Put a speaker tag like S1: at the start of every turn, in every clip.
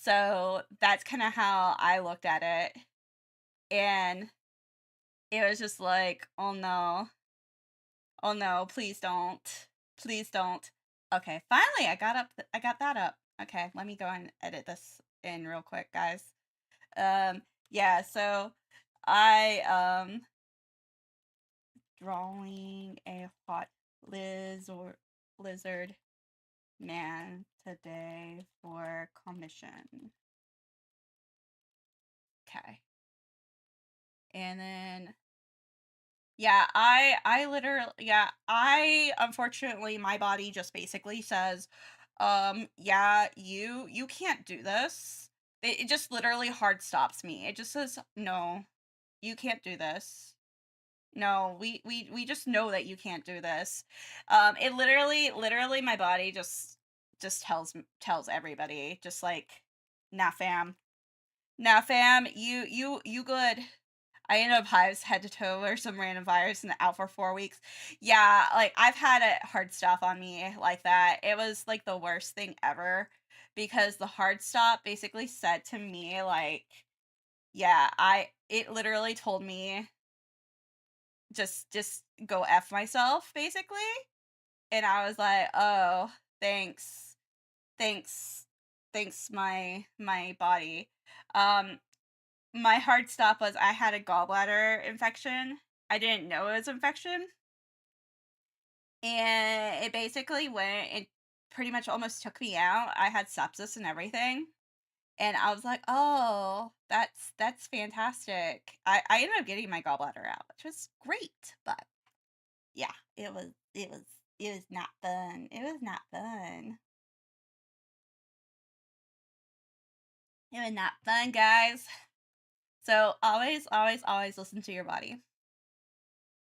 S1: So that's kind of how I looked at it. And it was just like, oh no, oh no, please don't. Please don't. Okay, finally I got that up. Okay, let me go and edit this in real quick, guys. Yeah, so I drawing a hot lizard man today for commission. Okay. And then yeah, I literally yeah, I unfortunately my body just basically says, yeah, you can't do this. It just literally hard stops me. It just says, no, you can't do this. No, we just know that you can't do this. It literally my body just tells everybody, just like, nah fam. Nah fam, you good. I ended up hives head to toe or some random virus and out for 4 weeks. Yeah, like I've had a hard stop on me like that. It was like the worst thing ever because the hard stop basically said to me like, yeah, it literally told me just go F myself basically. And I was like, "Oh, thanks. Thanks. Thanks my body." Um my hard stop was I had a gallbladder infection. I didn't know it was infection. And it basically went it pretty much almost took me out. I had sepsis and everything. And I was like, "Oh, that's fantastic." I ended up getting my gallbladder out, which was great, but yeah, it was not fun. It was not fun. It was not fun, guys. So always listen to your body.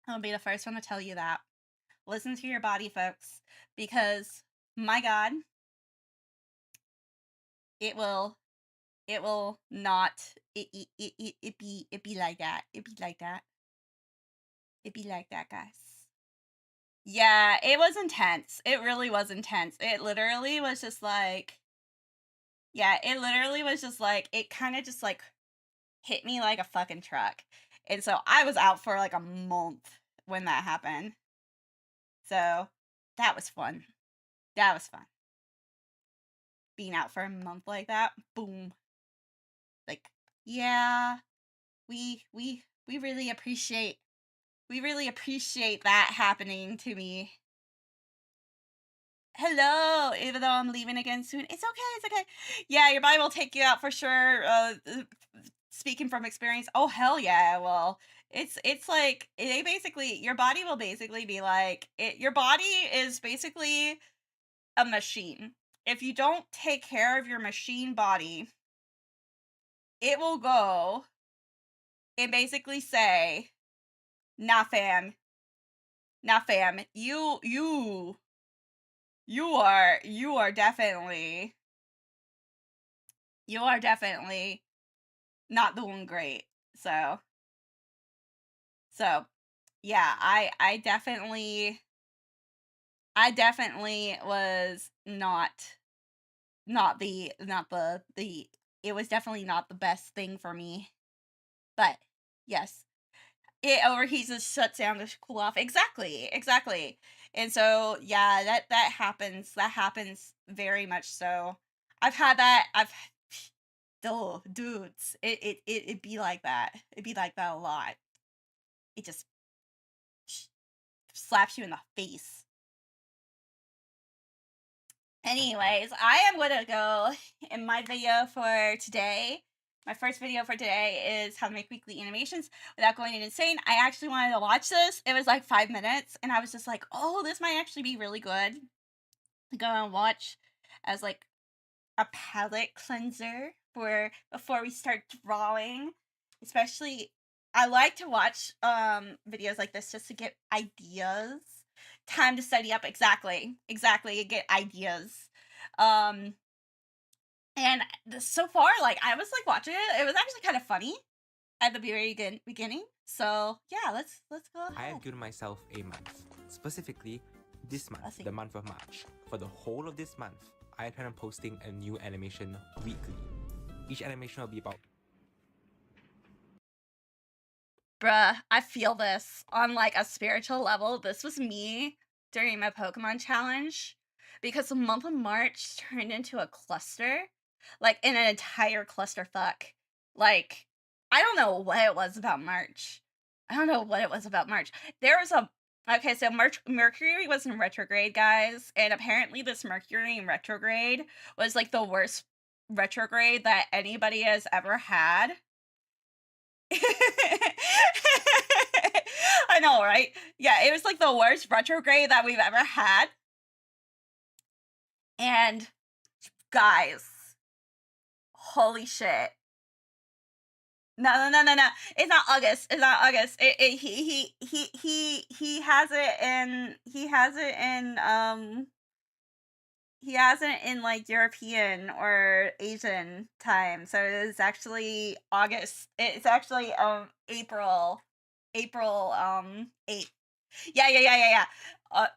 S1: I'll be the first one to tell you that. Listen to your body, folks, because my God, it will it will not it be like that. It be like that. It be like that, guys. Yeah, it was intense. It really was intense. It literally was just like yeah, it literally was just like it kind of just like hit me like a fucking truck. And so I was out for like a month when that happened. So that was fun. That was fun. Being out for a month like that. Boom. Like, yeah, we really appreciate that happening to me. Hello, even though I'm leaving again soon. It's okay, it's okay. Yeah, your body will take you out for sure. Speaking from experience. Oh hell yeah. Well, it's like they basically your body will basically be like your body is basically a machine. If you don't take care of your machine body, it will go and basically say, nah fam, nah fam, you are definitely not doing great. So yeah, I definitely was not the it was definitely not the best thing for me. But yes, it overheats and shuts down to cool off. Exactly, exactly. And so yeah, that happens. That happens very much so. I've had that. Oh, dudes, it be like that. It be like that a lot. It just slaps you in the face. Anyways, I am gonna go in my video for today. My first video for today is how to make weekly animations without going insane. I actually wanted to watch this. It was like 5 minutes, and I was just like, oh, this might actually be really good to go and watch as like a palette cleanser for before we start drawing. Especially, I like to watch videos like this just to get ideas. Time to study up. Exactly, get ideas. And so far, like I was like watching it, it was actually kind of funny at the very beginning. So yeah, let's go ahead.
S2: I have given myself a month, specifically this month, the month of March. For the whole of this month, I plan on posting a new animation weekly. Each animation will be about.
S1: Bruh, I feel this on like a spiritual level. This was me during my Pokemon challenge because the month of March turned into a cluster, like in an entire clusterfuck. Like, I don't know what it was about March. I don't know what it was about March. There was a okay, so Mercury was in retrograde, guys, and apparently this Mercury in retrograde was like the worst retrograde that anybody has ever had. I know, right? Yeah, it was like the worst retrograde that we've ever had. And guys, holy shit. No. It's not August. It's not August. He has it in he has it in like European or Asian time. So it's actually August. It's actually April 8th. Yeah.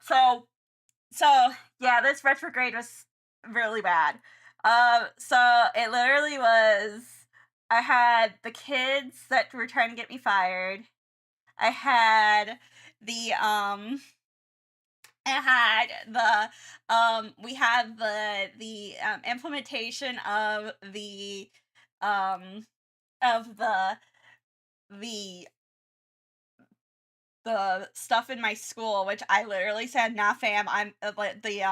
S1: So yeah, this retrograde was really bad. So it literally was. I had the kids that were trying to get me fired. I had the we had the implementation of the the stuff in my school, which I literally said, nah fam, I'm like the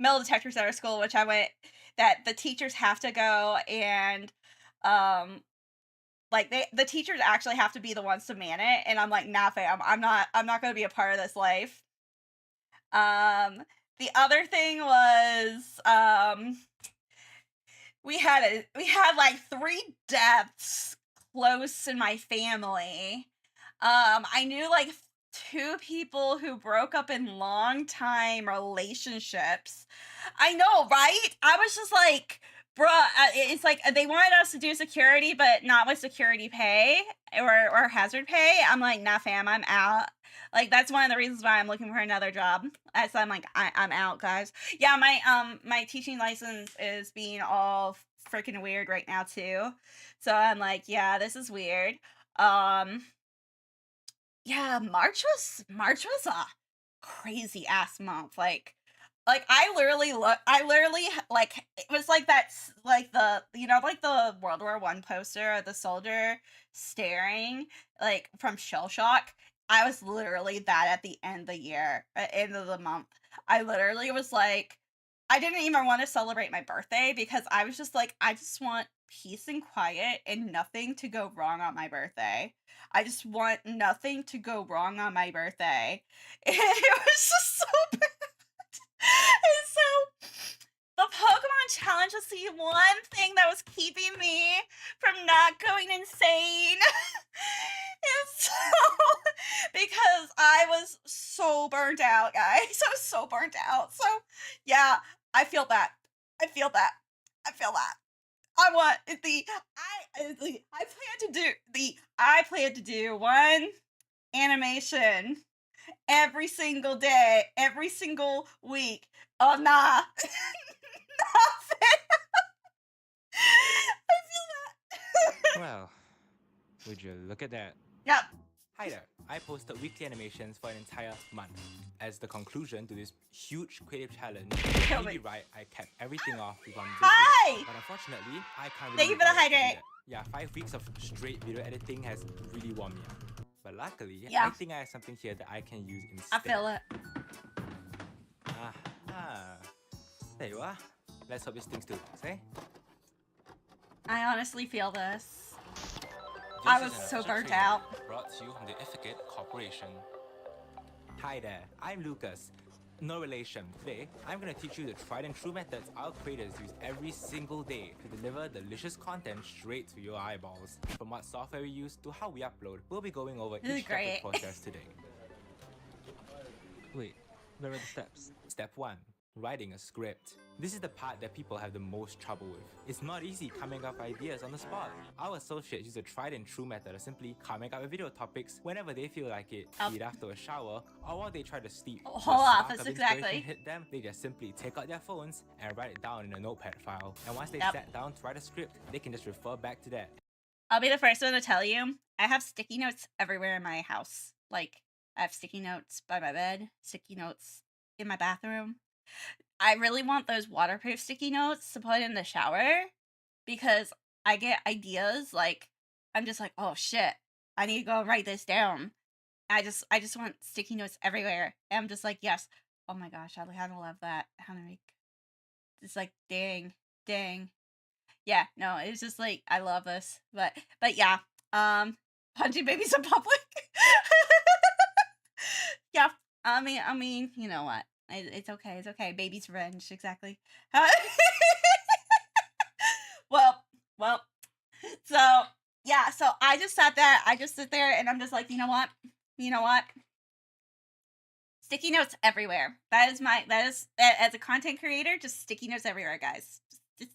S1: metal detectors at our school, which I went, that the teachers have to go and like the teachers actually have to be the ones to man it, and I'm like, nah fam, I'm not gonna be a part of this life. The other thing was we had like 3 deaths close in my family. I knew like 2 people who broke up in long time relationships. I know, right? I was just like, bruh, it's like they wanted us to do security, but not with security pay or hazard pay. I'm like, nah, fam, I'm out. Like that's one of the reasons why I'm looking for another job. So I'm like, I'm out, guys. Yeah, my teaching license is being all freaking weird right now too. So I'm like, yeah, this is weird. Yeah, March was a crazy ass month. Like I literally like it was like like the like the World War I poster of the soldier staring like from shell shock. I was literally that at the end of the year, end of the month. I literally was like, I didn't even want to celebrate my birthday because I was just like, I just want peace and quiet and nothing to go wrong on my birthday. I just want nothing to go wrong on my birthday. And it was just so bad. And so the Pokemon challenge was the one thing that was keeping me from not going insane. And so, because I was so burnt out, guys. I was so burnt out. So, yeah, I feel that. I feel that. I feel that. I want I plan to do one animation every single day, every single week. Oh nah. Nothing. I feel that.
S2: Well, would you look at that?
S1: Yep.
S2: Hi there, I posted weekly animations for an entire month. As the conclusion to this huge creative challenge,
S1: Kill
S2: maybe
S1: me.
S2: right, I kept everything off with one big
S1: Hi!
S2: video. But unfortunately, I can't
S1: Thank
S2: really
S1: you for the
S2: be bothered to do
S1: hydrate.
S2: that. Yeah, 5 weeks of straight video editing has really worn me out. But luckily,
S1: Yeah.
S2: I think I have something here that I can use instead.
S1: I feel it.
S2: There you are. Let's hope this thing still works, eh?
S1: I honestly feel this.
S2: This
S1: I
S2: is
S1: was
S2: an
S1: so
S2: official
S1: burnt
S2: trailer
S1: out.
S2: brought to you from the Efficate Corporation. Hi there, I'm Lucas. No relation. Today, I'm gonna teach you the tried and true methods our creators use every single day to deliver delicious content straight to your eyeballs. From what software we use to how we upload, we'll be going over
S1: This is
S2: each step of
S1: great.
S2: the process today.
S3: Wait, where are the steps?
S2: Step 1. writing a script. This is the part that people have the most trouble with. It's not easy coming up ideas on the spot. Our associates use a tried and true method of simply coming up with video topics whenever they feel like it, be it after a shower or while they try to sleep. So
S1: Whole
S2: a spark
S1: office,
S2: of inspiration
S1: exactly.
S2: hit them, they just simply take out their phones and write it down in a notepad file. And once they
S1: Yep.
S2: sat down to write a script, they can just refer back to that.
S1: I'll be the first one to tell you, I have sticky notes everywhere in my house. Like, I have sticky notes by my bed, sticky notes in my bathroom. I really want those waterproof sticky notes to put in the shower because I get ideas like I'm just like, oh shit, I need to go write this down. I just want sticky notes everywhere. And I'm just like, yes. Oh my gosh, I kind of love that. How to make it's like dang. Yeah, no, it's just like I love this. But yeah, punching babies in public. Yeah. I mean, you know what? It's okay. It's okay. Baby's revenge, exactly. Well, well. So yeah, so I just sat there. I just sit there, and I'm just like, you know what? You know what? Sticky notes everywhere. That is as a content creator, just sticky notes everywhere, guys. Just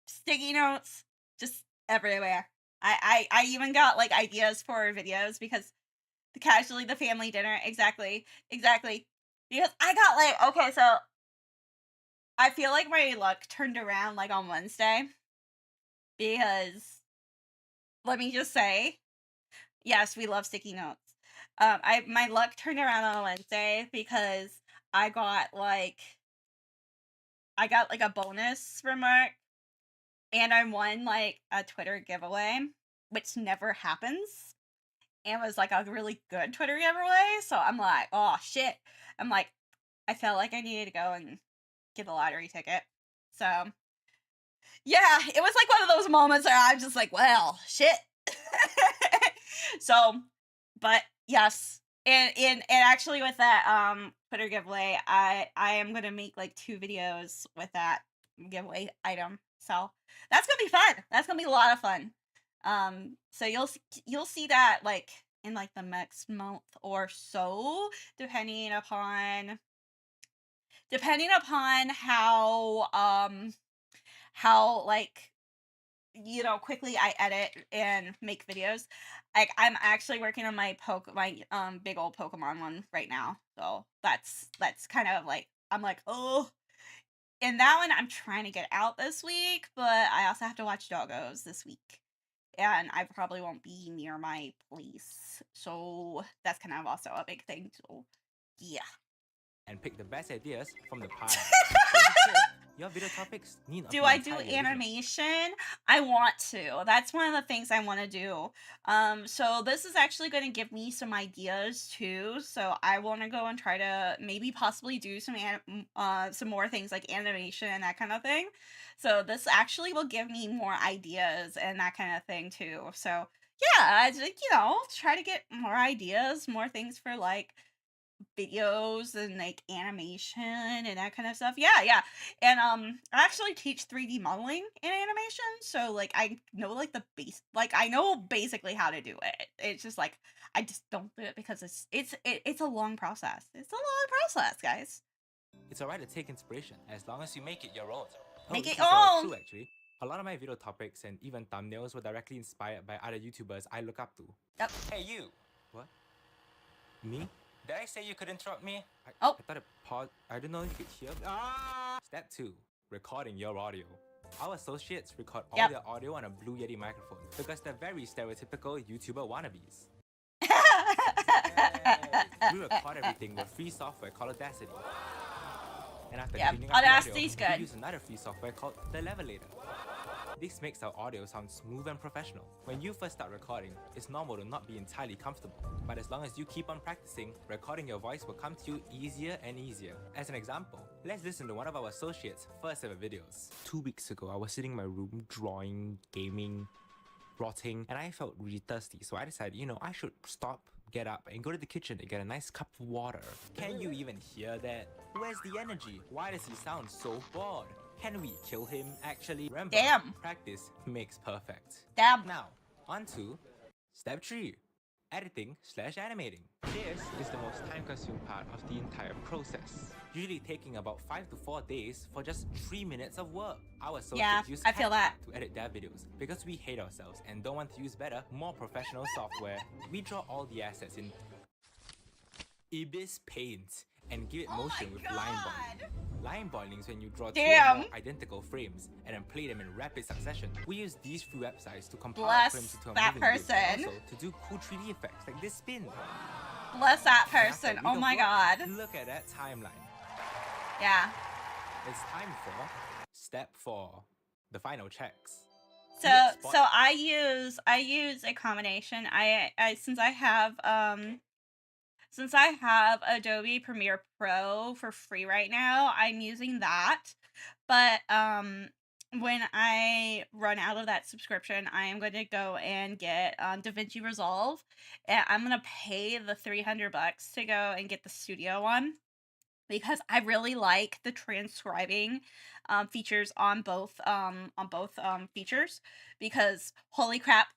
S1: sticky notes, just everywhere. I even got like ideas for videos because the family dinner, exactly. Because I got like, okay, so I feel like my luck turned around like on Wednesday because let me just say, yes, we love sticky notes. My luck turned around on Wednesday because I got like a bonus remark and I won like a Twitter giveaway, which never happens. And was like a really good Twitter giveaway. So I'm like, oh shit. I'm like, I felt like I needed to go and get the lottery ticket. So yeah, it was like one of those moments where I'm just like, well, shit. So, but yes. And actually with that Twitter giveaway, I am gonna make like 2 videos with that giveaway item. So that's gonna be fun. That's gonna be a lot of fun. So you'll see that like in like the next month or so, depending upon how like quickly I edit and make videos. Like I'm actually working on my big old Pokemon one right now. So that's kind of like I'm like, oh, and that one I'm trying to get out this week, but I also have to watch doggos this week. And I probably won't be near my place. So that's kind of also a big thing. So yeah.
S2: And pick the best ideas from the pile. So in short, your video topics need not
S1: Do
S2: be
S1: I do
S2: entirely original.
S1: animation? I want to. That's one of the things I want to do. So this is actually going to give me some ideas too. So I want to go and try to maybe possibly do some more things like animation and that kind of thing. So this actually will give me more ideas and that kind of thing too. So yeah, I just, try to get more ideas, more things for like videos and like animation and that kind of stuff. Yeah. And I actually teach 3D modeling and animation, so like I know like the base like I know basically how to do it. It's just like I just don't do it because it's a long process. It's a long process, guys.
S2: It's alright to take inspiration as long as you make it your own.
S1: Make it
S2: this is
S1: own.
S2: true actually. A lot of my video topics and even thumbnails were directly inspired by other YouTubers I look up to.
S1: Yep.
S2: Hey you! What? Me? Did I say you could interrupt me? I
S1: Oh.
S2: thought it paused. I didn't know you could hear. Step 2. Recording your audio. Our associates record all
S1: Yep.
S2: their audio on a Blue Yeti microphone because they're very stereotypical YouTuber wannabes. We record everything with free software called Audacity. And after cleaning up
S1: Audacity's
S2: the audio,
S1: good.
S2: we use another free software called the Levelator. This makes our audio sound smooth and professional. When you first start recording, it's normal to not be entirely comfortable. But as long as you keep on practicing, recording your voice will come to you easier and easier. As an example, let's listen to one of our associates' first ever videos. 2 weeks ago, I was sitting in my room drawing, gaming, rotting, and I felt really thirsty. So I decided, I should stop, get up, and go to the kitchen to get a nice cup of water. Can you even hear that? Where's the energy? Why does he sound so bored? Can we kill him, actually? Remember,
S1: Damn.
S2: practice makes perfect.
S1: Damn.
S2: Now, on to step 3. editing/animating. This is the most time-consuming part of the entire process, usually taking about 5 to 4 days for just 3 minutes of work. Our associates use
S1: I feel that.
S2: to edit their videos because we hate ourselves and don't want to use better, more professional software. We draw all the assets in Ibis Paint and give it motion with line boiling. Line boiling is when you draw two or more identical frames and then play them in rapid succession. We use these few websites to compile frames into a moving image and also to do cool 3D effects like this spin.
S1: Bless that person. Oh my god.
S2: Look at that timeline.
S1: Yeah.
S2: It's time for step 4, the final checks.
S1: So I use a combination. Since I have Adobe Premiere Pro for free right now, I'm using that. But when I run out of that subscription, I am going to go and get DaVinci Resolve, and I'm gonna pay the $300 to go and get the studio one, because I really like the transcribing features on both features, because holy crap,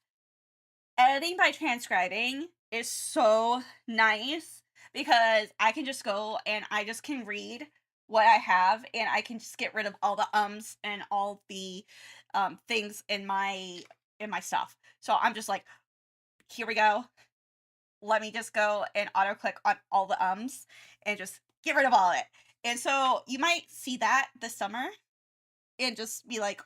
S1: editing by transcribing is so nice, because I can just go and I just can read what I have, and I can just get rid of all the ums and all the things in my stuff. So I'm just like, here we go. Let me just go and auto click on all the ums and just get rid of all it. And so you might see that this summer and just be like,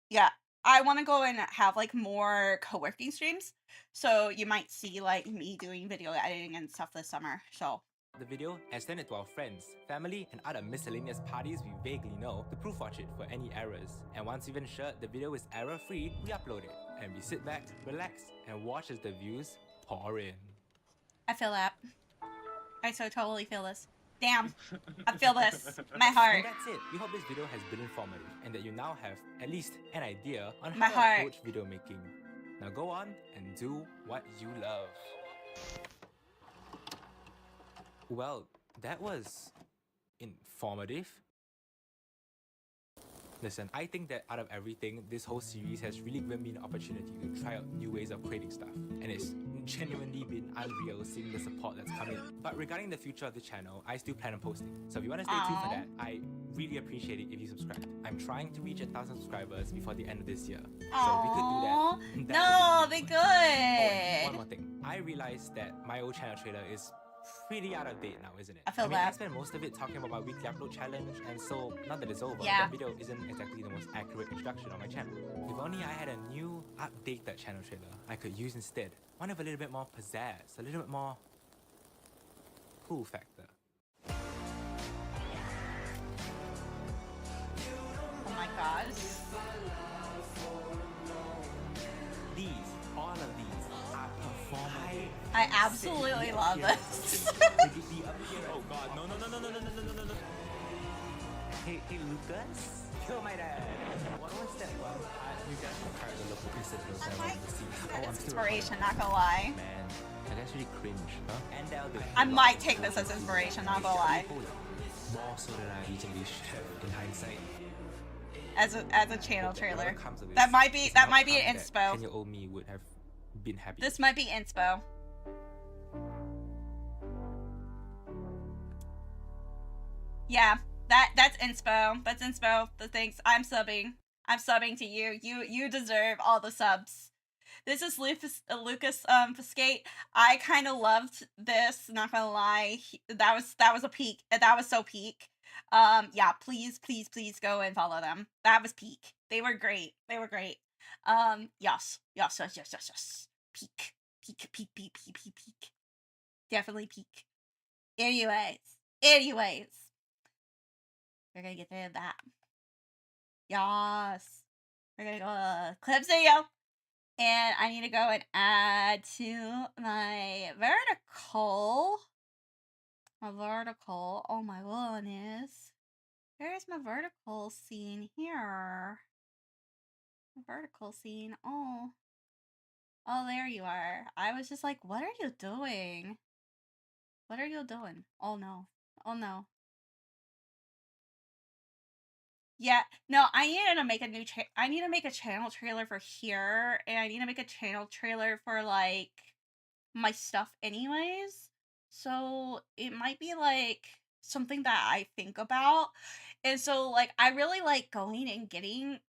S1: yeah, I want to go and have like more co-working streams. So you might see like me doing video editing and stuff this summer. So
S2: the video and send it to our friends, family, and other miscellaneous parties we vaguely know to proof watch it for any errors. And once we've ensured the video is error-free, we upload it. And we sit back, relax, and watch as the views pour in.
S1: I feel that. I so totally feel this. Damn, I feel this. My heart.
S2: And that's it. We hope this video has been informative and that you now have at least an idea on
S1: My
S2: how to
S1: heart.
S2: approach video making. Now go on and do what you love. Well, that was informative. Listen, I think that out of everything, this whole series has really given me an opportunity to try out new ways of creating stuff. And it's genuinely been unreal seeing the support that's coming. But regarding the future of the channel, I still plan on posting. So if you want to stay tuned for that, I really appreciate it if you subscribe. I'm trying to reach 1,000 subscribers before the end of this year. So we could do that.
S1: No, be good.
S2: Oh, one more thing. I realized that my old channel trailer is pretty out of date now, isn't it?
S1: I mean, I
S2: spent most of it talking about my weekly upload challenge, and so now that it's over,
S1: yeah,
S2: that video isn't exactly the most accurate introduction on my channel. If only I had a new, updated channel trailer I could use instead. One with a little bit more pizzazz, a little bit more cool factor.
S1: Oh my gosh.
S2: All of these are performative.
S1: I absolutely love this.
S2: Oh god, no. Hey Lucas? Kill my dad. What was that one part you guys required the local prisoners I wanted to see?
S1: It's inspiration, not gonna lie.
S2: Man, that's really cringe, huh? And that'll do.
S1: I might take this as inspiration, not gonna lie.
S2: More so than I usually should have in hindsight.
S1: As a channel trailer. That might be an inspo.
S2: 10-year-old me would have been happy.
S1: This might be inspo. Yeah, that's inspo. That's inspo. The things I'm subbing to you. You deserve all the subs. This is Lucas Fiscate. I kind of loved this. Not gonna lie, that was a peak. That was so peak. Yeah, please go and follow them. That was peak. They were great. Yes. Peak. Definitely peak. Anyways. We're gonna get rid of that. Yes. We're gonna go clip video. And I need to go and add to my vertical. Oh my goodness. Where's my vertical scene here? Vertical scene. Oh, there you are. I was just like, what are you doing? Oh no. Yeah, no, I need to make I need to make a channel trailer for here, and I need to make a channel trailer for like my stuff anyways. So it might be like something that I think about. And so like I really like going and getting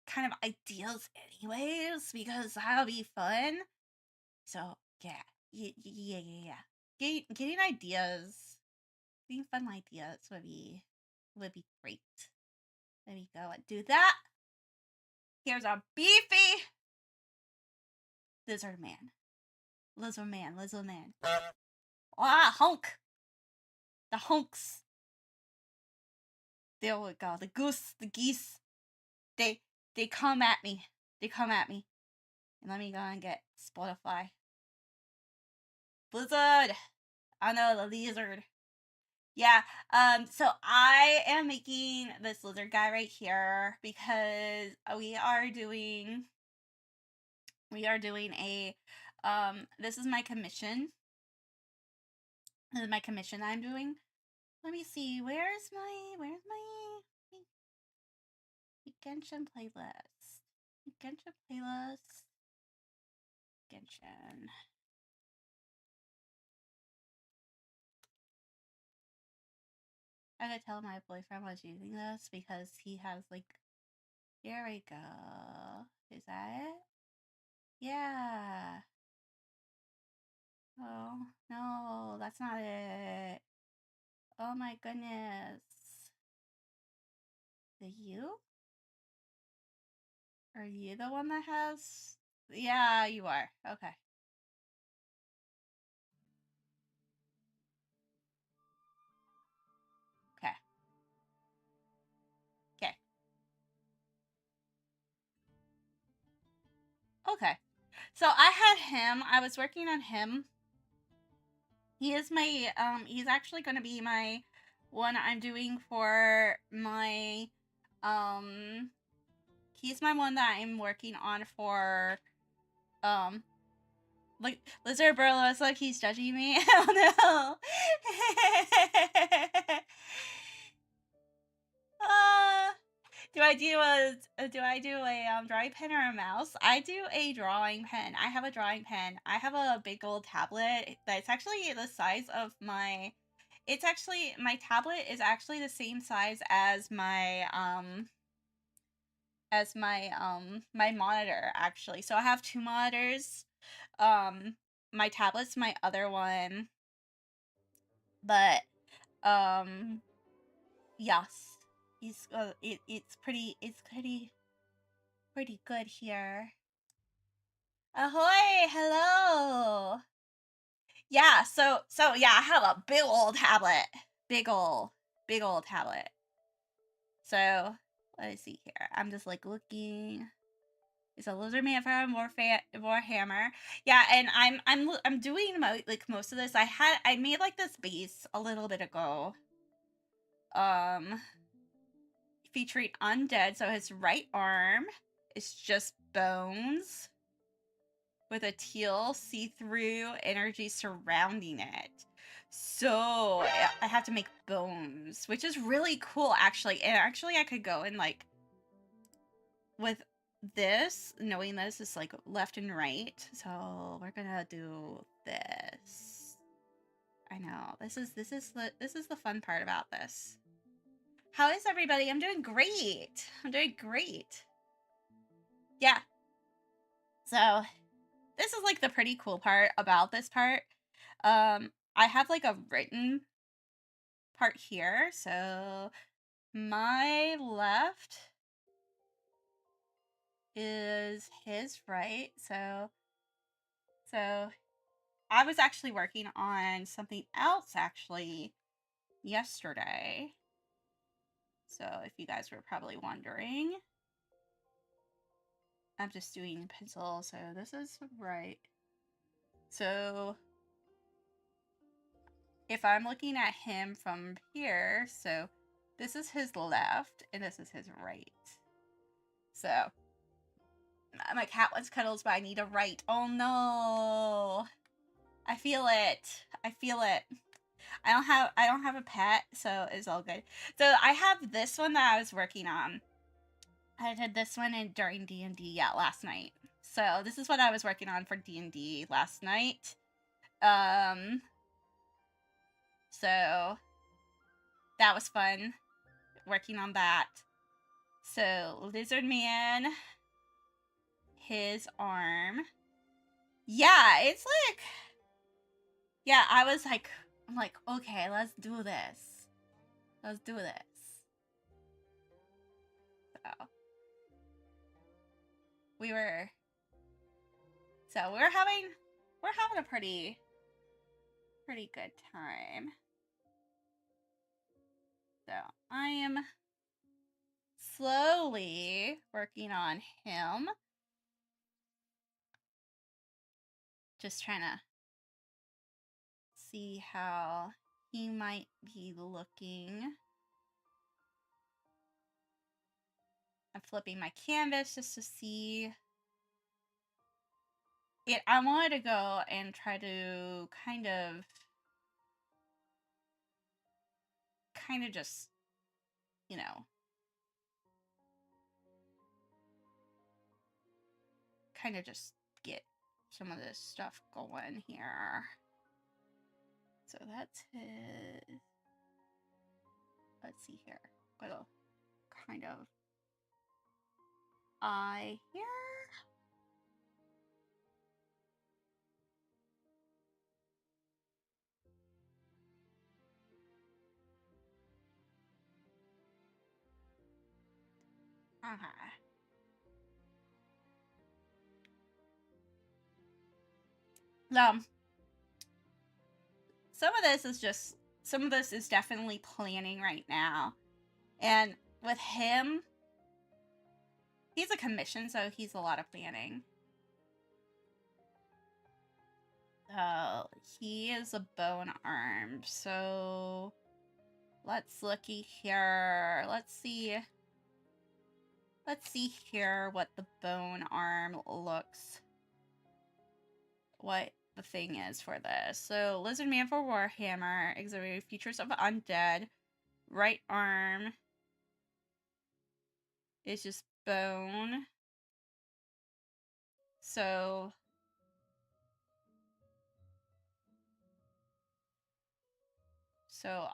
S1: kind of ideas anyways because that'll be fun. So yeah, yeah. Getting ideas, getting fun ideas would be great. Let me go and do that. Here's a beefy lizard man. Lizard man, lizard man. Ah, honk. The honks. There we go. The goose, the geese. They they come at me. They come at me. And let me go and get Spotify. Blizzard. I know the lizard. Yeah. So I am making this lizard guy right here because we are doing a this is my commission. This is my commission I'm doing. Let me see. Where's my Genshin playlist? Genshin playlist. Genshin. I gotta tell my boyfriend was using this because he has like. Here we go. Is that it? Yeah. Oh no, that's not it. Oh my goodness. The you? Are you the one that has? Yeah, you are. Okay. Okay. Okay. Okay. So I had him. I was working on him. He is my he's actually going to be my one I'm doing for my um he's my one that I'm working on for um like Lizard Bro looks like he's judging me. Oh no. uh, do I do a drawing pen or a mouse? I do a drawing pen. I have a drawing pen. I have a big old tablet that's actually the size of my. It's actually my tablet is actually the same size as my monitor actually. So I have two monitors. Um, my tablet's my other one, but um, yes, it's pretty good here. Ahoy! Hello. Yeah. So yeah, I have a big old tablet. Big old, big old tablet. So let's see here. I'm just like looking. It's a lizardman from Warhammer. Yeah, and I'm doing most of this. I made like this base a little bit ago. Featuring undead. So his right arm is just bones with a teal see-through energy surrounding it. So I have to make bones, which is really cool actually. And actually I could go and like with this, knowing this is like left and right. So we're gonna do this. I know. This is the fun part about this. How is everybody? I'm doing great. I'm doing great. Yeah. So this is like the pretty cool part about this part. I have like a written part here. So my left is his right. So I was actually working on something else actually yesterday. So if you guys were probably wondering, I'm just doing pencil. So this is right. So if I'm looking at him from here, so this is his left and this is his right. So my cat wants cuddles, but I need a right. Oh no. I feel it. I feel it. I don't have a pet, so it's all good. So I have this one that I was working on. I did this one during D&D last night. So this is what I was working on for D&D last night. So that was fun working on that. So lizardman, his arm. Yeah, it's like, yeah, I'm like, okay, let's do this. Let's do this. So we were, so we're having a pretty good time. So I am slowly working on him. Just trying to see how he might be looking. I'm flipping my canvas just to see it. I wanted to go and try to kind of just, you know, kind of just get some of this stuff going here. So that's his, let's see here, little kind of eye here. Okay. Some of this is definitely planning right now. And with him, he's a commission, so he's a lot of planning. He is a bone arm, so let's looky here. Let's see here what the bone arm looks, what the thing is for this. So lizardman for Warhammer, exhibiting features of undead. Right arm is just bone. So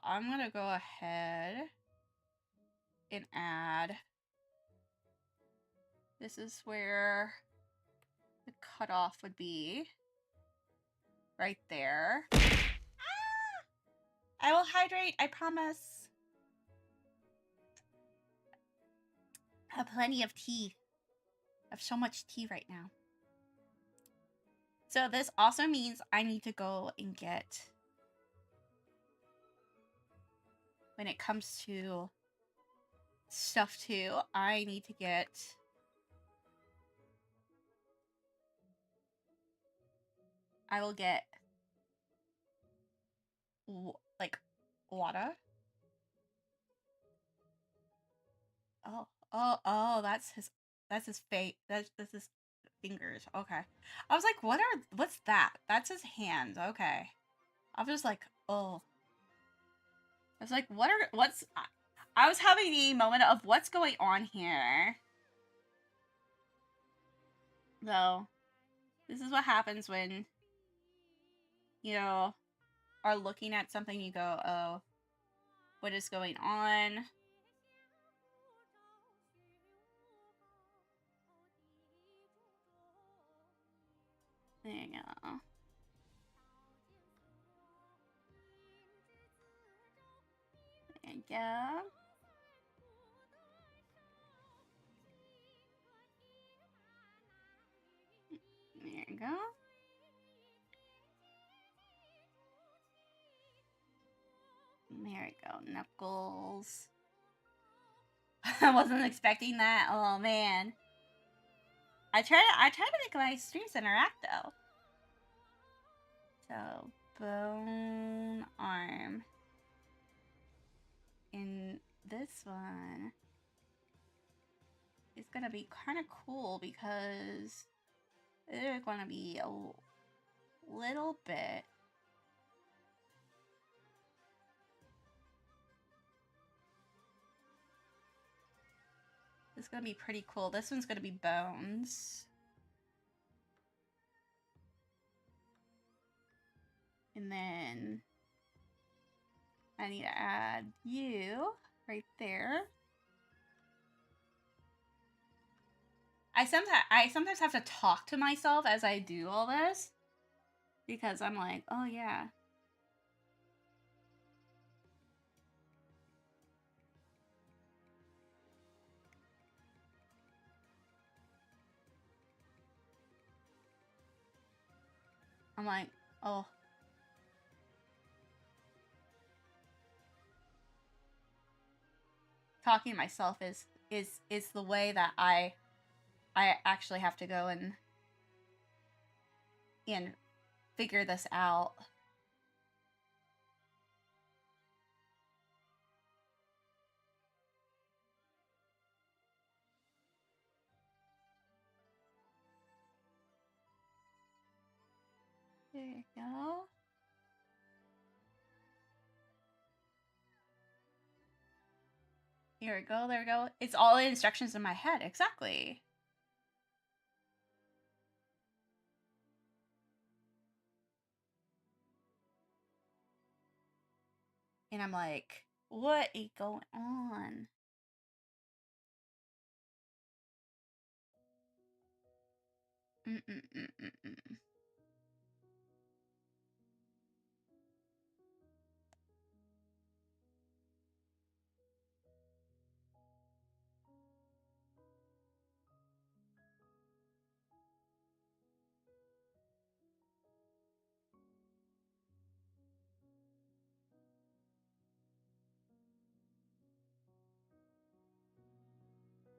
S1: I'm gonna go ahead and add, this is where the cutoff would be, right there. I will hydrate, I promise. I have plenty of tea. I have so much tea right now. So this also means I need to go and get, when it comes to stuff too, I need to get, I will get like water. Oh, that's his face. That's his fingers. Okay. I was like, what's that? That's his hands. Okay. I was just like, oh. I was like, I was having a moment of what's going on here. So, this is what happens when, you know, are looking at something, you go, oh, what is going on? There you go. There you go. There you go. There we go. Knuckles. I wasn't expecting that. Oh man. I try to make my streams interact though. So bone arm. In this one, it's gonna be kind of cool because it's gonna be a little bit. It's gonna be pretty cool. This one's gonna be bones. And then I need to add you right there. I sometimes have to talk to myself as I do all this because I'm like, oh yeah. I'm like, oh. Talking to myself is the way that I actually have to go and figure this out. There you go. Here we go, there we go. It's all the instructions in my head, exactly. And I'm like, what is going on? Mm-mm-mm-mm-mm.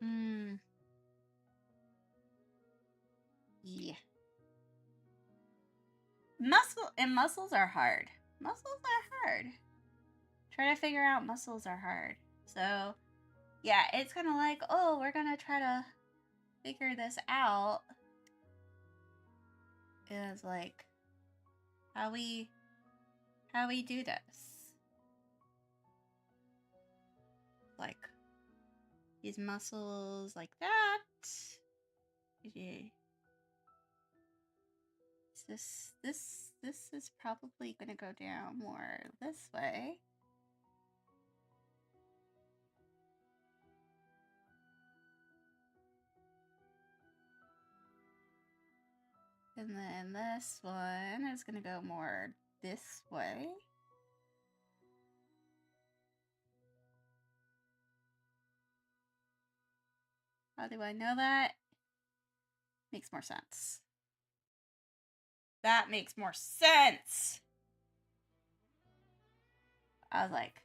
S1: Mm. Yeah. Muscles are hard. Muscles are hard. Trying to figure out muscles are hard. So, yeah, it's kind of like, oh, we're gonna try to figure this out. Is like how we do this. Like these muscles like that. Yeah. This is probably gonna go down more this way. And then this one is gonna go more this way. How do I know that? Makes more sense. That makes more sense. I was like,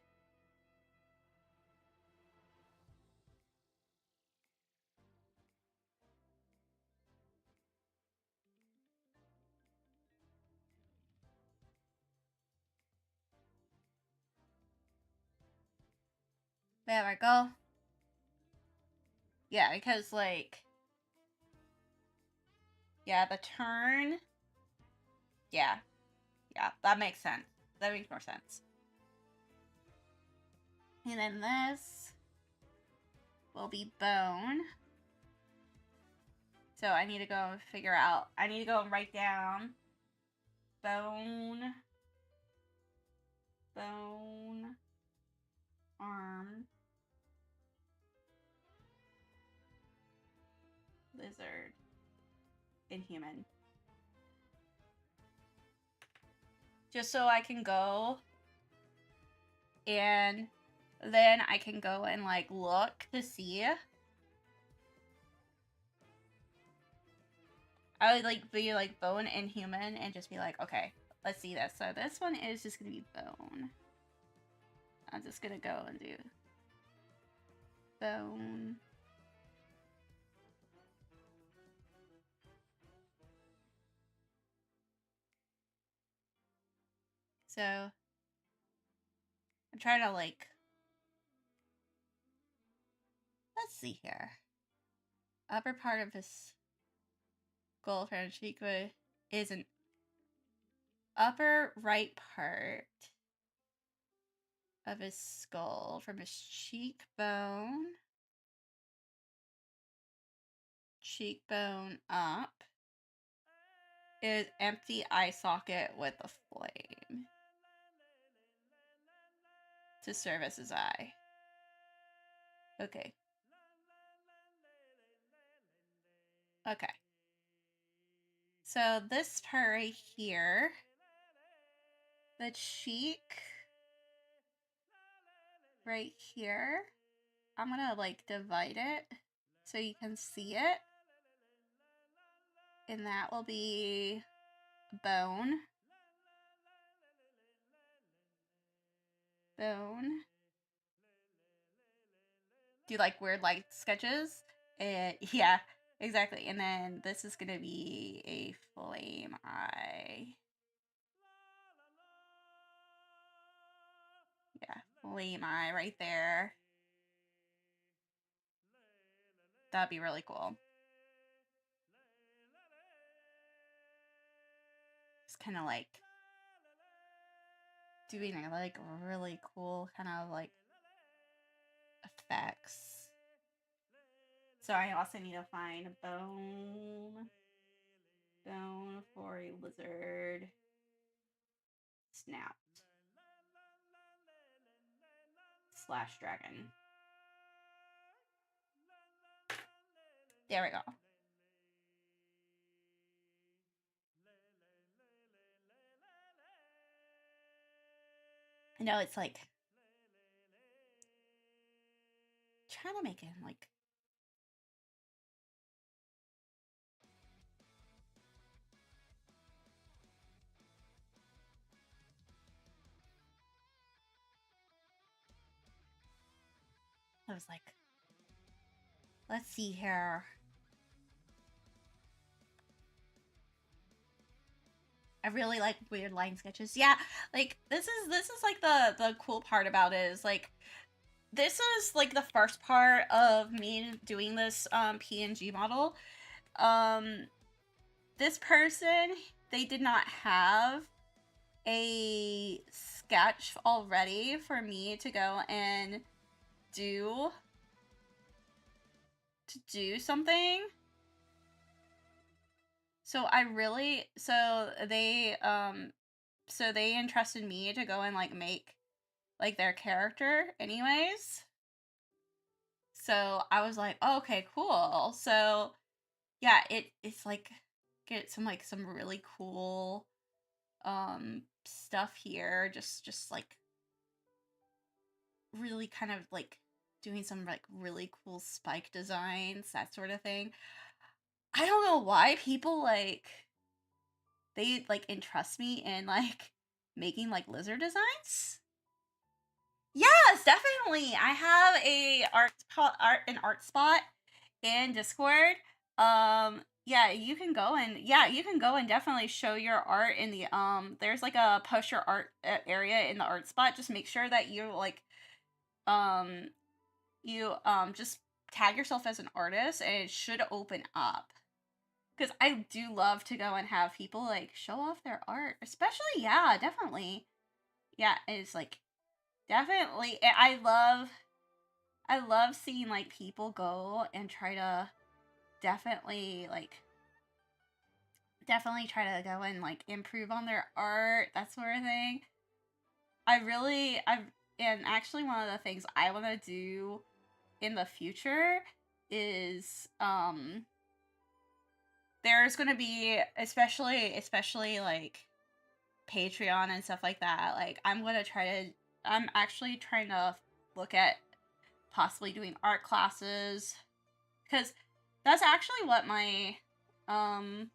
S1: there we go. Yeah, because like, yeah, the turn. Yeah, yeah, that makes sense. That makes more sense. And then this will be bone. So I need to go and figure out. I need to go and write down bone, bone, arm, lizard, and human. Just so I can go and then I can go and like look to see. I would like be like bone and human and just be like, okay, let's see this. So this one is just gonna be bone. I'm just gonna go and do bone. So I'm trying to like, let's see here. Upper part of his skull from cheekbone is an upper right part of his skull from his cheekbone up. is empty eye socket with a flame to serve as his eye. Okay. Okay. So this part right here, the cheek right here, I'm gonna like divide it so you can see it. And that will be bone. Bone. Do you like weird light sketches? Yeah, exactly. And then this is gonna be a flame eye. Yeah, flame eye right there. That'd be really cool. Just kind of like doing like really cool kind of like effects. So I also need to find a bone for a lizard snout / dragon. There we go. I know it's like trying to make it like I was like, let's see here. I really like weird line sketches. Yeah, like this is like the cool part about it is like this is like the first part of me doing this PNG model. This person, they did not have a sketch already for me to go and do something. So I really so they entrusted me to go and like make like their character anyways. So I was like, oh, okay, cool. So yeah, it's like get some really cool stuff here. Just like really kind of like doing some like really cool spike designs, that sort of thing. I don't know why people like they like entrust me in like making like lizard designs. Yes, definitely. I have a art spot in Discord. Yeah, you can go and definitely show your art in the there's like a post your art area in the art spot. Just make sure that you like um you just tag yourself as an artist and it should open up. Cuz I do love to go and have people like show off their art, especially yeah, definitely. Yeah, it's like definitely I love seeing like people go and try to definitely like try to go and like improve on their art, that sort of thing. I've and actually one of the things I want to do in the future is there's going to be especially like Patreon and stuff like that. Like I'm actually trying to look at possibly doing art classes because that's actually what um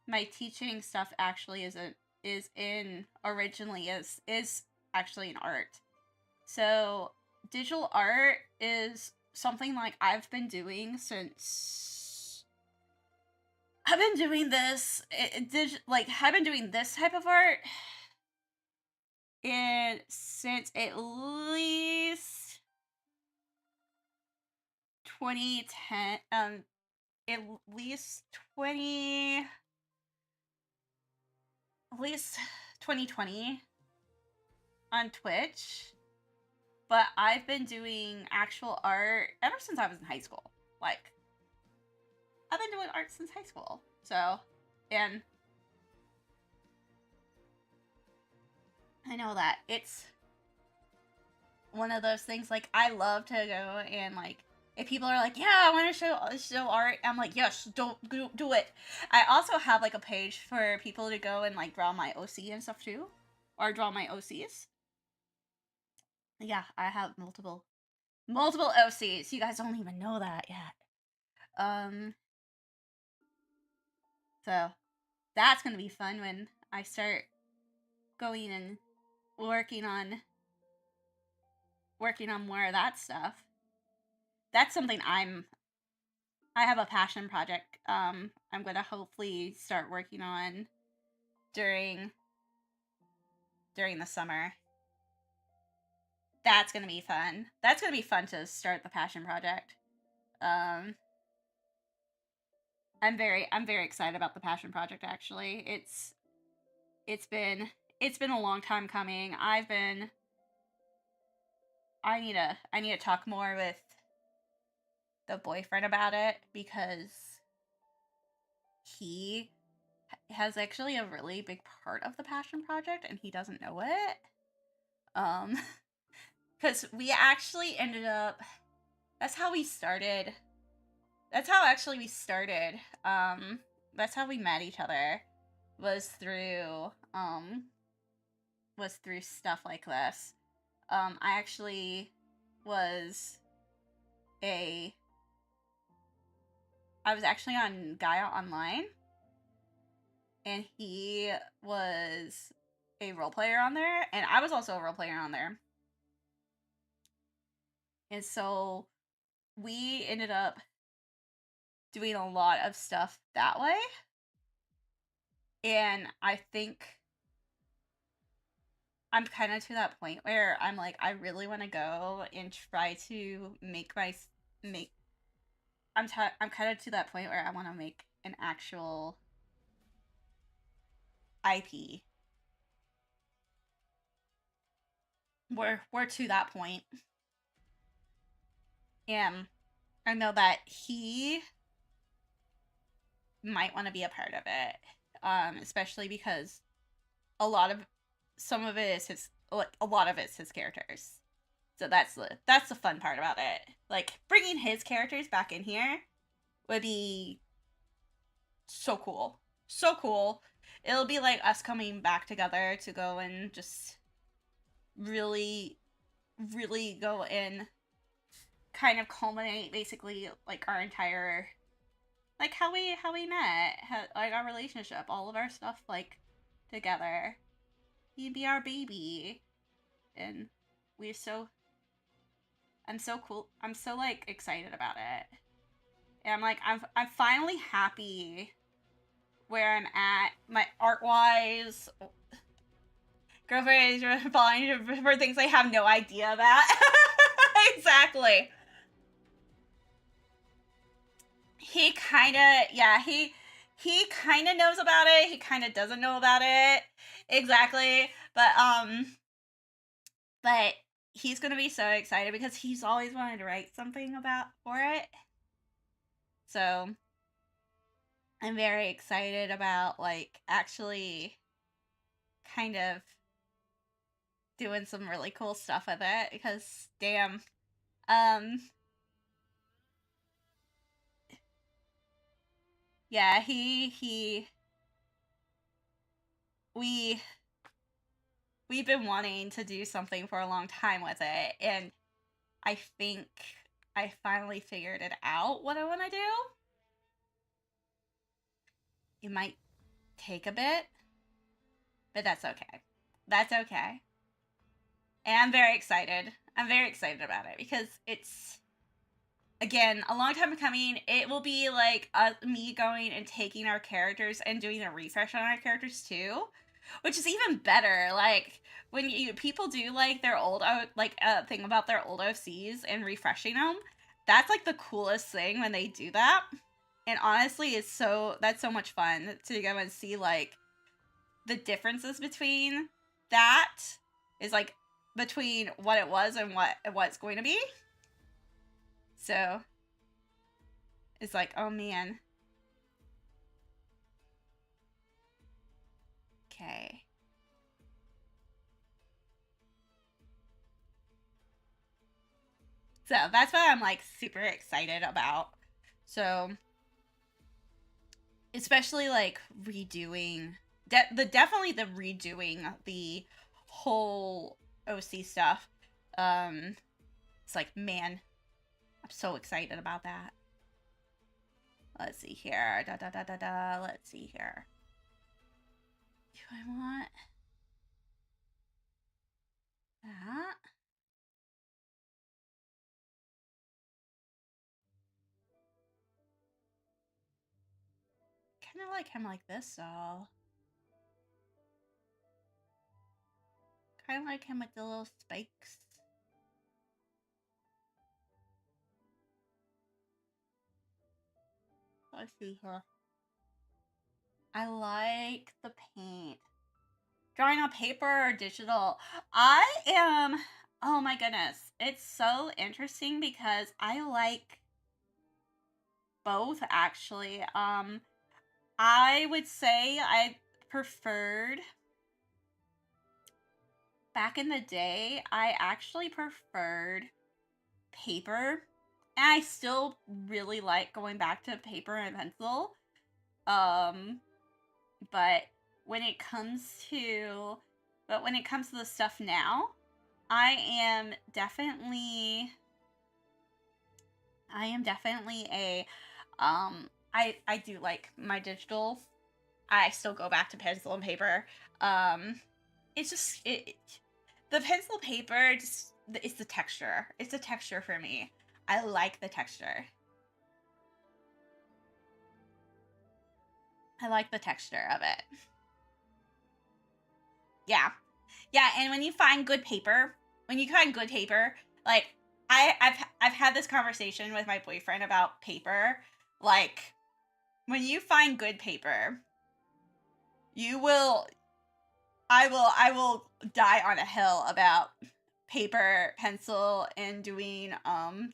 S1: my teaching stuff actually is in originally is actually in art. So digital art is something like I've been doing since I've been doing this I've been doing this type of art and since at least 2010 at least 20 at least 2020 on Twitch, but I've been doing actual art ever since I was in high school. Like, I've been doing art since high school. So, And I know that it's one of those things, like, I love to go and, like, if people are like, yeah, I want to show art, I'm like, yes, don't do it. I also have, like, a page for people to go and, like, draw my OC and stuff too, or draw my OCs. Yeah, I have multiple OCs. You guys don't even know that yet. So that's gonna be fun when I start going and working on more of that stuff. That's something I have a passion project I'm gonna hopefully start working on during the summer. That's gonna be fun. That's gonna be fun to start the passion project. Um I'm very excited about the passion project actually. It's been a long time coming. I need to talk more with the boyfriend about it because he has actually a really big part of the passion project and he doesn't know it. Because we actually ended up, that's how we started. That's how actually we started. That's how we met each other, was through stuff like this. I actually was a I was actually on Gaia Online, and he was a role player on there, and I was also a role player on there. And so we ended up doing a lot of stuff that way. And I think I'm kind of to that point where I'm like, I really want to go and try to make I'm kind of to that point where I want to make an actual IP. We're to that point. And I know that he might want to be a part of it. Especially because a lot of some of it is his like a lot of it's his characters. So that's the fun part about it. Like bringing his characters back in here would be so cool. So cool. It'll be like us coming back together to go and just really go in, kind of culminate basically like our entire, like how we met, like our relationship, all of our stuff like together. He'd be our baby, and we're so I'm so cool. I'm so like excited about it. And I'm like I'm finally happy where I'm at, my art wise. Girlfriend is falling for things I have no idea about. Exactly. He kind of, yeah, he kind of knows about it. He kind of doesn't know about it exactly, but he's gonna be so excited because he's always wanted to write something about for it. So I'm very excited about like actually kind of doing some really cool stuff with it because damn, um, yeah, we we've been wanting to do something for a long time with it, and I think I finally figured it out what I want to do. It might take a bit, but that's okay. That's okay. And I'm very excited. I'm very excited about it because it's, again, a long time coming. It will be like me going and taking our characters and doing a refresh on our characters too, which is even better. Like when people do like their old thing about their old OCs and refreshing them, that's like the coolest thing when they do that. And honestly, that's so much fun to go and see like the differences between that is like between what it was and what's going to be. So it's like, oh man. Okay. So that's what I'm like super excited about. So especially like redoing definitely the redoing the whole OC stuff. It's like, man, I'm so excited about that. Let's see here. Da da da da da. Let's see here. Do I want that? Kind of like him like this, though. Kind of like him with the little spikes. Let's see here. I like the paint. Drawing on paper or digital? I am. Oh my goodness. It's so interesting because I like both actually. I would say I preferred back in the day, I actually preferred paper. And I still really like going back to paper and pencil. Um, but when it comes to the stuff now, I am definitely a I do like my digital. I still go back to pencil and paper. It's just the pencil paper just it's the texture. It's the texture for me. I like the texture. I like the texture of it. Yeah. Yeah, and when you find good paper, like I've had this conversation with my boyfriend about paper. Like when you find good paper, you will I will die on a hill about paper, pencil, and doing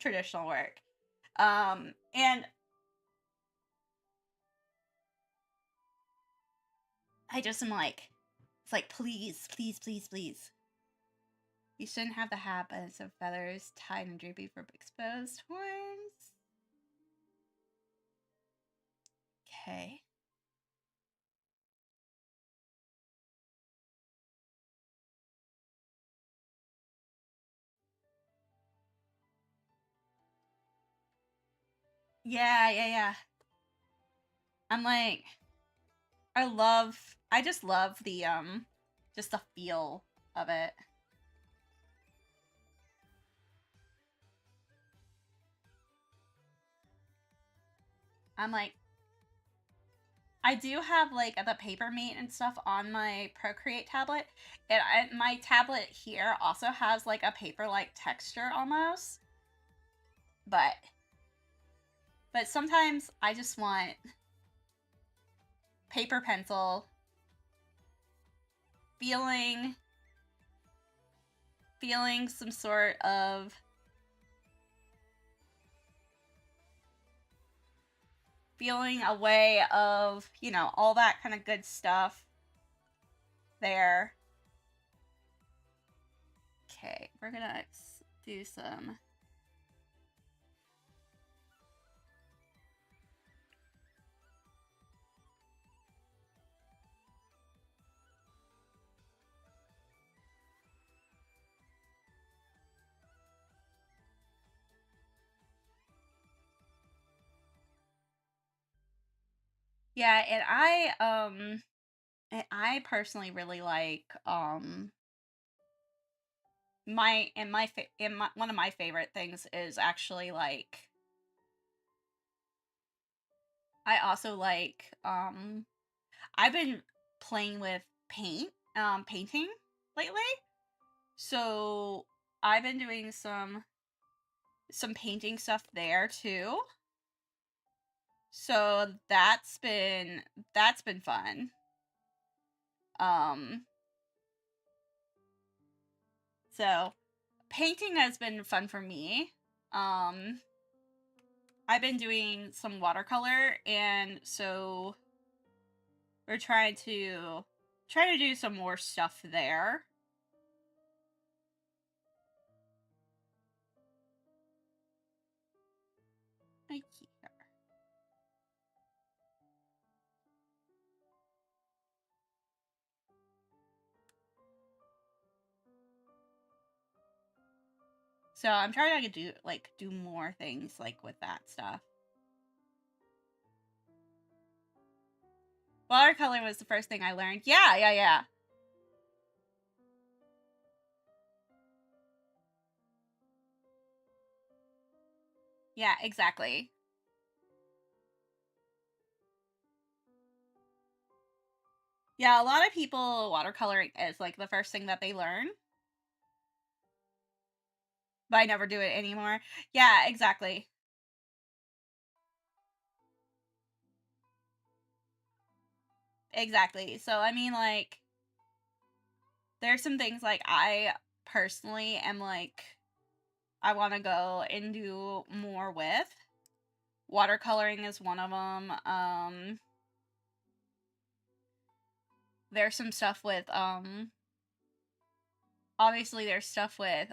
S1: traditional work. And I just am like, it's like, please, please, please, please. You shouldn't have the habits of feathers tied and droopy for exposed horns. Okay. Yeah, yeah, yeah. I'm like, I just love the just the feel of it. I'm like, I do have like the paper mate and stuff on my Procreate tablet, and my tablet here also has like a paper like texture almost. But sometimes I just want paper pencil feeling some sort of feeling a way of, you know, all that kind of good stuff there. Okay, we're gonna do some. Yeah, and I personally really like one of my favorite things is actually like I also like I've been playing with painting lately. So I've been doing some painting stuff there too. So that's been fun. Um so painting has been fun for me. Um I've been doing some watercolor, and so we're trying to try to do some more stuff there. Right here. So I'm trying to do more things like with that stuff. Watercolor was the first thing I learned. Yeah. Yeah, exactly. Yeah, a lot of people watercoloring is like the first thing that they learn. But I never do it anymore. Yeah, exactly. Exactly. So I mean, like, there's some things like I personally am like I want to go and do more with. Watercoloring is one of them. There's some stuff with obviously there's stuff with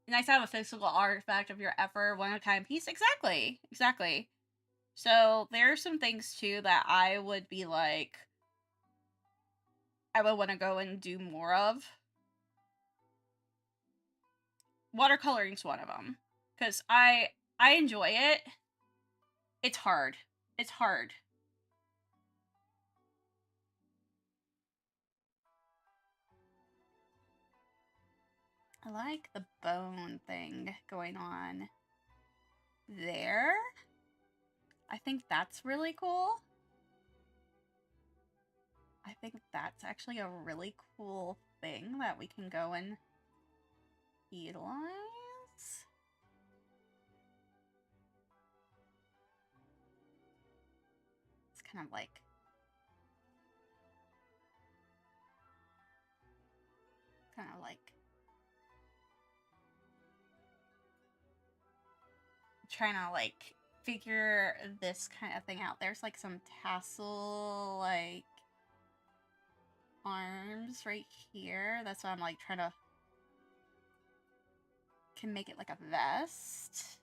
S1: nice to have a physical artifact of your effort, one of a kind piece. Exactly. So there's some things too that I would be like I would want to go and do more of. Watercoloring's one of them because I enjoy it. It's hard. It's hard. I like the bone thing going on there. I think that's really cool. I think that's actually a really cool thing that we can go and utilize. It's kind of like trying to like figure this kind of thing out. There's like some tassel like arms right here. That's why I'm like trying to can make it like a vest.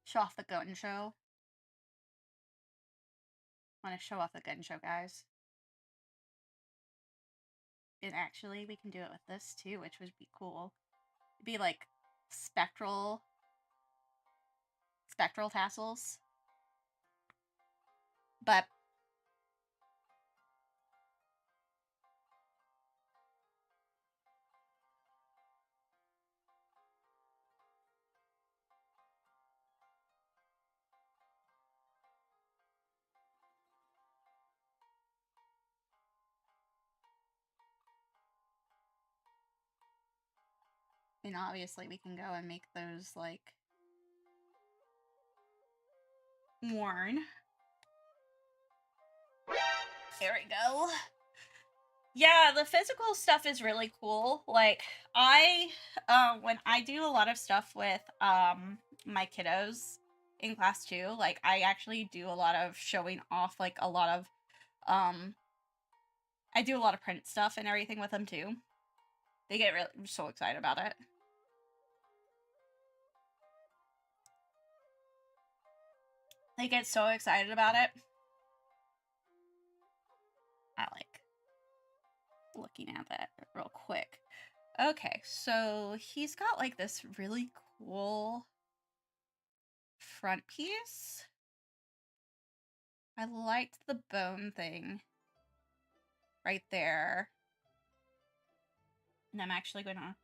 S1: Show off the gun show. Want to show off the gun show, guys. And actually, we can do it with this too, which would be cool. It'd be like spectral tassels. But and obviously we can go and make those like worn. There we go. Yeah, the physical stuff is really cool. Like I when I do a lot of stuff with my kiddos in class too, like I actually do a lot of showing off like a lot of I do a lot of print stuff and everything with them too. They get really so excited about it. They get so excited about it. I like looking at that real quick. Okay, so he's got like this really cool front piece. I liked the bone thing right there. And I'm actually going to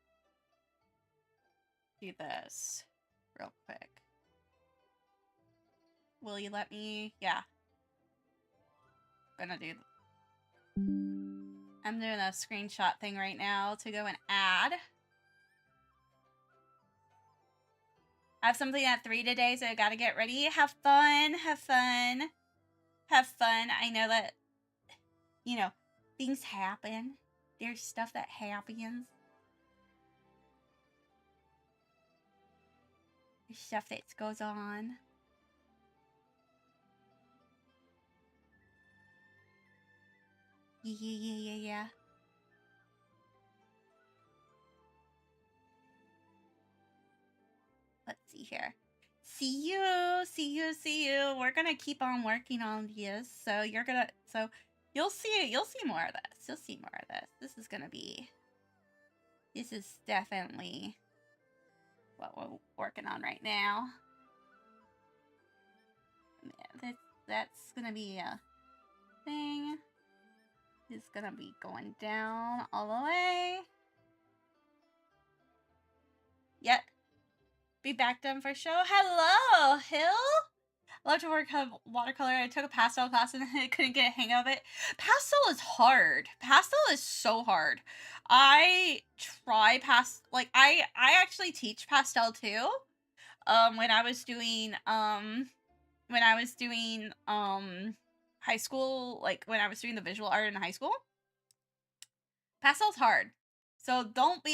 S1: do this real quick. Will you let me? Yeah. I'm doing a screenshot thing right now to go and add. I have something at 3 today, so I gotta get ready. Have fun. I know that, you know, things happen. There's stuff that happens. stuff that goes on. Yeah. Let's see here. See you. We're gonna keep on working on this. So you'll see more of this. You'll see more of this. This is definitely what we're working on right now. That's gonna be a thing. It's gonna be going down all the way. Yep. Be back done for show. Hello, Hill. Love to work on watercolor. I took a pastel class and I couldn't get a hang of it. Pastel is hard. Pastel is so hard. I try I actually teach pastel too. When I was doing high school, like when I was doing the visual art in high school. Pastel's hard. So don't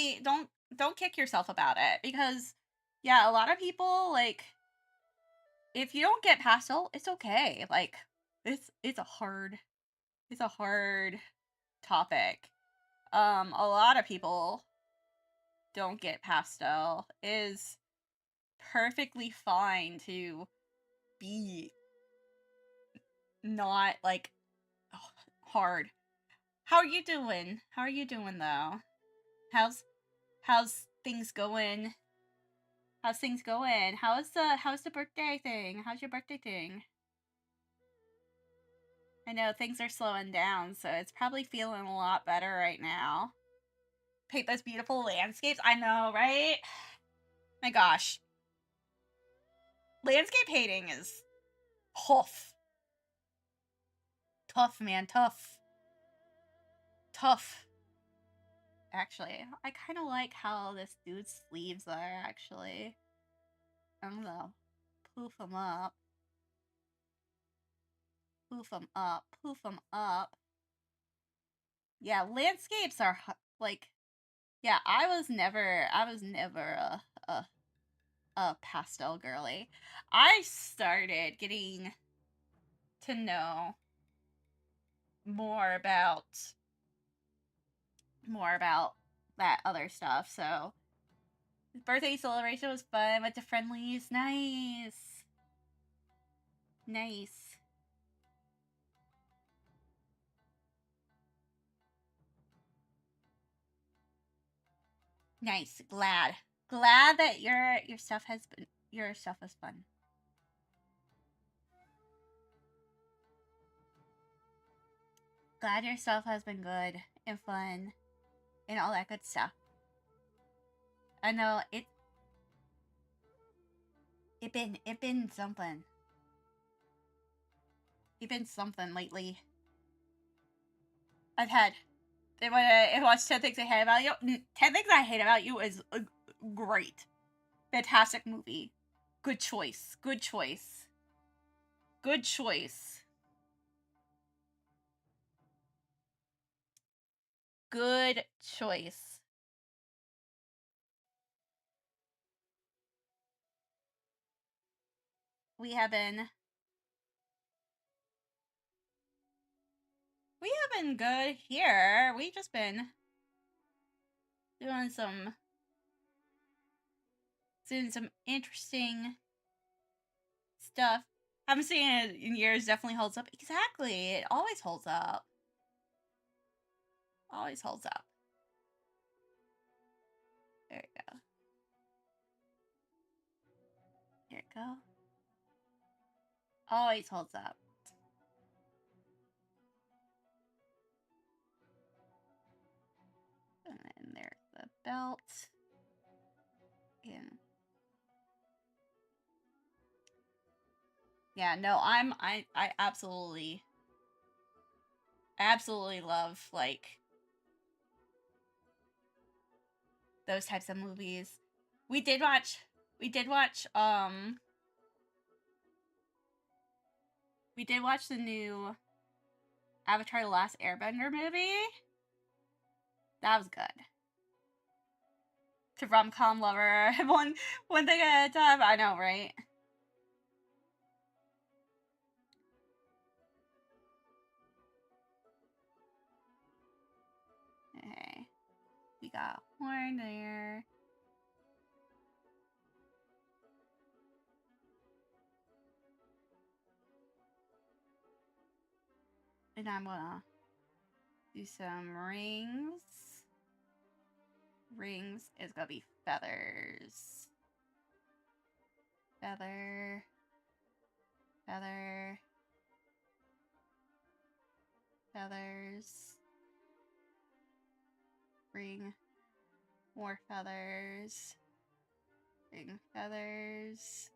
S1: kick yourself about it, because yeah, a lot of people, like, if you don't get pastel, it's okay. Like, it's a hard topic. A lot of people don't get pastel. It is perfectly fine to be not like hard. How are you doing? How are you doing though? How's things going? How's things going? How's the birthday thing? How's your birthday thing? I know things are slowing down, so it's probably feeling a lot better right now. Paint those beautiful landscapes. I know, right? My gosh. Landscape painting is tough. Tough, man. Tough. Actually, I kind of like how this dude's sleeves are, actually. I'm gonna poof them up. Poof them up. Yeah, landscapes are, like, yeah, I was never a pastel girly. I started getting to know more about that other stuff. So his birthday celebration was fun with the friendlies. Nice. Glad that your stuff was fun. Glad your stuff has been good and fun and all that good stuff. I know it been something. It been something lately. I've had when I watched 10 Things I Hate About You. 10 Things I Hate About You is a great, fantastic movie. Good choice. We have been good here. We just been doing some interesting stuff. Haven't seen it in years. Definitely holds up. Exactly. It always holds up. There we go. There we go. Always holds up. And then there's the belt. And yeah, no, I absolutely love, like, those types of movies. We did watch the new Avatar: The Last Airbender movie. That was good. to rom-com lover. one thing at a time. I know, right? Okay. We got horn there. And I'm gonna do some rings. Rings is gonna be feathers. Feather. Feather. Feathers. Ring. More feathers. Ring feathers.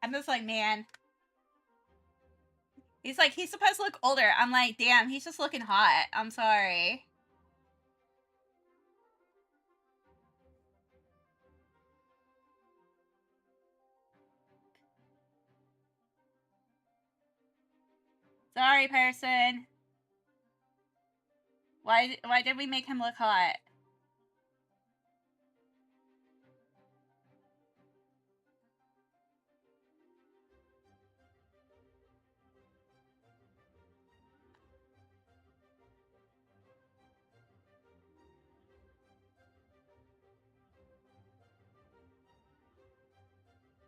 S1: I'm just like, man. He's like, he's supposed to look older. I'm like, damn, he's just looking hot. I'm sorry. Sorry, person. Why did we make him look hot?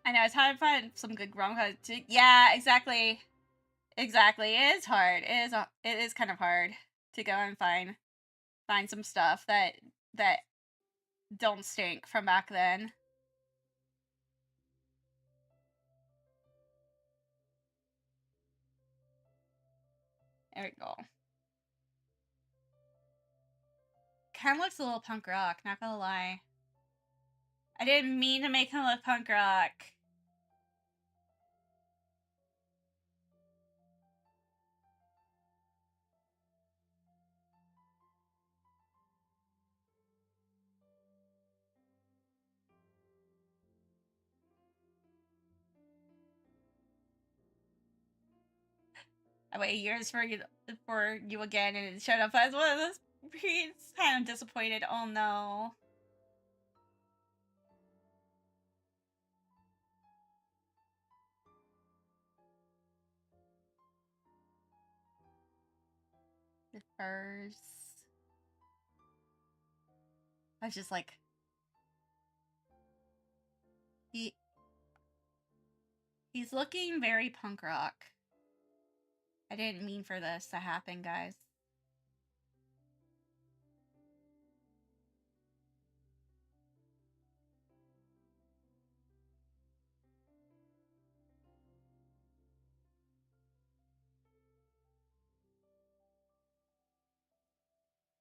S1: I know, it's hard to find some good rom-coms too. Yeah, exactly. Exactly. It is hard. It is kind of hard to go and find some stuff that don't stink from back then. There we go. Ken looks a little punk rock, not gonna lie. I didn't mean to make him look punk rock. I waited years for you again, and it showed up as one of those. He's kind of disappointed. Oh no. The furs. I was just like, he's looking very punk rock. I didn't mean for this to happen, guys.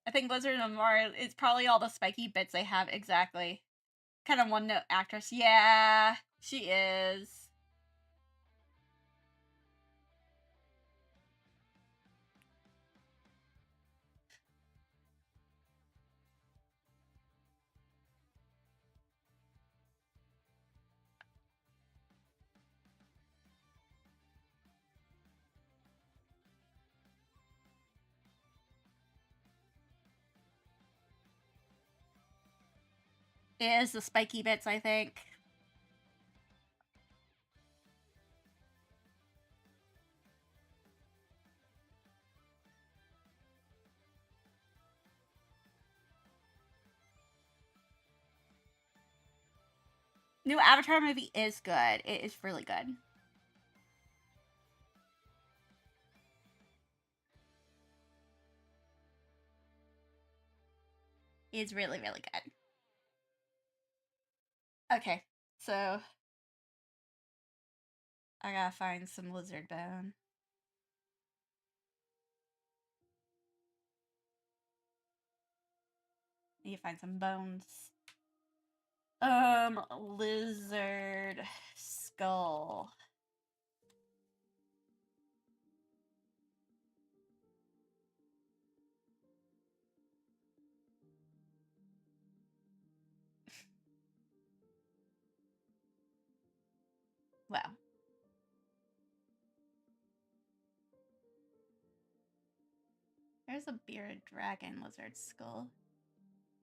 S1: I think Lizardman more is probably all the spiky bits they have. Exactly. Kind of one note actress. Yeah, she is. It is the spiky bits, I think. New Avatar movie is good. It is really good. It's really, really good. Okay, so I gotta find some lizard bone. Need to find some bones. Lizard skull. Well. There's a bearded dragon lizard skull.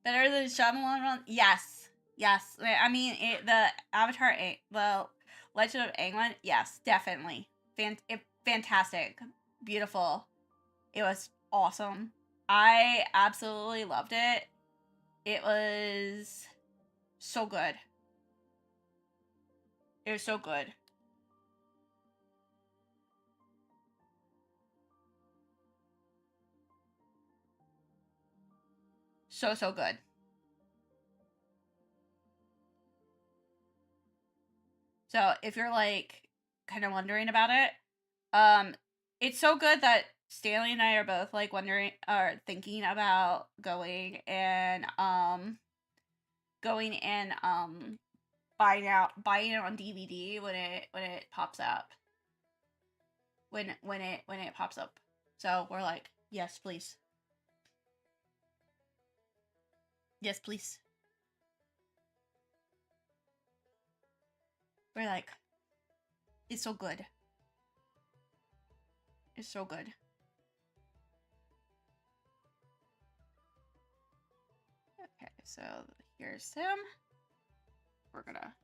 S1: Better than Shyamalan one? Yes. Yes. I mean, the Avatar, the Legend of Aang one? Yes, definitely. Fantastic. Beautiful. It was awesome. I absolutely loved it. It was so good. It was so good. So good. So if you're like kind of wondering about it, it's so good that Stanley and I are both like wondering or thinking about going and buying it on DVD when it pops up. When it pops up. So we're like, yes, please. Yes, please. We're like, it's so good. It's so good. Okay, so here's him. We're gonna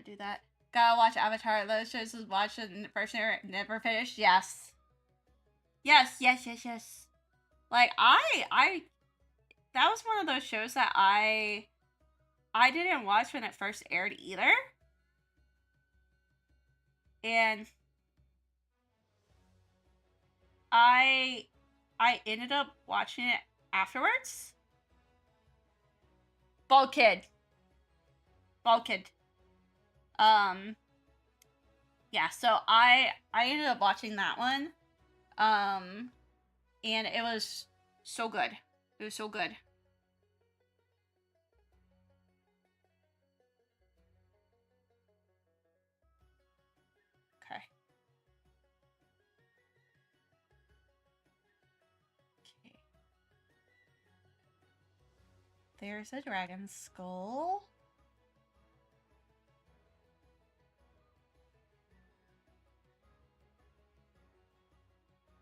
S1: do that. Gotta watch Avatar. Those shows was watched and first never finished. Yes. Yes. Like I that was one of those shows that I didn't watch when it first aired either. And I ended up watching it afterwards. Bald kid. Yeah, so I ended up watching that one. And it was so good. It was so good. Okay. There's a dragon skull.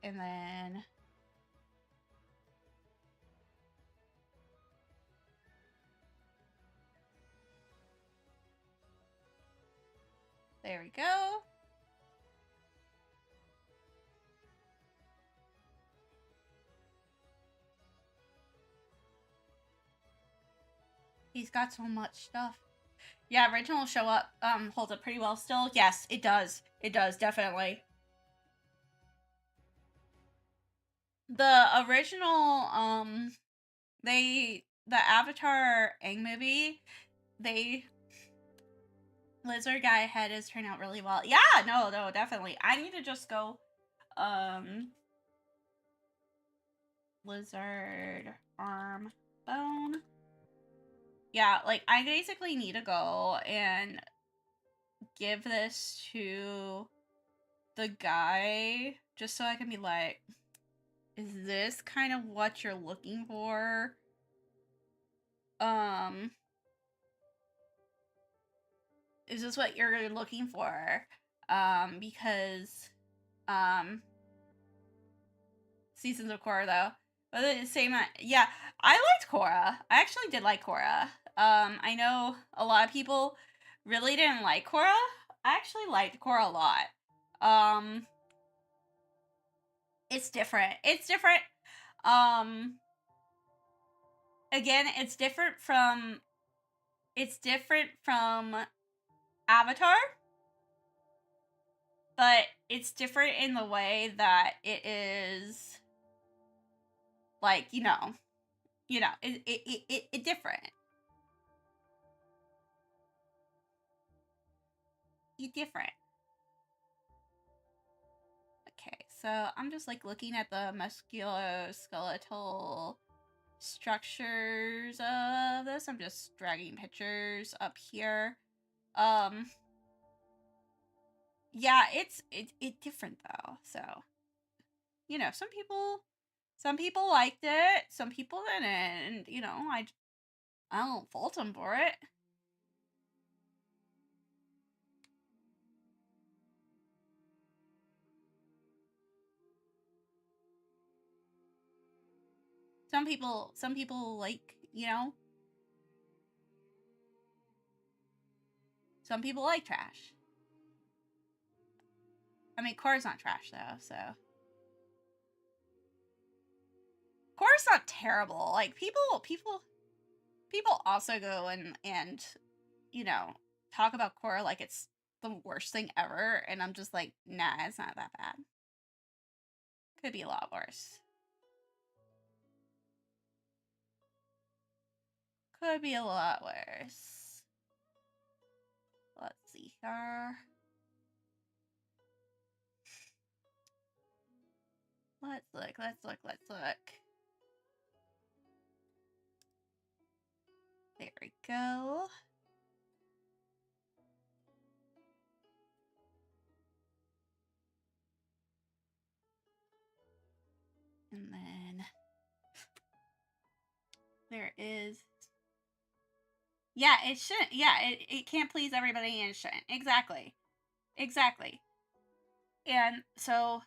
S1: And then there we go. He's got so much stuff. Yeah, original show up holds up pretty well still. Yes, it does. It does, definitely. The original the Avatar Aang movie, lizard guy head has turned out really well. Yeah, no, definitely. I need to just go lizard arm bone. Yeah, like I basically need to go and give this to the guy just so I can be like, is this kind of what you're looking for? Is this what you're looking for? Because Seasons of Korra though. But the same, yeah, I liked Korra. I actually did like Korra. I know a lot of people really didn't like Korra. I actually liked Korra a lot. It's different. Again, it's different from Avatar, but it's different in the way that it is like, it different. It's different. Okay, so I'm just like looking at the musculoskeletal structures of this. I'm just dragging pictures up here. Yeah, it's different though. So, some people Some people liked it, some people didn't, and, you know, I don't fault them for it. Some people like, you know, some people like trash. I mean, core's not trash though, so. Core's not terrible. Like people also go and you know, talk about core like it's the worst thing ever, and I'm just like, nah, it's not that bad. Could be a lot worse. Could be a lot worse. Let's see here. Let's look. There we go. And then there is. Yeah, it shouldn't. Yeah, it can't please everybody and it shouldn't. Exactly. Exactly. And so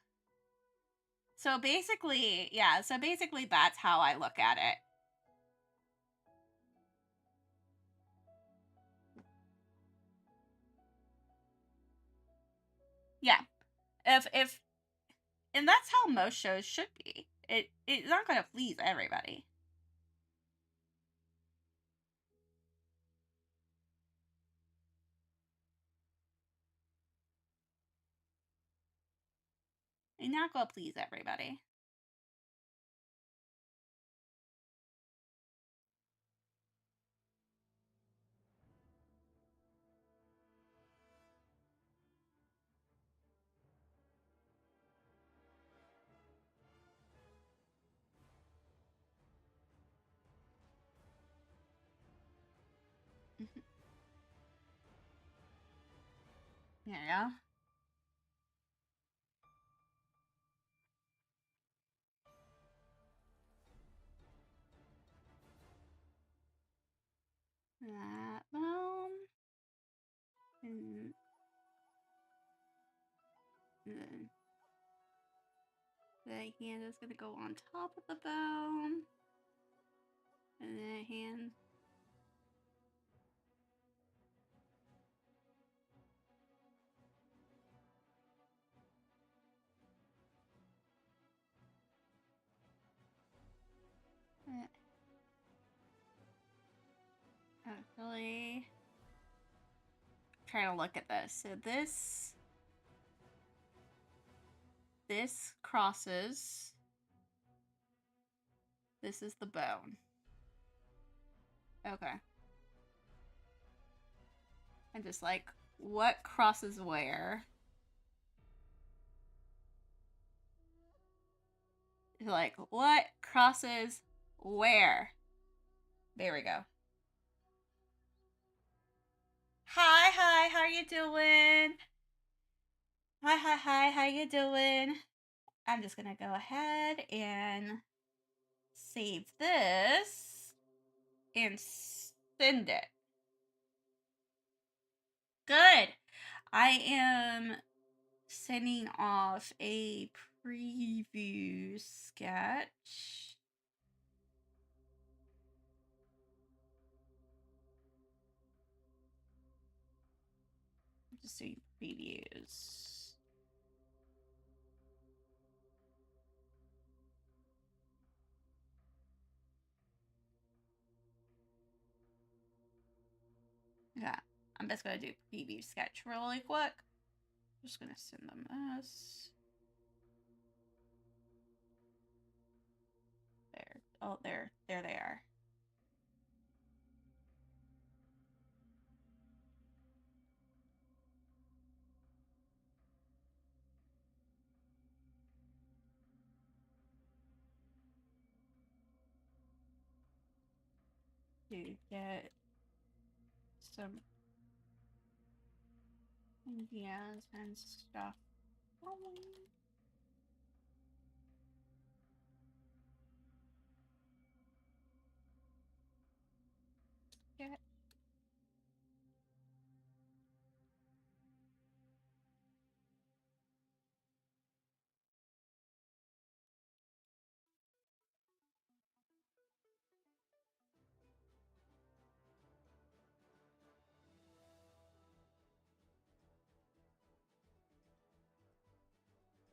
S1: basically, yeah, so basically that's how I look at it. Yeah. If and that's how most shows should be. It's not going to please everybody. It's not going to please everybody. There you go. That bone. And then the hand is going to go on top of the bone. And then hand. Actually, trying to look at this. So this crosses. This is the bone. Okay. And just like, what crosses where? Like, what crosses where? There we go. Hi, how you doing? Hi, how you doing? I'm just gonna go ahead and save this and send it. Good. I am sending off a preview sketch. Just doing previews. Yeah, I'm just gonna do preview sketch really quick. Just gonna send them this. There. Oh, there they are. To get some ideas and stuff.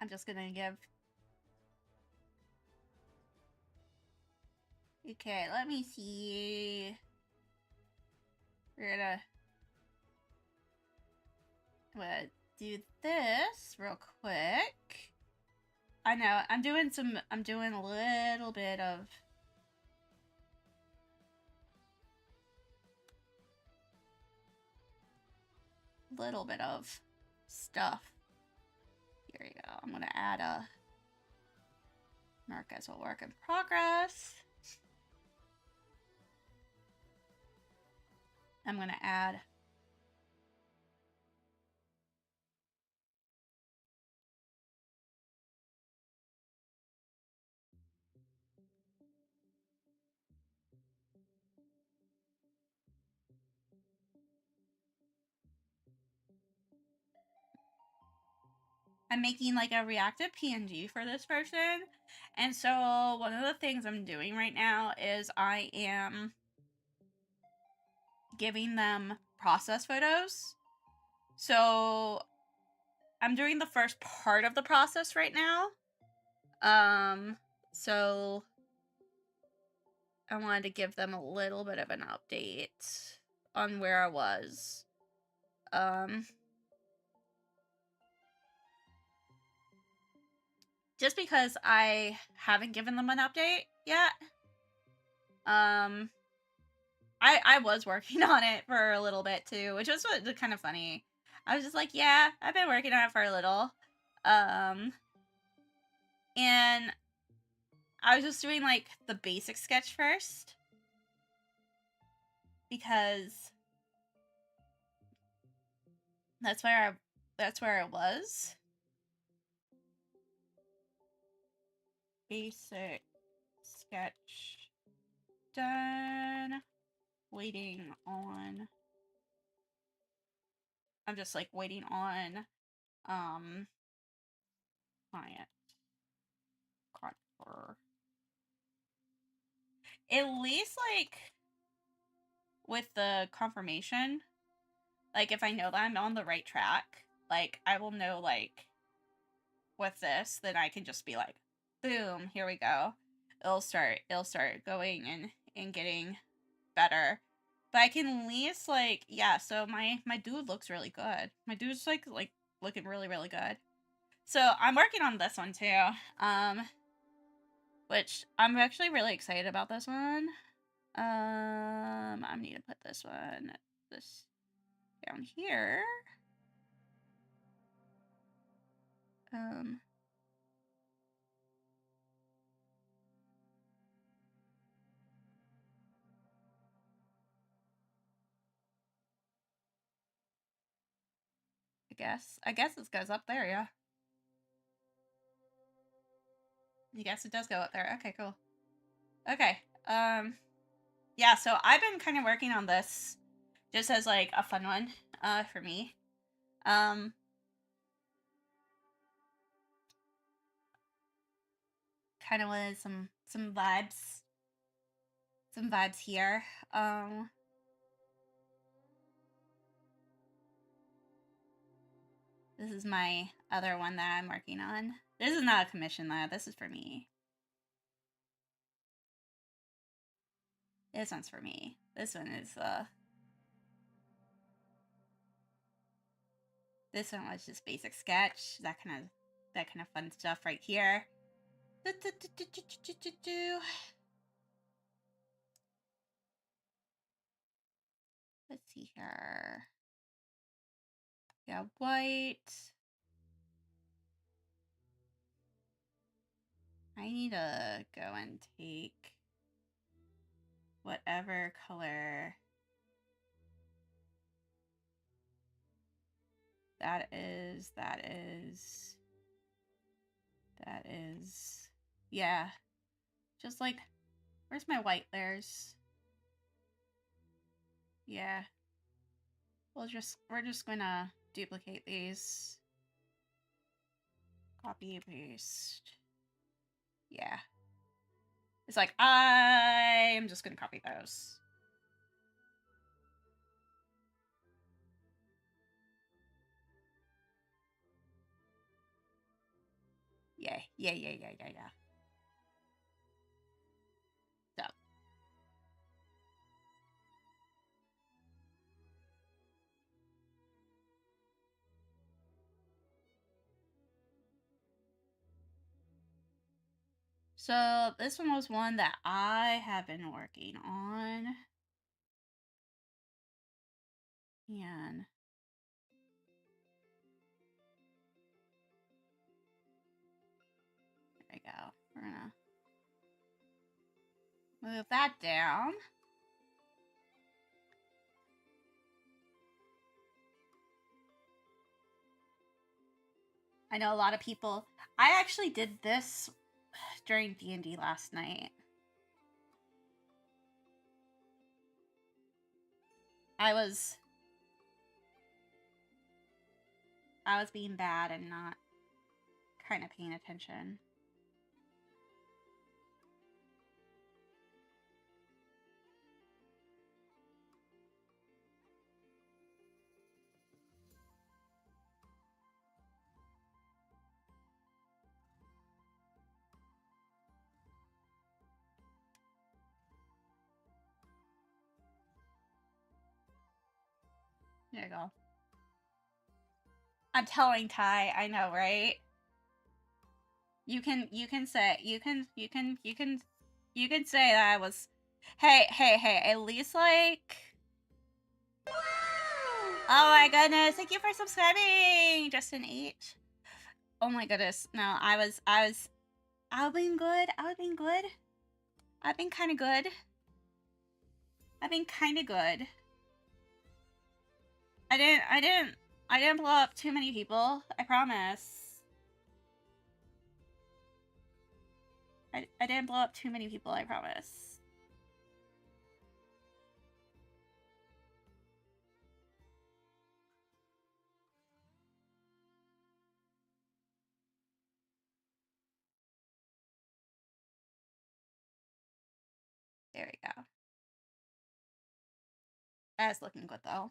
S1: I'm just gonna give... Okay, let me see. We're gonna do this real quick. I know, I'm doing a little bit of... stuff. Here we go. I'm gonna add a mark as a work in progress. I'm gonna add I'm making like a reactive PNG for this person. And so one of the things I'm doing right now is I am giving them process photos. So I'm doing the first part of the process right now. So I wanted to give them a little bit of an update on where I was. Just because I haven't given them an update yet. I was working on it for a little bit too, which was kind of funny. I was just like, yeah, I've been working on it for a little. And I was just doing like the basic sketch first. Because that's where I was. Basic sketch done. Waiting on... I'm just like waiting on client contour. At least like with the confirmation, like if I know that I'm on the right track, like I will know like with this, then I can just be like, boom, here we go. It'll start going and getting better. But I can at least like, yeah, so my dude looks really good. My dude's like looking really, really good. So I'm working on this one too. Which I'm actually really excited about this one. I need to put this down here. I guess this goes up there, yeah. I guess it does go up there. Okay, cool. Okay. Yeah, so I've been kind of working on this just as like a fun one, for me. Kind of wanted some vibes. Some vibes here. This is my other one that I'm working on. This is not a commission though. This is for me. This one's for me. This one is this one was just basic sketch. That kind of fun stuff right here. Let's see here. Yeah, white. I need to go and take whatever color that is. Yeah. Just like, where's my white layers? Yeah. We're just gonna duplicate these. Copy, paste. Yeah. It's like, I'm just gonna copy those. Yeah. So. So this one was one that I have been working on. And there we go. We're gonna move that down. I know a lot of people. I actually did this during D&D last night. I was being bad and not kind of paying attention. There you go. I'm telling Ty, I know, right? You can say that I was. Hey, at least like. Oh my goodness, thank you for subscribing, Justin 8. Oh my goodness, no, I've been good, I've been kind of good. I didn't blow up too many people, I promise. I didn't blow up too many people, I promise. There we go. That's looking good though.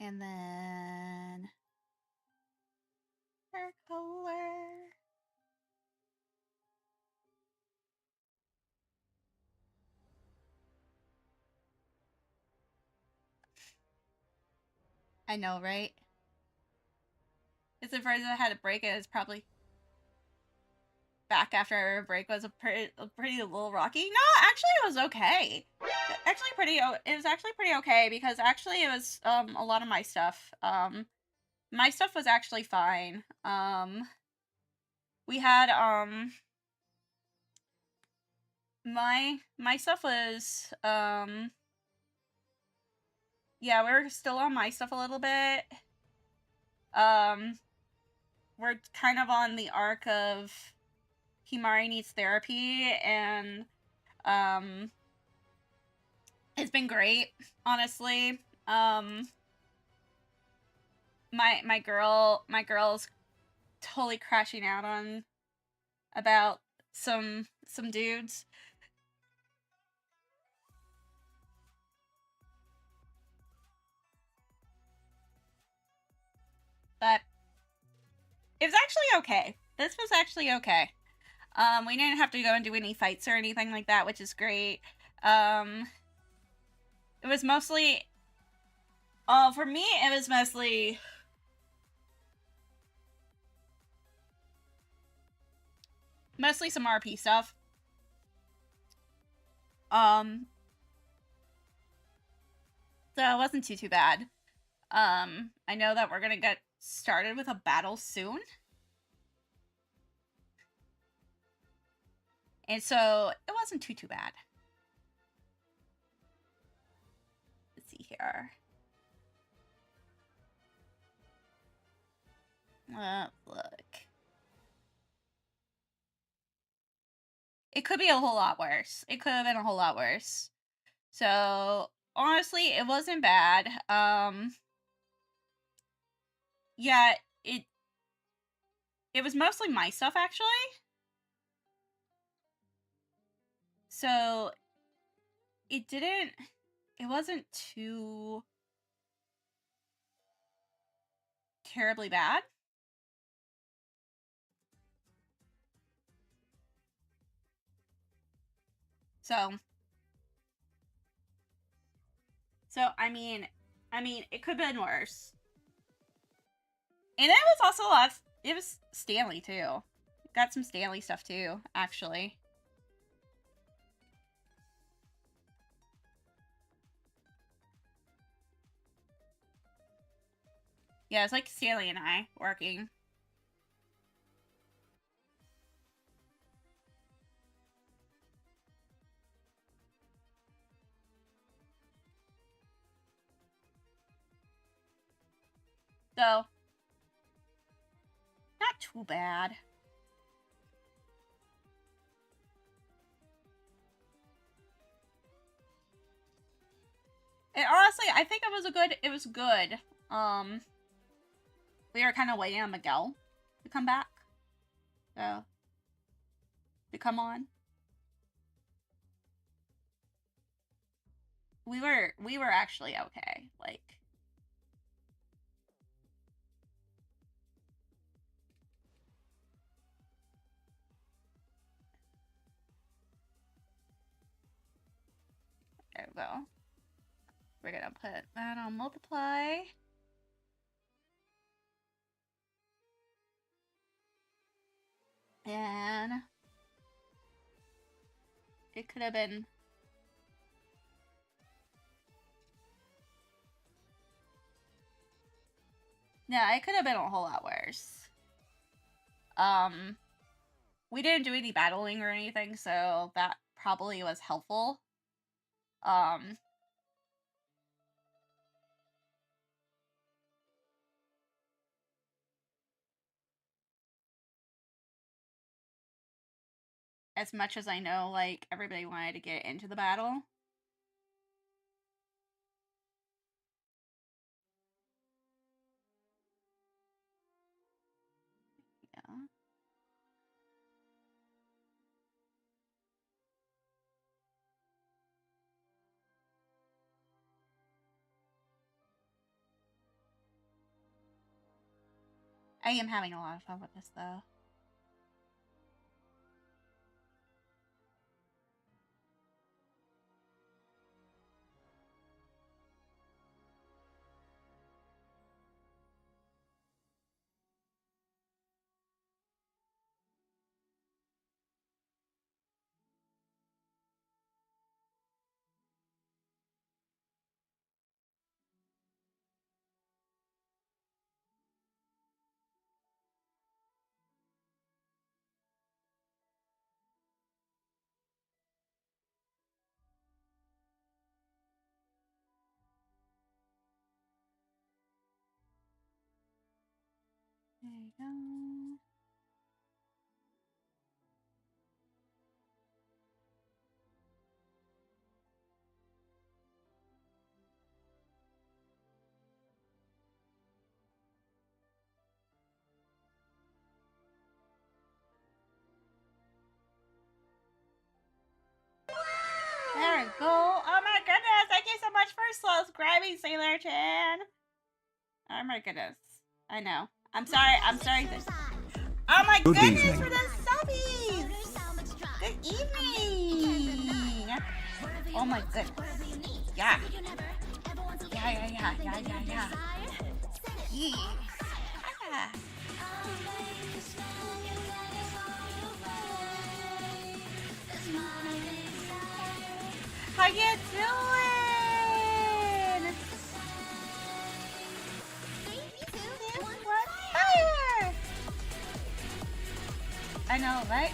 S1: And then hair color. I know, right? It's the first I had to break it. It's probably back after a break was a pretty little rocky. No, actually it was okay. It was actually pretty okay because actually it was a lot of my stuff. My stuff was actually fine. We had my stuff was yeah, we were still on my stuff a little bit. We're kind of on the arc of Himari needs therapy, and it's been great, honestly. My girl's totally crashing out on about some dudes. But it was actually okay. This was actually okay. We didn't have to go and do any fights or anything like that, which is great. It was mostly for me it was mostly some RP stuff. So it wasn't too bad. I know that we're gonna get started with a battle soon. And so it wasn't too bad. Let's see here. Let's look. It could be a whole lot worse. It could have been a whole lot worse. So honestly, it wasn't bad. Yeah, It was mostly my stuff, actually. So it wasn't too terribly bad. So I mean, it could have been worse. And it was also it was Stanley too. Got some Stanley stuff too, actually. Yeah, it's like Stanley and I working. So, not too bad. And honestly, I think it was good. We were kind of waiting on Miguel to come back. So, to come on. We were actually okay. Like, there we go. We're gonna put that on multiply. And it could have been yeah, it could have been a whole lot worse. We didn't do any battling or anything, so that probably was helpful. As much as I know, like, everybody wanted to get into the battle. Yeah. I am having a lot of fun with this, though. There you go. There we go. Oh my goodness! Thank you so much for subscribing, Sailor Chan. Oh my goodness. I know. I'm sorry. Oh my
S3: Good
S1: goodness
S3: evening.
S1: for the subbies! Good evening! Oh my goodness. Yeah. Yeah. Yeah. How you doing? Fire! I know, right?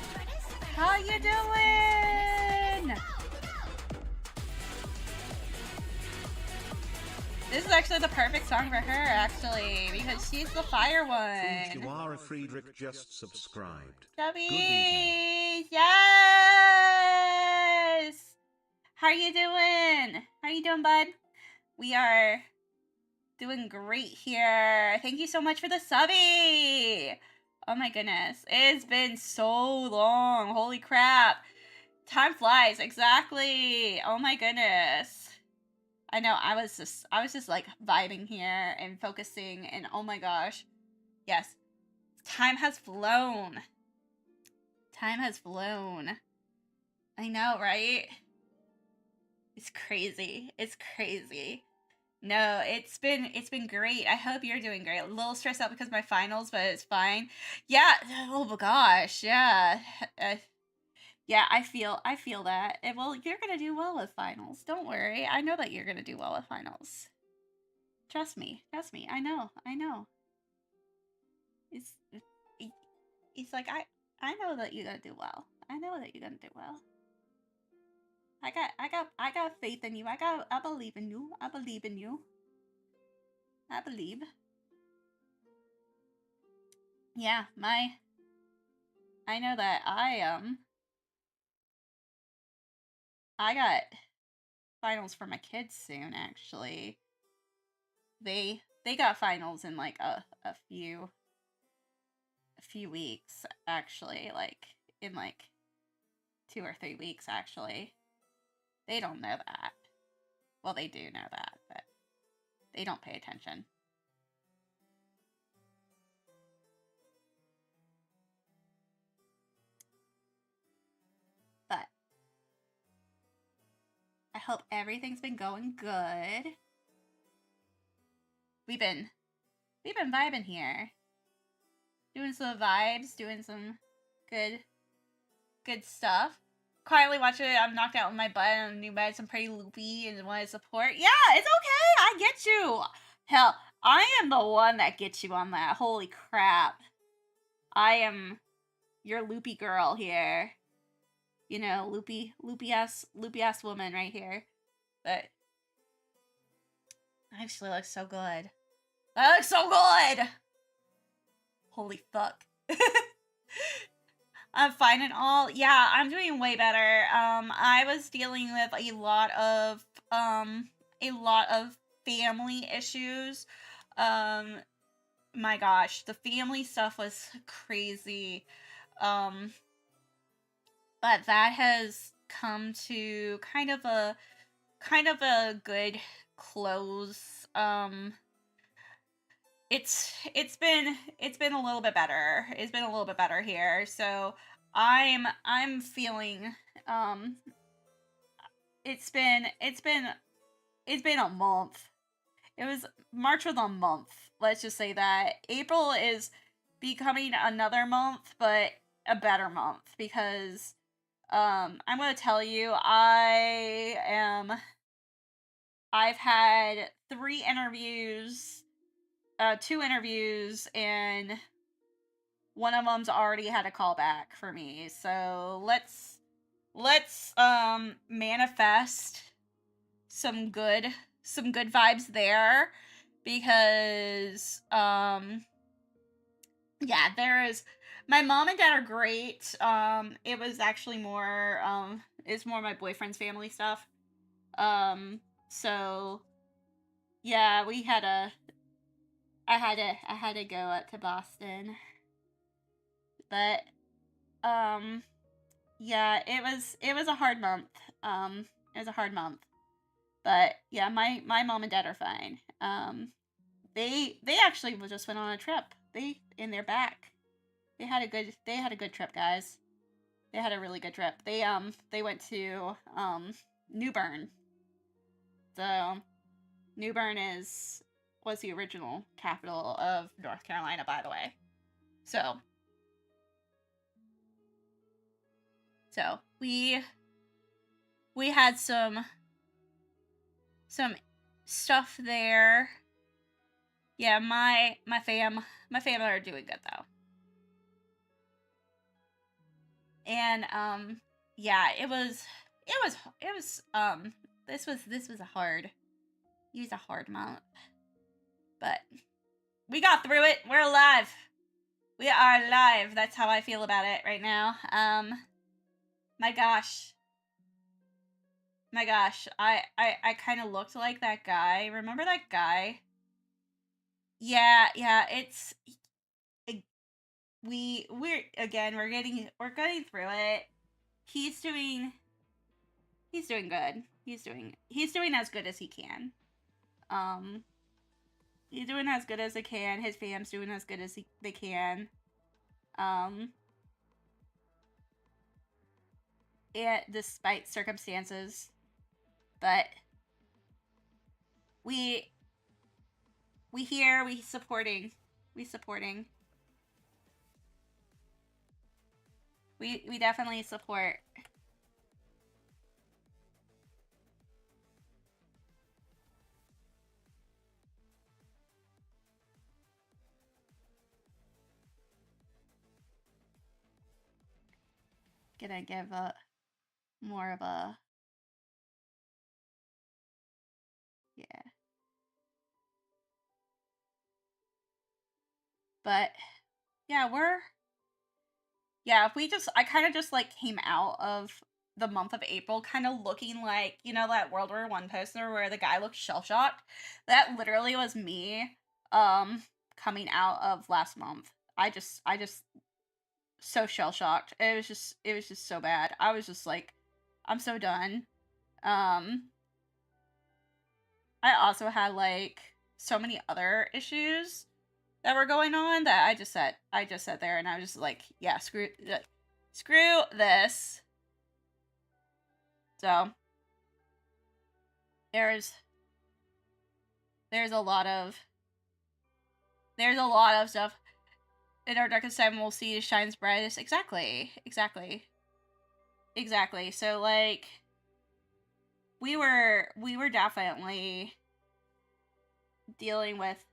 S1: How you doing? This is actually the perfect song for her, actually, because she's the fire one.
S3: Fujiwara Friedrich just subscribed.
S1: Chubby! Yes! How are you doing? How are you doing, bud? We are doing great here. Thank you so much for the subby! Oh my goodness. It's been so long. Holy crap. Time flies. Exactly. Oh my goodness. I know. I was just like vibing here and focusing, and oh my gosh. Yes. Time has flown. Time has flown. I know, right? It's crazy. It's crazy. No, it's been great. I hope you're doing great. A little stressed out because of my finals, but it's fine. Yeah. Oh my gosh. Yeah. Uh, yeah, I feel that. Well, you're gonna do well with finals. Don't worry. I know that you're gonna do well with finals. Trust me. Trust me. I know. I know. It's it's like I know that you're gonna do well. I know that you're gonna do well. I got faith in you. I believe in you. I believe in you. I believe. Yeah, I know that I got finals for my kids soon actually. They got finals in like a few weeks actually, like in like 2 or 3 weeks actually. They don't know that. Well, they do know that, but they don't pay attention. But I hope everything's been going good. We've been vibing here. Doing some vibes, doing some good stuff. Quietly watching it, I'm knocked out with my butt on a new bed, so I'm pretty loopy and wanted support. Yeah, it's okay. I get you. Hell, I am the one that gets you on that. Holy crap. I am your loopy girl here. You know, loopy ass woman right here. But I actually look so good. That looks so good. Holy fuck. I'm fine and all. Yeah, I'm doing way better. I was dealing with a lot of family issues. Um, my gosh, the family stuff was crazy. Um, but that has come to kind of a good close. It's been a little bit better. It's been a little bit better here. So I'm feeling um it's been a month. It was March was a month. Let's just say that April is becoming another month, but a better month because I'm going to tell you I've had 3 interviews, 2 interviews, and one of them's already had a call back for me. So let's manifest some good vibes there because yeah, there is my mom and dad are great. It was actually more it's more my boyfriend's family stuff. So yeah, we had a I had to go up to Boston. But yeah, it was a hard month. It was a hard month. But yeah, my mom and dad are fine. They actually just went on a trip. They in their back. They had a good trip, guys. They had a really good trip. They went to New Bern. So New Bern was the original capital of North Carolina, by the way. So we had some stuff there. Yeah, my family are doing good though. And yeah, this was a hard month. But we got through it. We're alive. We are alive. That's how I feel about it right now. My gosh. I kind of looked like that guy. Remember that guy? Yeah, it's we're again we're getting through it. He's doing good. He's doing as good as he can. He's doing as good as they can. His fam's doing as good as they can. Despite circumstances, but we here, we supporting. We definitely support. Gonna give more of a, yeah. But yeah, I kind of just like came out of the month of April kind of looking like, you know, that World War I poster where the guy looked shell shocked. That literally was me coming out of last month. I just so shell shocked. It was just so bad. I was just like, I'm so done. I also had like so many other issues that were going on that I just sat there and I was just like, yeah, screw this. So there's a lot of stuff in our darkest time we'll see shines brightest. Exactly. So like we were definitely dealing with,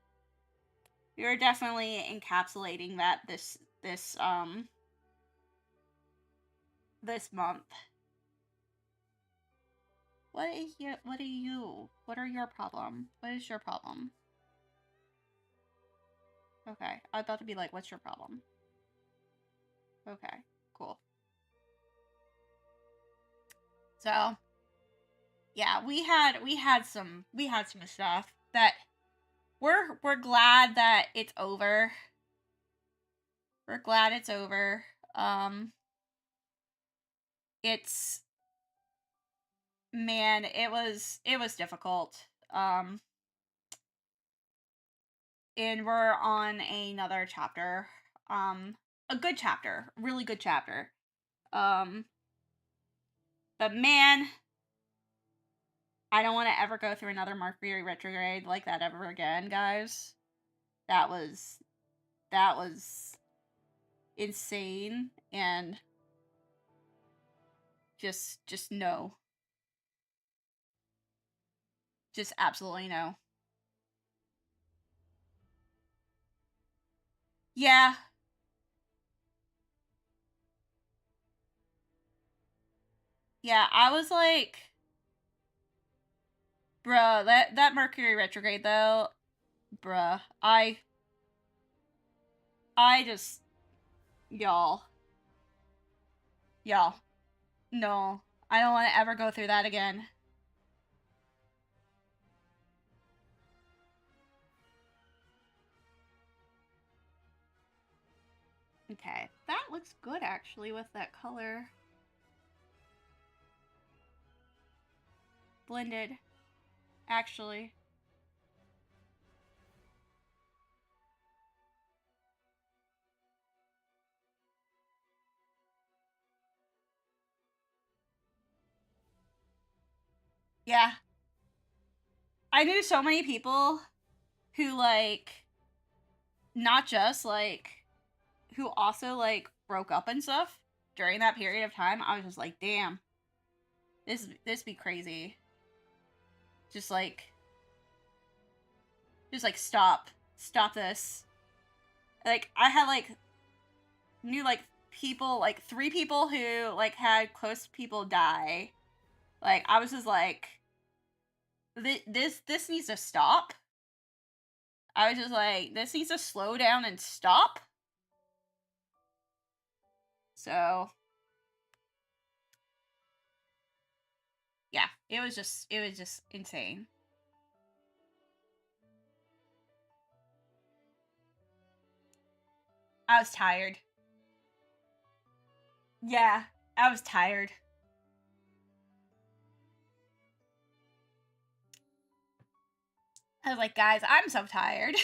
S1: we were definitely encapsulating that this month. What are your problem? What is your problem? Okay, I was about to be like, what's your problem? Okay, cool. So yeah, we had some stuff that we're glad that it's over. We're glad it's over. It's, man, it was difficult. And we're on another chapter. A good chapter, really good chapter. But man, I don't want to ever go through another Mercury retrograde like that ever again, guys. That was insane, and just no. Just absolutely no. Yeah. Yeah, I was like, bruh, that Mercury retrograde though, bruh, I just, y'all, no, I don't want to ever go through that again. Okay, that looks good actually with that color. Blended, actually. Yeah. I knew so many people who, like, not just, like, who also, like, broke up and stuff during that period of time. I was just like, damn. This be crazy. Just like, stop this. Like, I had, like, knew, like, people, like, 3 people who, like, had close people die. Like, I was just like, this needs to stop. I was just like, this needs to slow down and stop. So, yeah, it was just insane. I was tired. Yeah, I was tired. I was like, guys, I'm so tired.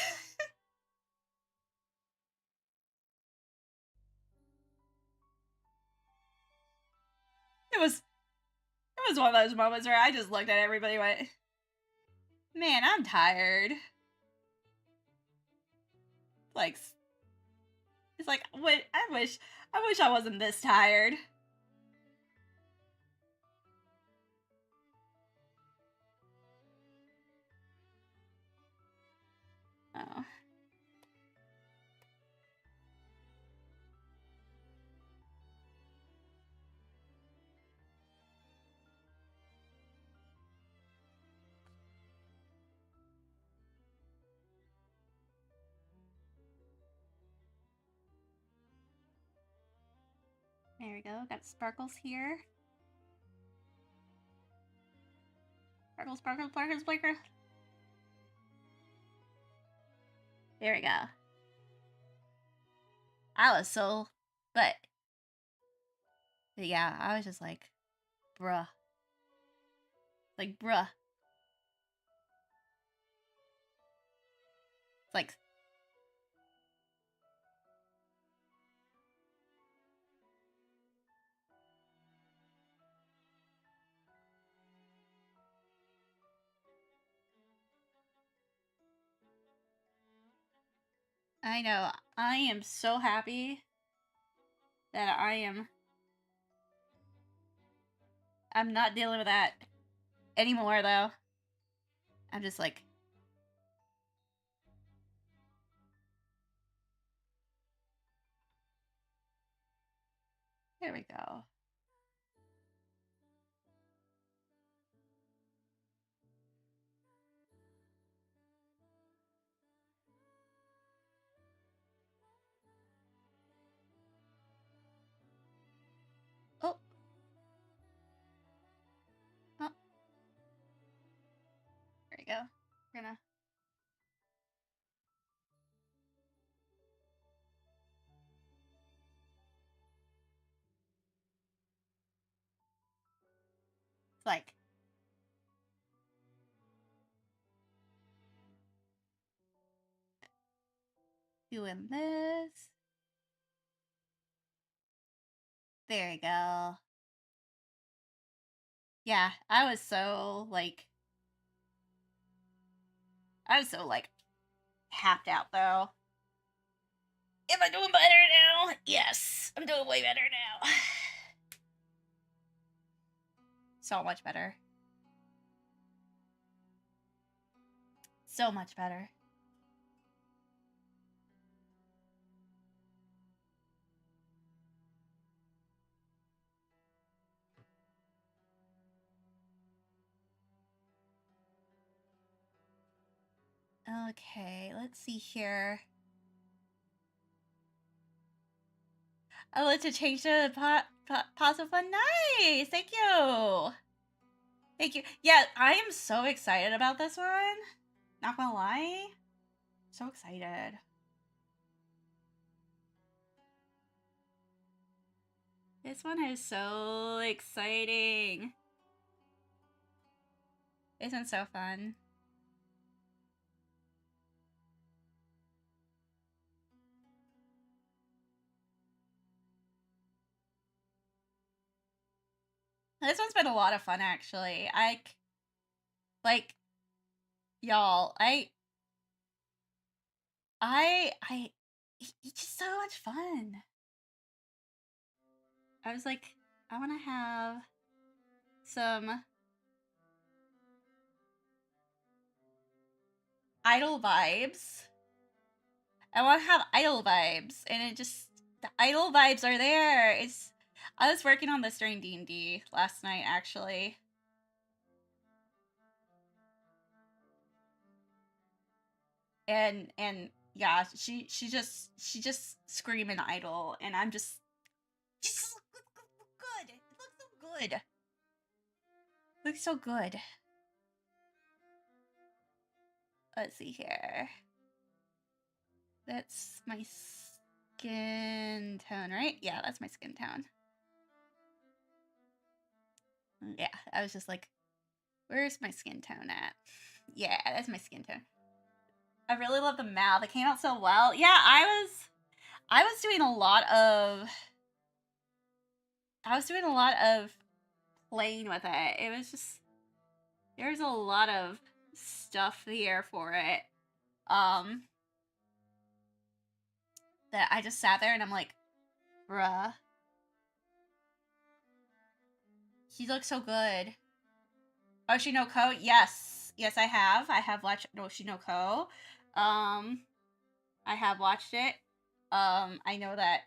S1: It was one of those moments where I just looked at everybody and went, man, I'm tired. Like, it's like, what? I wish I wasn't this tired. Oh. There we go. Got sparkles here. Sparkles, sparkles, sparkles, sparkles. There we go. I was so, but yeah, I was just like, bruh. Like, bruh. It's like, I know. I am so happy that I'm not dealing with that anymore, though. I'm just like, there we go. Oh. Oh. There we go. We're gonna. It's like, doing this. There you go. Yeah, I was so like tapped out though. Am I doing better now? Yes, I'm doing way better now. So much better. So much better. Okay, let's see here. Oh, let's change the positive one. Nice, thank you. Thank you. Yeah, I am so excited about this one. Not gonna lie, so excited. This one is so exciting. This one's so fun. This one's been a lot of fun, actually. Like, y'all, it's just so much fun. I was like, I want to have some idle vibes. I want to have idle vibes, and the idle vibes are there. I was working on this during D&D last night, actually. And yeah, she just screaming idle, and I'm just look good. It looks so good. Looks so good. Let's see here. That's my skin tone, right? Yeah, that's my skin tone. Yeah, I was just like, where's my skin tone at? Yeah, that's my skin tone. I really love the mouth. It came out so well. Yeah, I was doing a lot of playing with it. It was just there's a lot of stuff here for it. That I just sat there and I'm like, bruh, he looks so good. Oshinoko, yes. Yes, I have. I have watched Oshinoko. I have watched it. I know that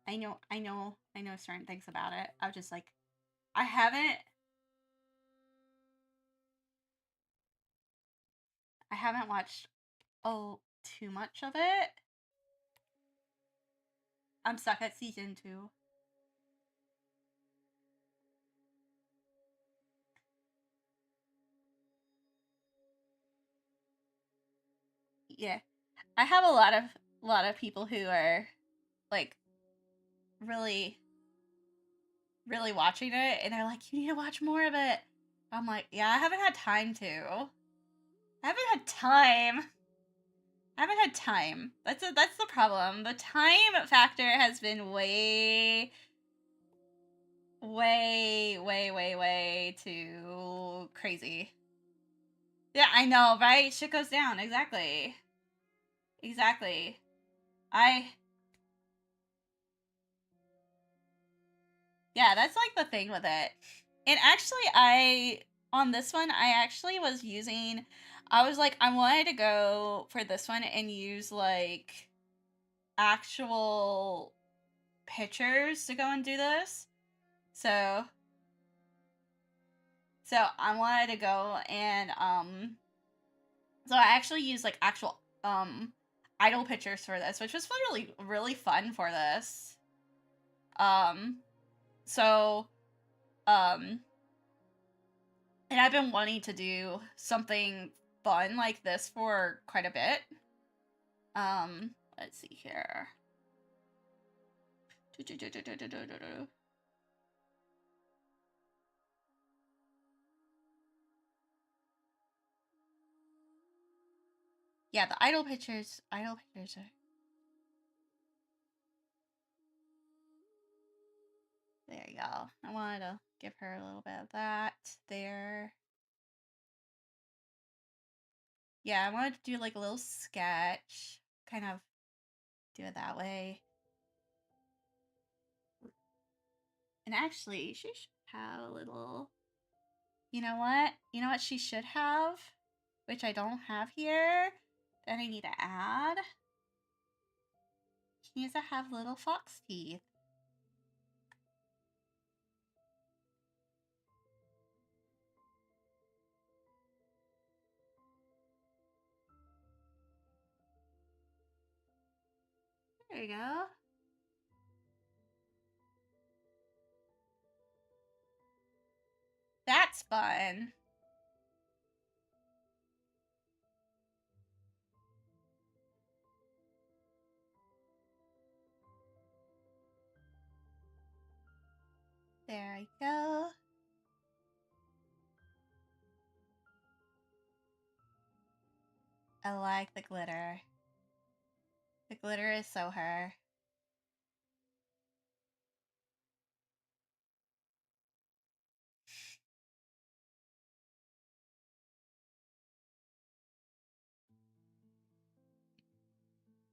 S1: I know certain things about it. I was just like, I haven't watched too much of it. I'm stuck at season 2. Yeah. I have a lot of people who are like really really watching it and they're like, you need to watch more of it. I'm like, yeah, I haven't had time to. I haven't had time. I haven't had time. That's the problem. The time factor has been way too crazy. Yeah, I know, right? Shit goes down. Exactly. Exactly. Yeah, that's like the thing with it. And actually, on this one, I actually was using, I was like, I wanted to go for this one and use like actual pictures to go and do this. So I wanted to go and, so I actually used like actual, idol pictures for this, which was really, really fun for this. So, um, and I've been wanting to do something fun like this for quite a bit. Let's see here. Yeah, the idol pictures are... There you go. I wanted to give her a little bit of that there. Yeah, I wanted to do like a little sketch. Kind of do it that way. And actually, she should have a little... You know what? You know what she should have? Which I don't have here. That I need to add. She needs to have little fox teeth. There you go. That's fun. There I go. I like the glitter. The glitter is so her.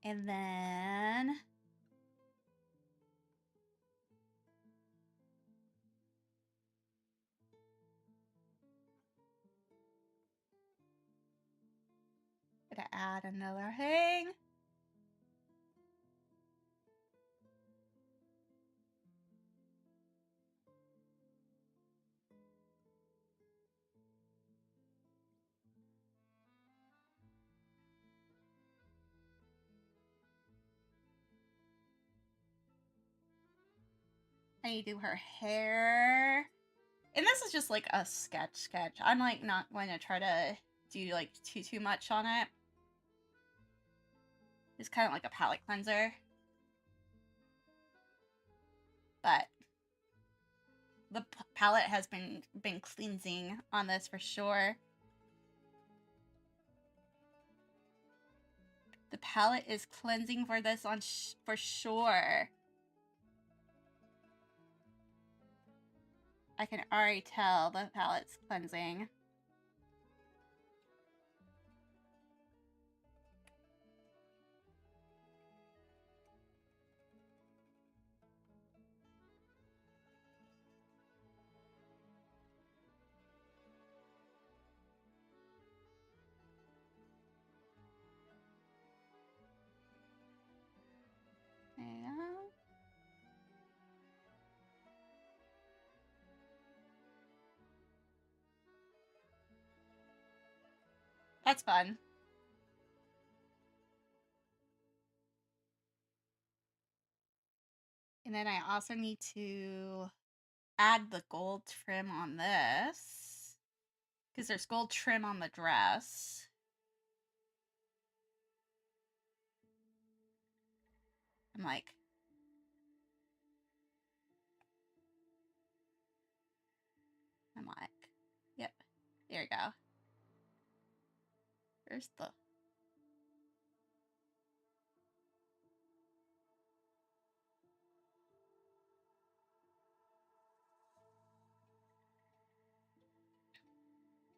S1: And then... Gonna add another thing. I need to do her hair. And this is just like a sketch. I'm like not going to try to do like too much on it. It's kind of like a palette cleanser. But the palette has been cleansing on this for sure. The palette is cleansing for this for sure. I can already tell the palette's cleansing. Yeah. That's fun. And then I also need to add the gold trim on this, because there's gold trim on the dress. I'm like, yep, there we go. There's the...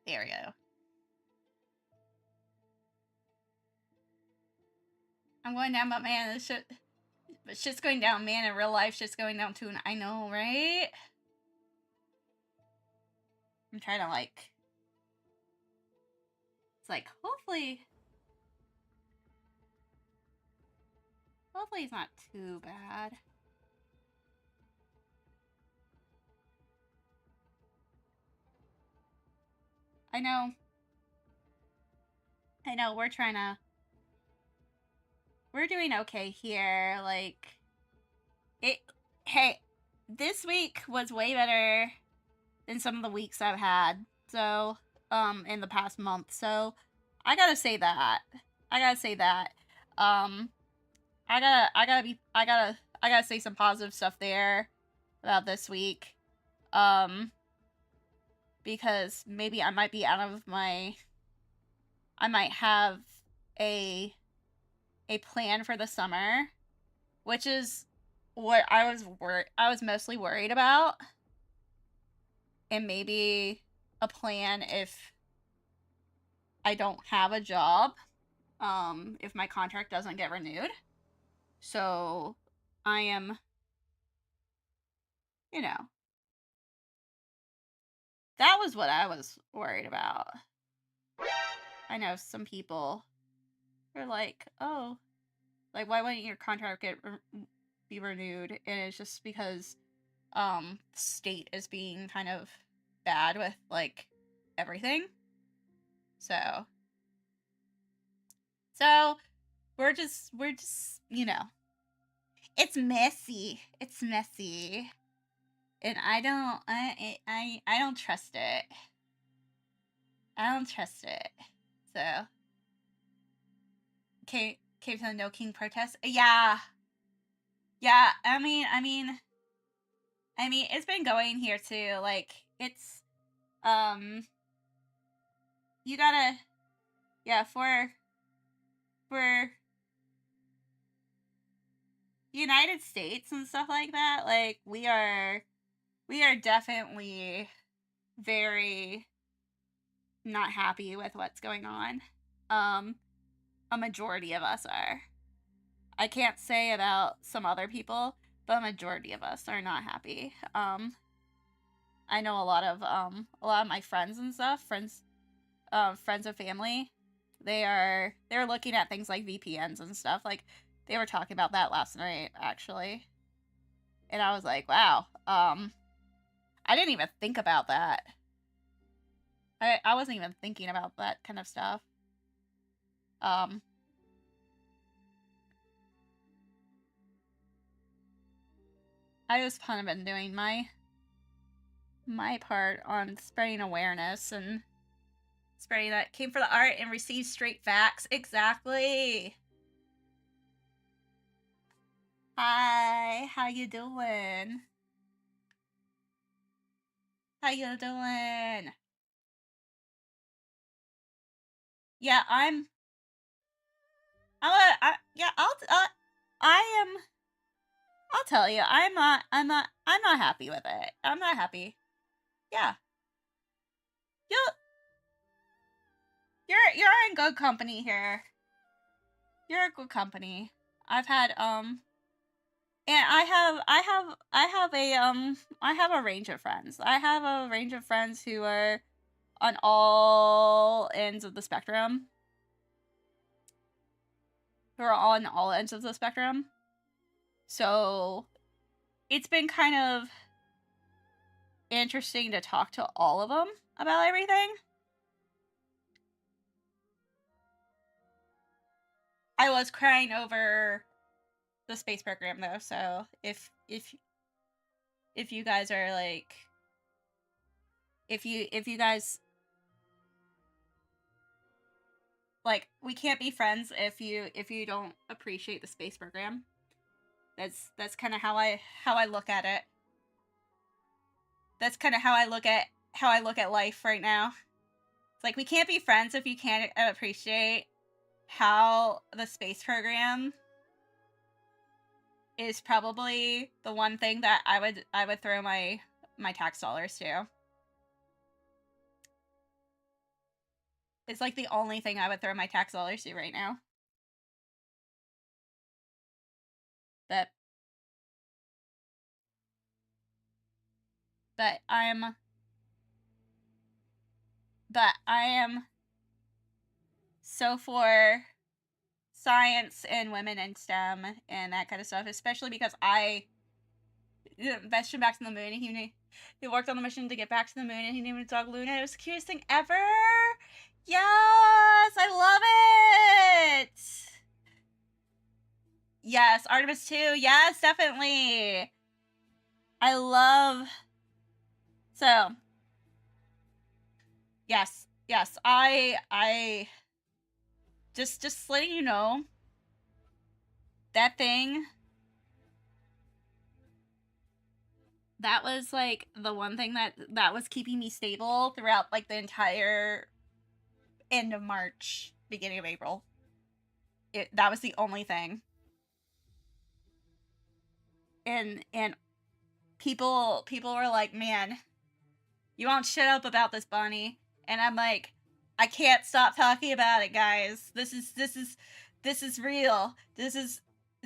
S1: There we go. I'm going down, but man, this shit's going down, man. In real life, shit's going down too. And I know, right? I'm trying to like... It's like, hopefully it's not too bad. I know, we're doing okay here. Like, hey, this week was way better than some of the weeks I've had. So, in the past month. So, I gotta say that. I gotta say some positive stuff there about this week. Because maybe I might be out of I might have a plan for the summer, which is what I was mostly worried about. And maybe a plan if I don't have a job, if my contract doesn't get renewed. So I am, that was what I was worried about. I know some people are like, oh, like, why wouldn't your contract be renewed? And it's just because the state is being kind of bad with like everything. So we're just it's messy. And I don't trust it. So came to the No King protest. Yeah. I mean, it's been going here too. Like, it's you gotta, for United States and stuff like that. Like, we are definitely very not happy with what's going on. A majority of us are. I can't say about some other people, but a majority of us are not happy. I know a lot of my friends and stuff, friends and family, they're looking at things like VPNs and stuff. Like, they were talking about that last night, actually. And I was like, wow, I didn't even think about that. I wasn't even thinking about that kind of stuff. I just kind of been doing my part on spreading awareness and spreading that came for the art and receive straight facts. Exactly. Hi, how you doing? How you doing? Yeah, yeah, I am, I'll tell you, I'm not happy with it. I'm not happy. Yeah. You, you're in good company here. You're in good company. I've had, and I have a range of friends. I have a range of friends who are on all ends of the spectrum. Who are on all ends of the spectrum. So it's been kind of interesting to talk to all of them about everything. I was crying over the space program though, so if you guys are like, if you guys like, we can't be friends if you don't appreciate the space program. That's kind of how I look at it. That's kind of how I look at life right now. It's like, we can't be friends if you can't appreciate how the space program is probably the one thing that I would throw my tax dollars to. It's like the only thing I would throw my tax dollars to right now. That that I'm that I am so for science and women in STEM and that kind of stuff, especially because I mission back to the moon, and he worked on the mission to get back to the moon, and he named his dog Luna. It was the cutest thing ever. Yes, I love it. Yes, Artemis 2. Yes, definitely. I love. So, yes, yes. I just letting you know, that thing, that was like the one thing that was keeping me stable throughout like the entire end of March, beginning of April. That was the only thing. And people were like, "Man, you won't shut up about this, Bonnie." And I'm like, I can't stop talking about it, guys. This is real. It's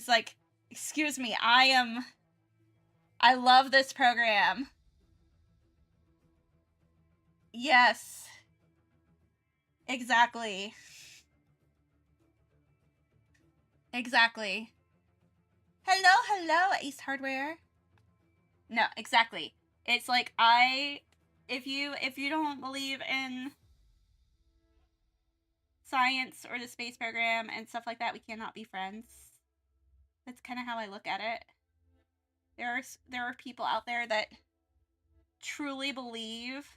S1: like, excuse me, I love this program. Yes. Exactly. Exactly. Hello, Ace Hardware. No, exactly. It's like, if you don't believe in science or the space program and stuff like that, we cannot be friends. That's kind of how I look at it. There are people out there that truly believe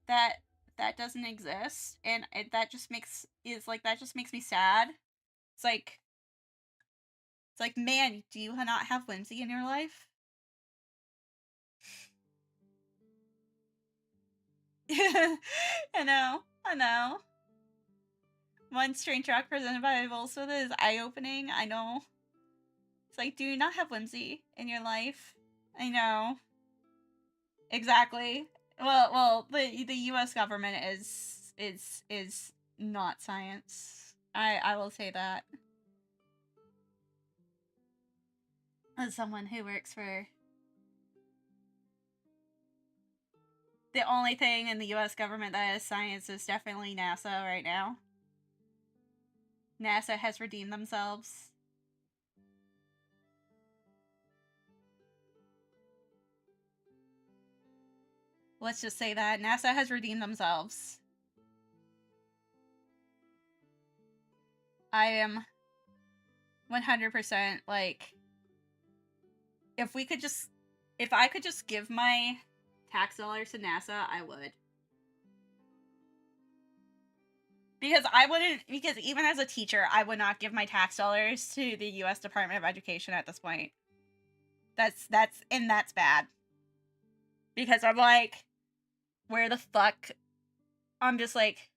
S1: that that doesn't exist, and that just makes me sad. It's like, man, do you not have whimsy in your life? I know. One strange rock presented by Volswith is eye-opening. I know. It's like, do you not have whimsy in your life? I know. Exactly. Well, the U.S. government is not science. I will say that, as someone who works for the only thing in the U.S. government that is science is definitely NASA right now. NASA has redeemed themselves. Let's just say that NASA has redeemed themselves. I am 100% like, if I could just give my tax dollars to NASA, I would. Because I wouldn't, because even as a teacher, I would not give my tax dollars to the US Department of Education at this point. That's bad. Because I'm like, where the fuck? I'm just like,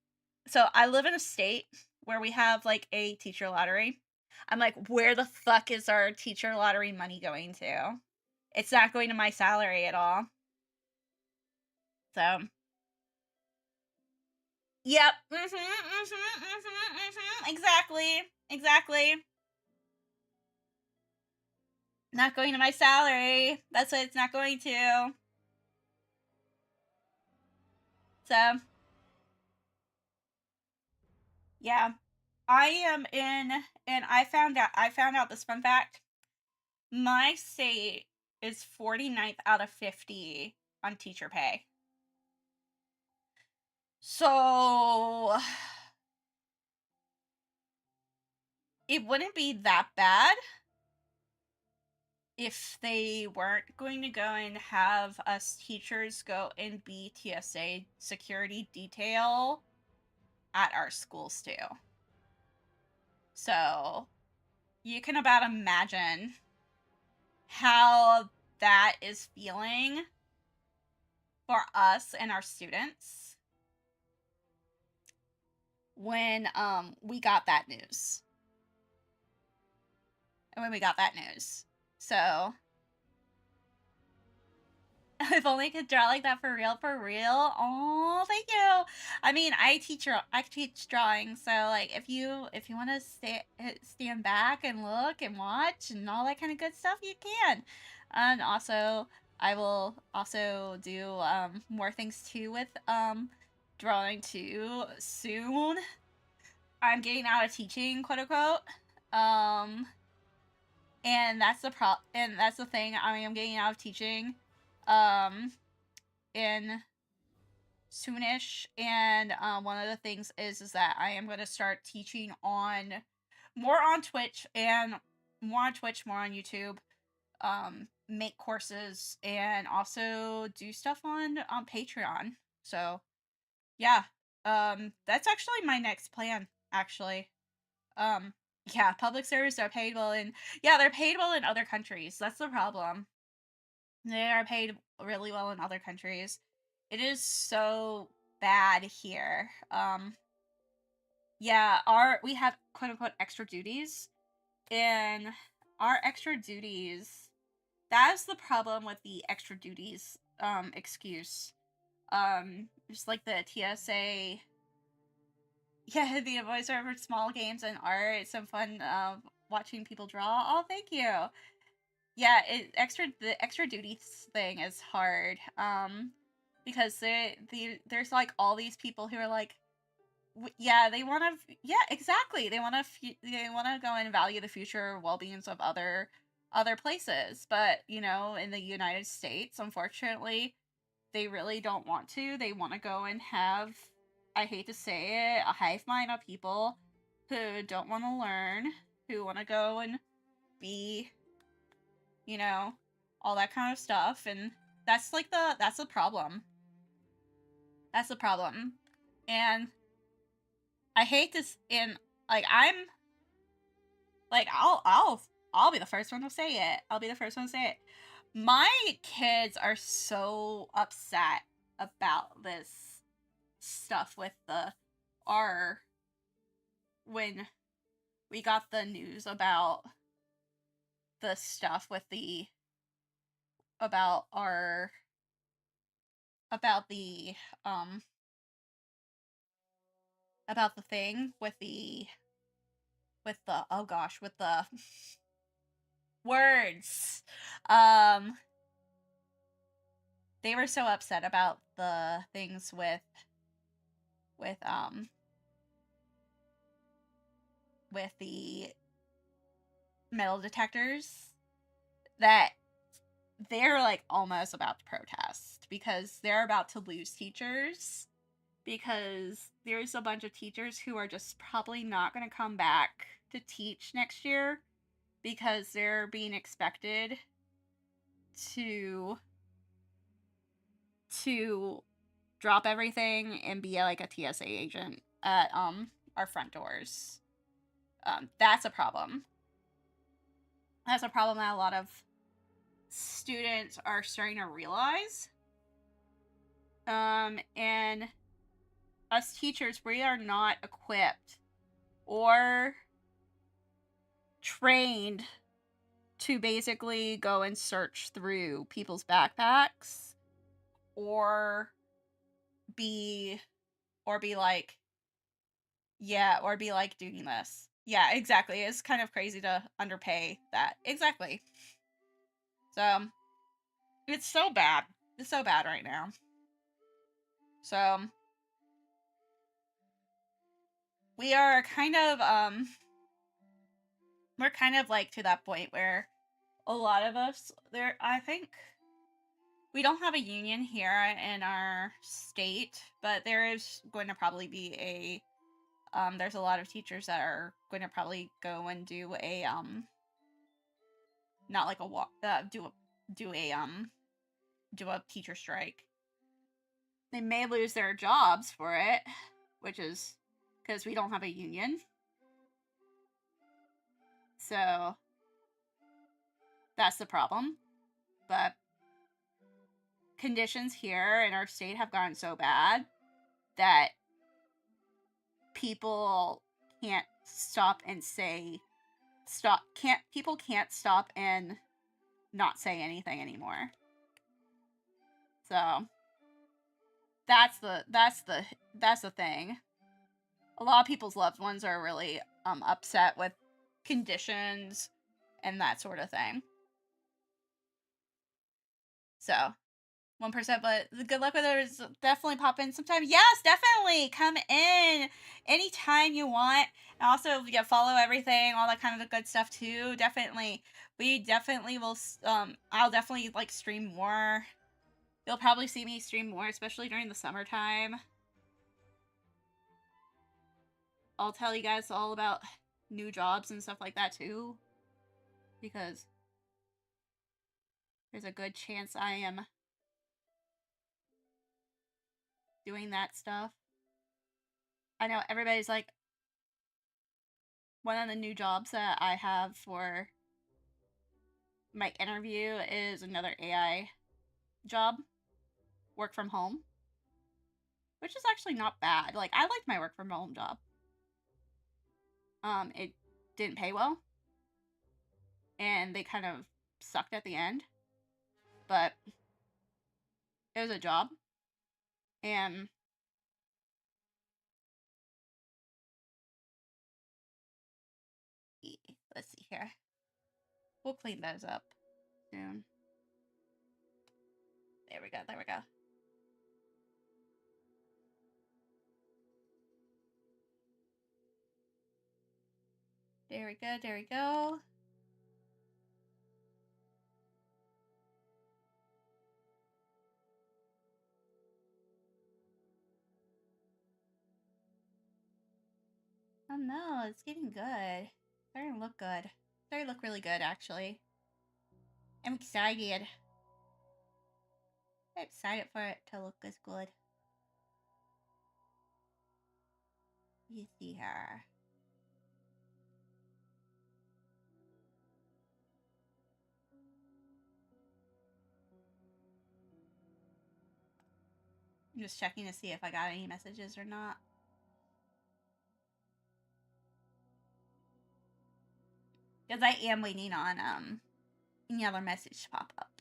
S1: so I live in a state where we have like a teacher lottery. I'm like, where the fuck is our teacher lottery money going to? It's not going to my salary at all. So, yep. Exactly. Exactly. Not going to my salary. That's what it's not going to. So, yeah. I am in, and I found out this fun fact. My state is 49th out of 50 on teacher pay. So, it wouldn't be that bad if they weren't going to go and have us teachers go and be TSA security detail at our schools too. So, you can about imagine how that is feeling for us and our students when we got that news. So if only I could draw like that for real, for real. Oh, thank you. I mean, I teach drawing, so like if you want to stand back and look and watch and all that kind of good stuff, you can. And also, I will also do more things too with drawing too soon. I'm getting out of teaching, quote unquote. And that's the thing. I am getting out of teaching in soonish, and one of the things is that I am going to start teaching on more on Twitch and more on YouTube, make courses and also do stuff on Patreon. So yeah, that's actually my next plan, actually. um yeah, public service are paid well in, yeah, they're paid well in other countries. That's the problem. They are paid really well in other countries. It is so bad here. Yeah, we have quote unquote extra duties, and our extra duties, that's the problem with the extra duties excuse. Just like the TSA, yeah, the voiceover for small games and art. It's some fun watching people draw. Oh, thank you. Yeah, the extra duties thing is hard. Because there's like all these people who are like, yeah, they want to, yeah, exactly. They want to go and value the future well-beings of other places, but in the United States, unfortunately, they really don't want to. They want to go and have, I hate to say it, a hive mind of people who don't want to learn, who want to go and be, you know, all that kind of stuff. And that's the problem. That's the problem. And I hate this, and like I'm like I'll be the first one to say it. I'll be the first one to say it. My kids are so upset about this stuff with the our when we got the news about the stuff with the about our about the um about the thing with the oh gosh, with the words. They were so upset about the things with with the metal detectors that they're like almost about to protest because they're about to lose teachers, because there's a bunch of teachers who are just probably not going to come back to teach next year because they're being expected to drop everything and be like a TSA agent at our front doors. That's a problem. That's a problem that a lot of students are starting to realize. And us teachers, we are not equipped or trained to basically go and search through people's backpacks or be like, yeah, or be like doing this. Yeah, exactly. It's kind of crazy to underpay that. Exactly. So, it's so bad. It's so bad right now. So, we are kind of, we're kind of like to that point where a lot of us, I think, we don't have a union here in our state, but there is going to probably be a, there's a lot of teachers that are going to probably go and do a, not like a walk, do a teacher strike. They may lose their jobs for it, which is because we don't have a union. So that's the problem. But conditions here in our state have gotten so bad that people can't stop and people can't stop and not say anything anymore. So that's the thing. A lot of people's loved ones are really upset with conditions and that sort of thing. So 1%, but good luck with it. Definitely pop in sometime. Yes, definitely come in anytime you want. And also, yeah, follow everything, all that kind of good stuff too. Definitely, we definitely will. I'll definitely like stream more. You'll probably see me stream more, especially during the summertime. I'll tell you guys all about new jobs and stuff like that too, because there's a good chance I am doing that stuff. I know everybody's like, one of the new jobs that I have for my interview is another AI job, work from home, which is actually not bad. Like, I liked my work from home job. It didn't pay well, and they kind of sucked at the end, but it was a job, and let's see here. We'll clean those up soon. There we go, there we go. There we go, there we go. Oh no, it's getting good. It's starting to look good. It's starting to look really good, actually. I'm excited. I'm excited for it to look as good. You see her. I'm just checking to see if I got any messages or not. Because I am waiting on any other message to pop up.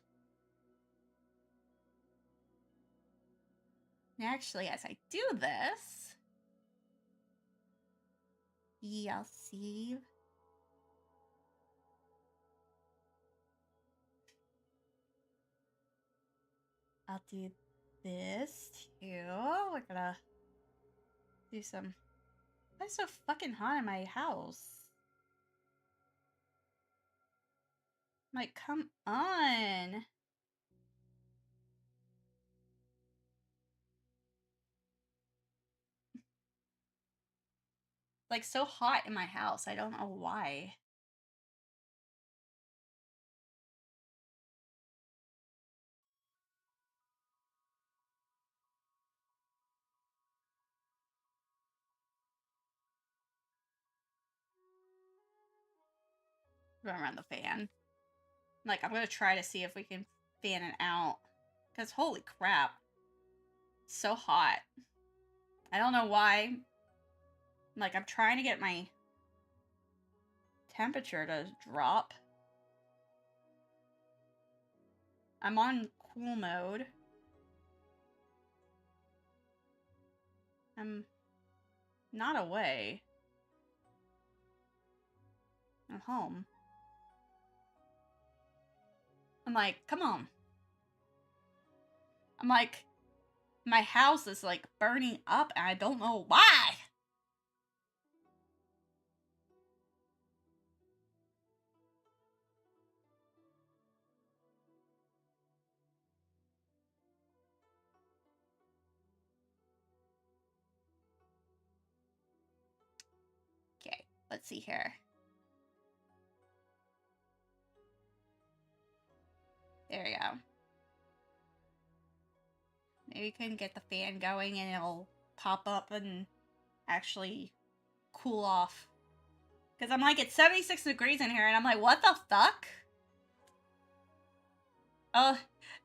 S1: And actually, as I do this, I'll see. I'll do this too. We're gonna do some. It's so fucking hot in my house. Like, come on. Like, so hot in my house. I don't know why. Run around the fan. Like, I'm gonna try to see if we can fan it out. Because holy crap. It's so hot. I don't know why. Like, I'm trying to get my temperature to drop. I'm on cool mode. I'm not away. I'm home. I'm like, come on. I'm like, my house is like burning up and I don't know why. Okay, let's see here. There we go. Maybe we can get the fan going and it'll pop up and actually cool off. Because I'm like, it's 76 degrees in here and I'm like, what the fuck? Oh,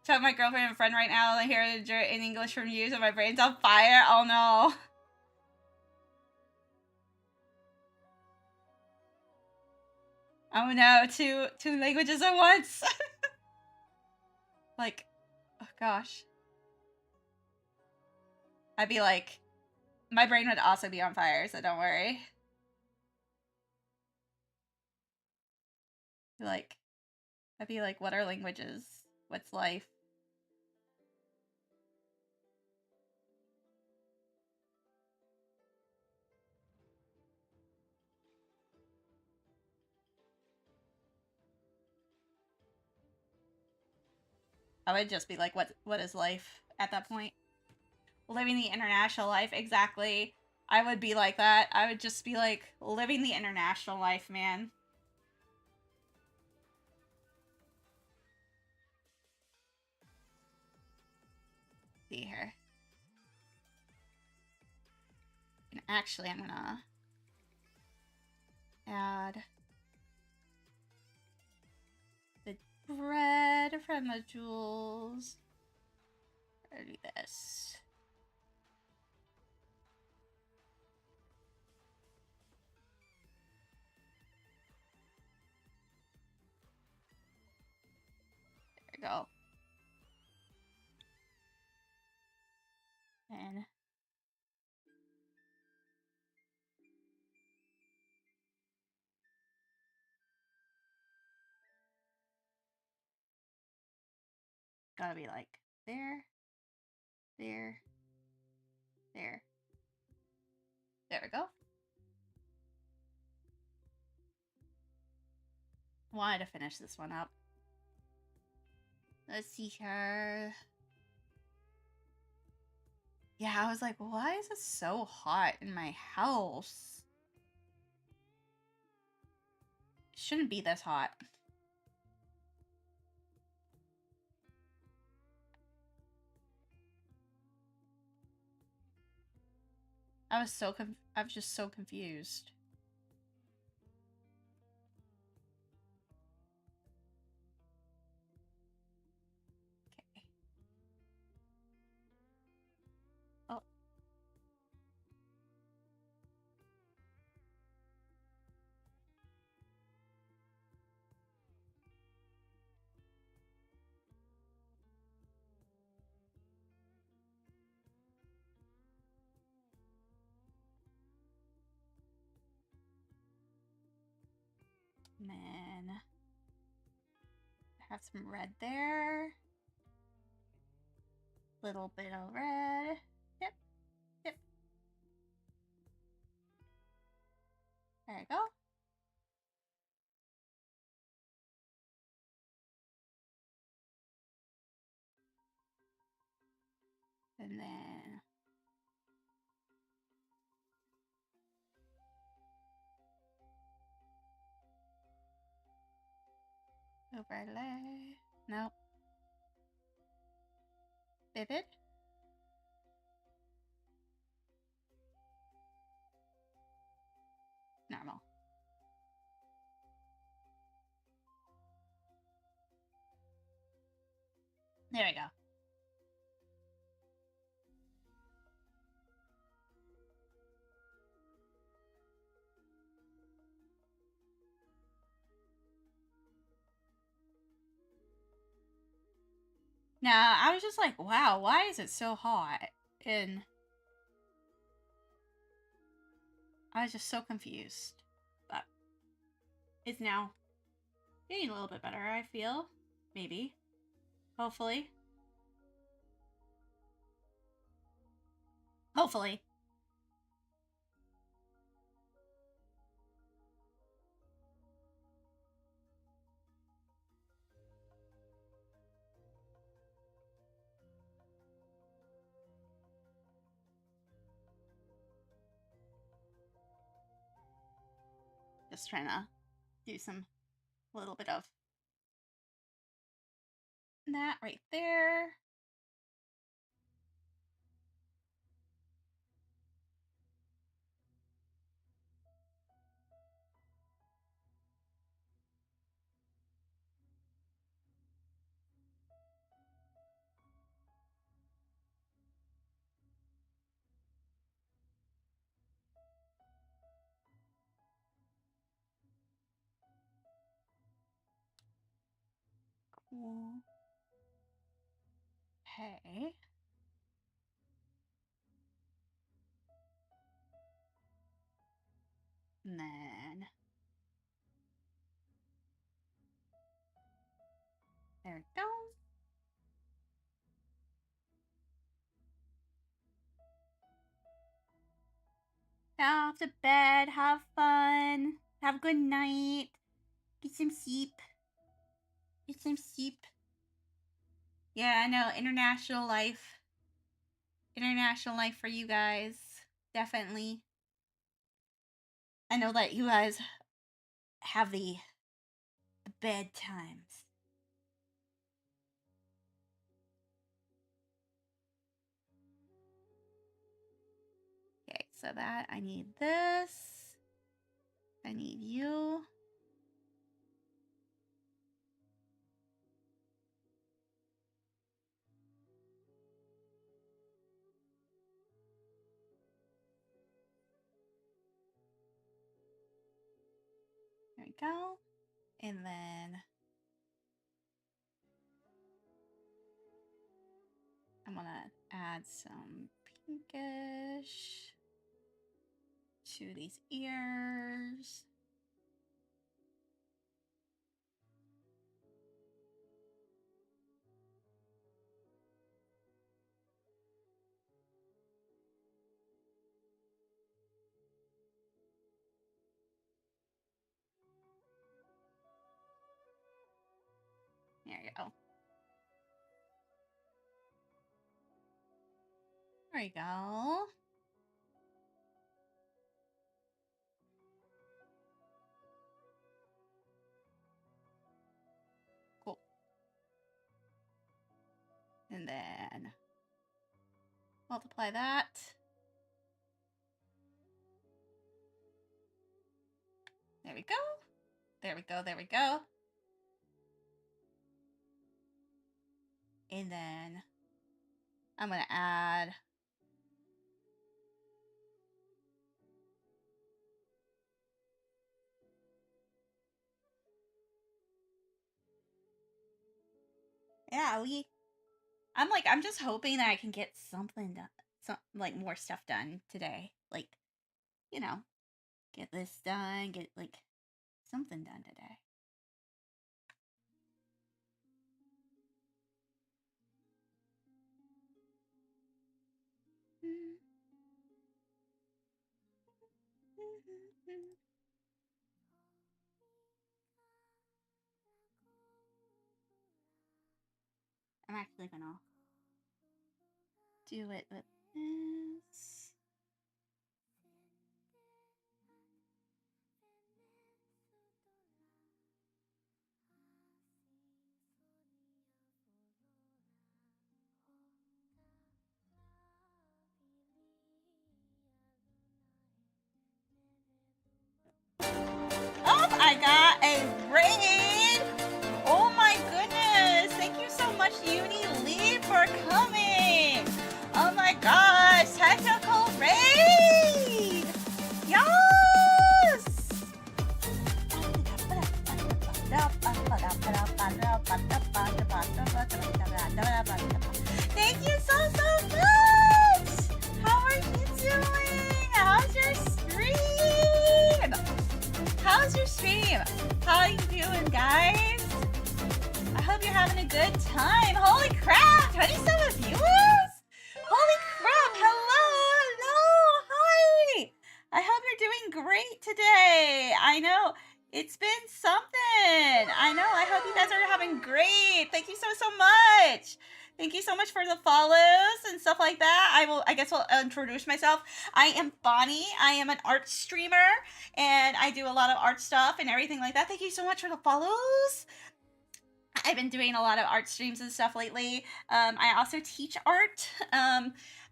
S1: talking to my girlfriend and friend right now. I hear it in English from you, so my brain's on fire. Oh no. Oh no, two languages at once. Like, oh gosh. I'd be like, my brain would also be on fire, so don't worry. Like, I'd be like, what are languages? What's life? I would just be like, what is life at that point? Living the international life, exactly. I would be like that. I would just be like, living the international life, man. See here. And actually, I'm gonna add the bread from the jewels. Or do this. There we go. And gotta be like there, there, there. There we go. Wanted to finish this one up. Let's see here. Yeah, I was like, why is it so hot in my house? It shouldn't be this hot. I was just so confused. Okay. Oh. And then have some red there. Little bit of red. Yep. Yep. There you go. And then overlay. Nope. Vivid. Normal. There we go. Now, I was just like, wow, why is it so hot? And I was just so confused. But it's now getting a little bit better, I feel. Maybe. Hopefully. Hopefully. Just trying to do some little bit of that right there. Cool. Okay. And then there it goes. Now off to bed, have fun, have a good night, get some sleep. Get some sleep. Yeah, I know, international life. International life for you guys. Definitely. I know that you guys have the bedtimes. Okay, so that I need this. I need you. There we go. And then I'm gonna add some pinkish to these ears. There you go. There you go. Cool. And then multiply that. There we go. There we go. There we go. And then I'm going to add I'm just hoping that I can get something done, like more stuff done today. Like, you know, get this done, get like something done today. I'm actually gonna do it with this. Oh, I got a raid! Oh my goodness! Thank you so much, Uni coming! Oh my gosh, technical raid! Yes! Thank you so much! How are you doing? How's your stream? How's your stream? How are you doing, guys? I hope you're having a good time. Holy crap! 27 viewers? Holy crap! Hello! Hi! I hope you're doing great today. I know it's been something. I know. I hope you guys are having great. Thank you so much. Thank you so much for the follows and stuff like that. I guess I'll introduce myself. I am Bonnie. I am an art streamer and I do a lot of art stuff and everything like that. Thank you so much for the follows. I've been doing a lot of art streams and stuff lately. I also teach art.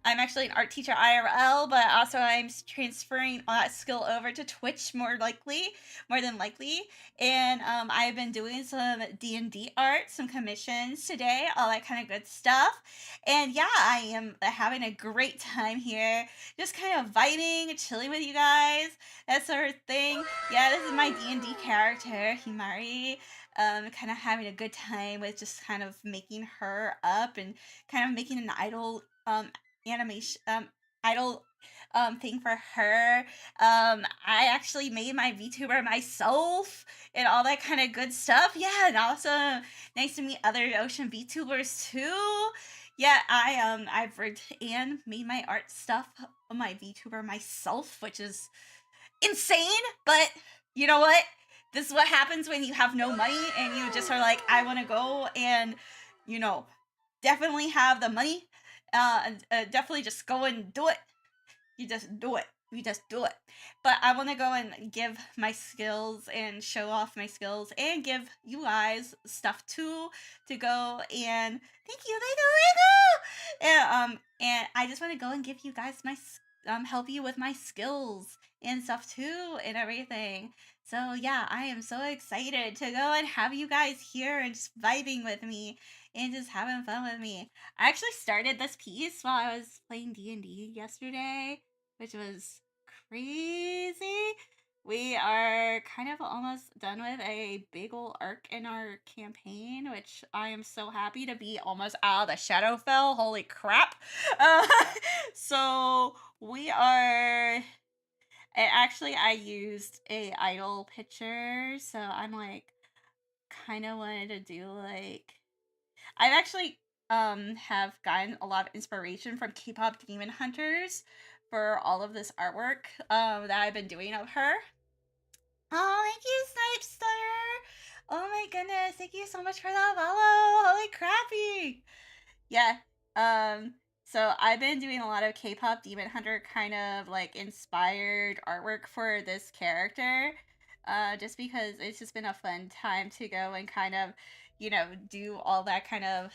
S1: I'm actually an art teacher IRL, but also I'm transferring that skill over to Twitch more than likely. And I've been doing some D&D art, some commissions today, all that kind of good stuff. And yeah, I am having a great time here, just kind of vibing, chilling with you guys, that sort of thing. Yeah, this is my D&D character, Himari. Kind of having a good time with just kind of making her up and kind of making an idol animation idol thing for her. I actually made my VTuber myself and all that kind of good stuff. Yeah, and also nice to meet other Ocean VTubers too. Yeah, I've rigged and made my art stuff on my VTuber myself, which is insane, but you know what? This is what happens when you have no money and you just are like, I want to go and, definitely have the money. Definitely just go and do it. You just do it. You just do it. But I want to go and give my skills and show off my skills and give you guys stuff too to go and thank you. And I just want to go and give you guys my help you with my skills and stuff too and everything. So yeah, I am so excited to go and have you guys here and just vibing with me and just having fun with me. I actually started this piece while I was playing D&D yesterday, which was crazy. We are kind of almost done with a big ol' arc in our campaign, which I am so happy to be almost out of the Shadowfell. Holy crap. So we are... Actually, I used a idol picture, so I'm like, kind of wanted to do like... I've actually have gotten a lot of inspiration from K-pop demon hunters for all of this artwork that I've been doing of her. Oh, thank you, Snipester! Oh my goodness, thank you so much for that follow! Holy crappy! Yeah, so I've been doing a lot of K-pop demon hunter kind of like inspired artwork for this character. Just because it's just been a fun time to go and kind of, do all that kind of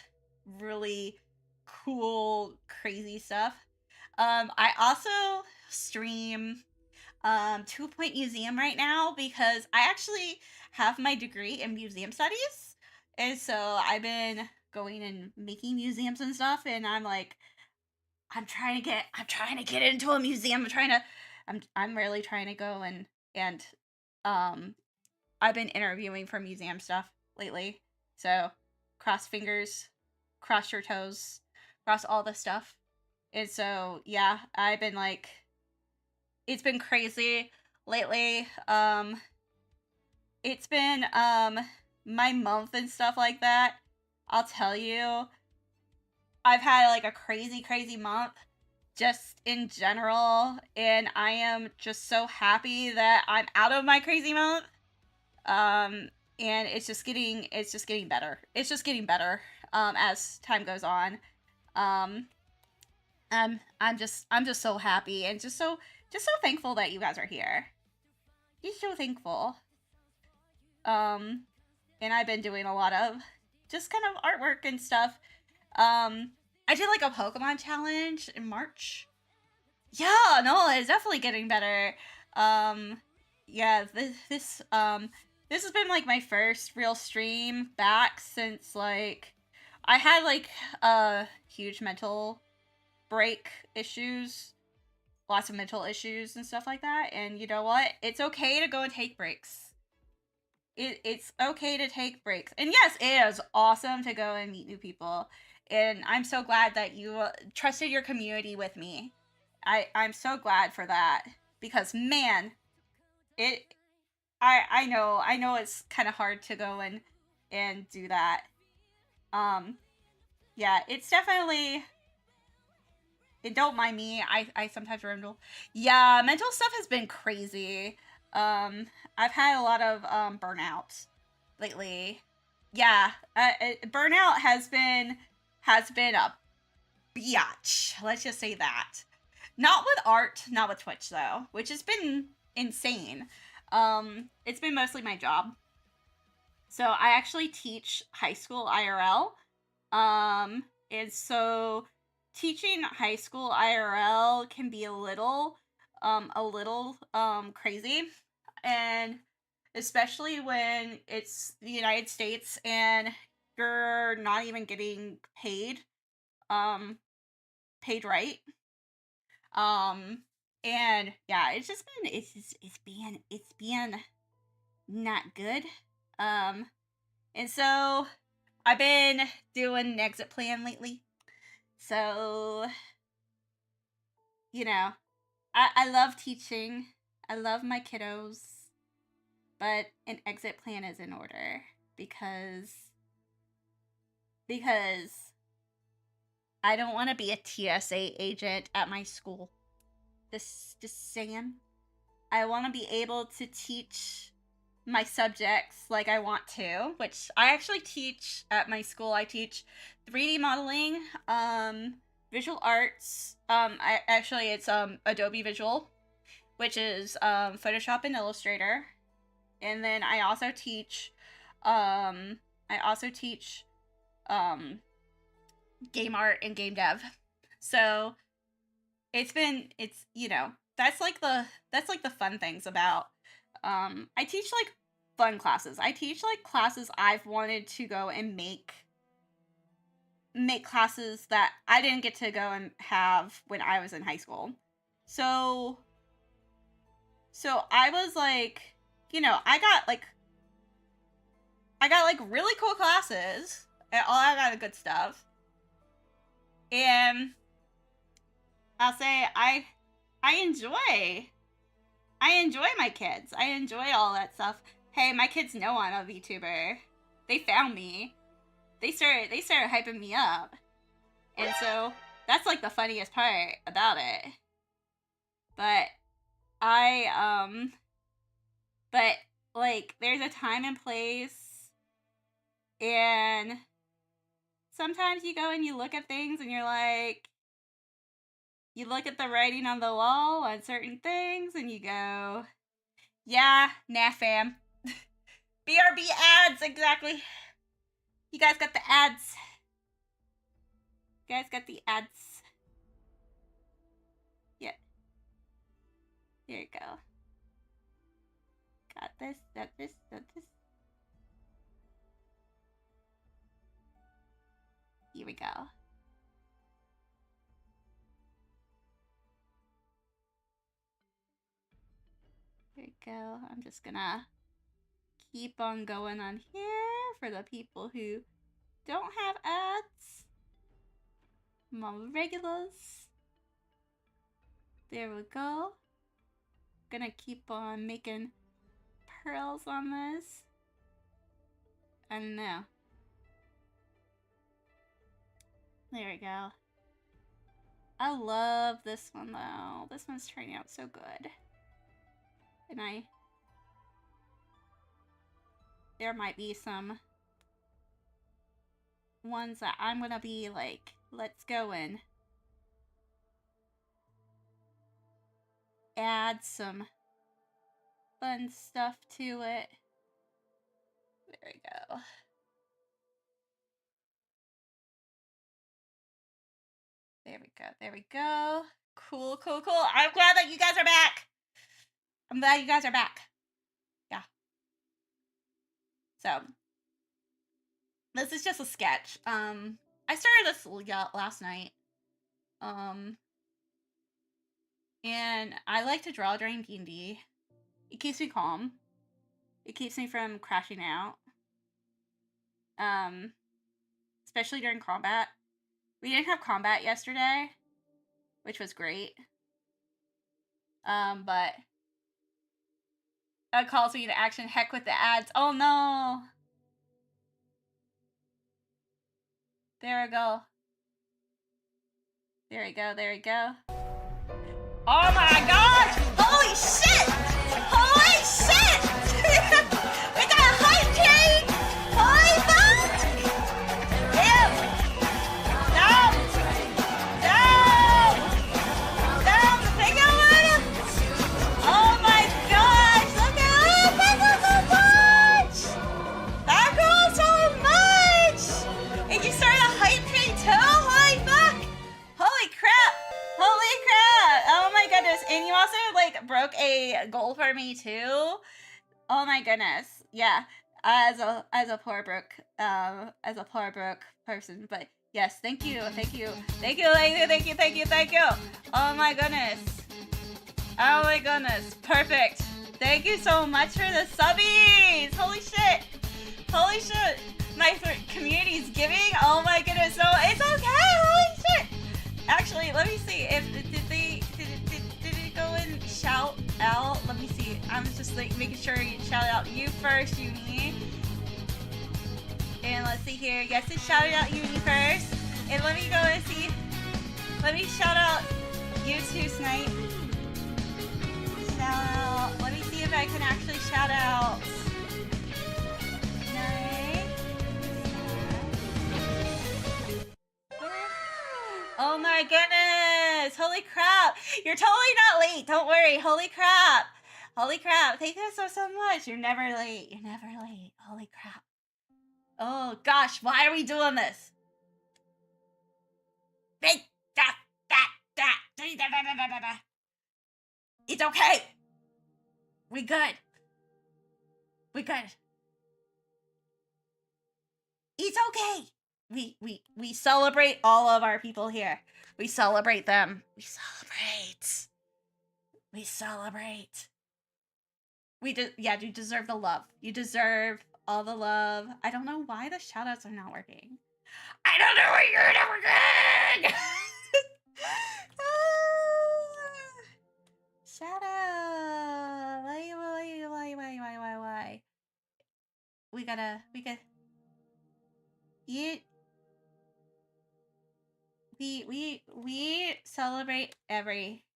S1: really cool, crazy stuff. I also stream 2 Point Museum right now because I actually have my degree in museum studies. And so I've been going and making museums and stuff, and I'm like, I'm trying to get into a museum. I'm really trying to go and I've been interviewing for museum stuff lately. So cross fingers, cross your toes, cross all the stuff. And so yeah, I've been like, it's been crazy lately. It's been my month and stuff like that. I'll tell you, I've had like a crazy month just in general, and I am just so happy that I'm out of my crazy month. And it's just getting better. It's just getting better as time goes on. I'm just so happy and just so thankful that you guys are here. Just so thankful. And I've been doing a lot of just kind of artwork and stuff. I did like a Pokemon challenge in March. Yeah, no, it's definitely getting better. Yeah, this has been like my first real stream back since like I had like huge mental break issues, lots of mental issues and stuff like that. And you know what? It's okay to go and take breaks. It's okay to take breaks. And yes, it is awesome to go and meet new people. And I'm so glad that you trusted your community with me. I'm so glad for that because man, it I know it's kind of hard to go and do that. Um yeah, it's definitely, and don't mind me. I sometimes ramble. Yeah, mental stuff has been crazy. I've had a lot of burnout lately. Yeah, burnout has been a biatch. Let's just say that. Not with art, not with Twitch though, which has been insane. It's been mostly my job. So I actually teach high school IRL. And so teaching high school IRL can be a little crazy, and especially when it's the United States and you're not even getting um paid right. Um and yeah, it's been not good. Um and so I've been doing an exit plan lately. So, you know, I love teaching. I love my kiddos, but an exit plan is in order because I don't want to be a TSA agent at my school. Just saying. I want to be able to teach my subjects like I want to, which I actually teach at my school. I teach 3D modeling, visual arts. It's Adobe Visual, which is Photoshop and Illustrator, and then um I also teach um game art and game dev. So it's that's like the fun things about I teach like fun classes. I teach like classes I've wanted to go and make classes that I didn't get to go and have when I was in high school. So I was like, I got like really cool classes and all that kind of good stuff. And I'll say I enjoy my kids. I enjoy all that stuff. Hey, my kids know I'm a VTuber. They found me. They started hyping me up. And so that's like the funniest part about it. But I but like there's a time and place, and sometimes you go and you look at things and you're like, you look at the writing on the wall on certain things and you go, yeah, nah fam. BRB ads, exactly. You guys got the ads. You guys got the ads. Yeah. There you go. Got this, got this, got this. Here we go. There we go. I'm just gonna keep on going on here for the people who don't have ads. Mama regulars. There we go. Gonna keep on making pearls on this. I don't know. There we go. I love this one though. This one's turning out so good. And there might be some ones that I'm gonna be like, let's go and add some fun stuff to it. There we go. There we go. There we go. Cool, cool, cool. I'm glad that you guys are back. I'm glad you guys are back. Yeah. So, This is just a sketch. I started this last night. And I like to draw during D&D. It keeps me calm. It keeps me from crashing out. Especially during combat. We didn't have combat yesterday, which was great. But that calls me to action. Heck with the ads. Oh no! There we go. There we go, there we go. Oh my gosh! Holy shit! Holy shit! We got a hype train! Holy fuck! Damn! Down! Down! Down! Take it away! Oh my gosh! Look at that! Thank you so much! That goes so much! And you started a hype train too? Holy fuck! Holy crap! Holy crap! Oh my goodness! And you also like broke a goal for me too. Oh my goodness! Yeah, as a poor broke person, but yes, thank you, thank you, thank you, thank you, thank you, thank you, thank you. Oh my goodness! Oh my goodness! Perfect. Thank you so much for the subbies. Holy shit! Holy shit! My community's giving. Oh my goodness! So it's okay. Holy shit! Actually, let me see if did it go and shout out? Let me see. I'm just like making sure you shout out you first, Uni. And let's see here. Yes, it shouted out Uni first. And let me go and see. Let me shout out you too, Snipe. Shout out. Let me see if I can actually shout out. Oh my goodness! Holy crap! You're totally not late. Don't worry. Holy crap! Holy crap! Thank you so much. You're never late. You're never late. Holy crap! Oh gosh, why are we doing this? It's okay. We good. We good. It's okay. We celebrate all of our people here. We celebrate them. We celebrate. We celebrate. You deserve the love. You deserve all the love. I don't know why the shoutouts are not working. I don't know why you're not working. Shout out. Why? We gotta. We celebrate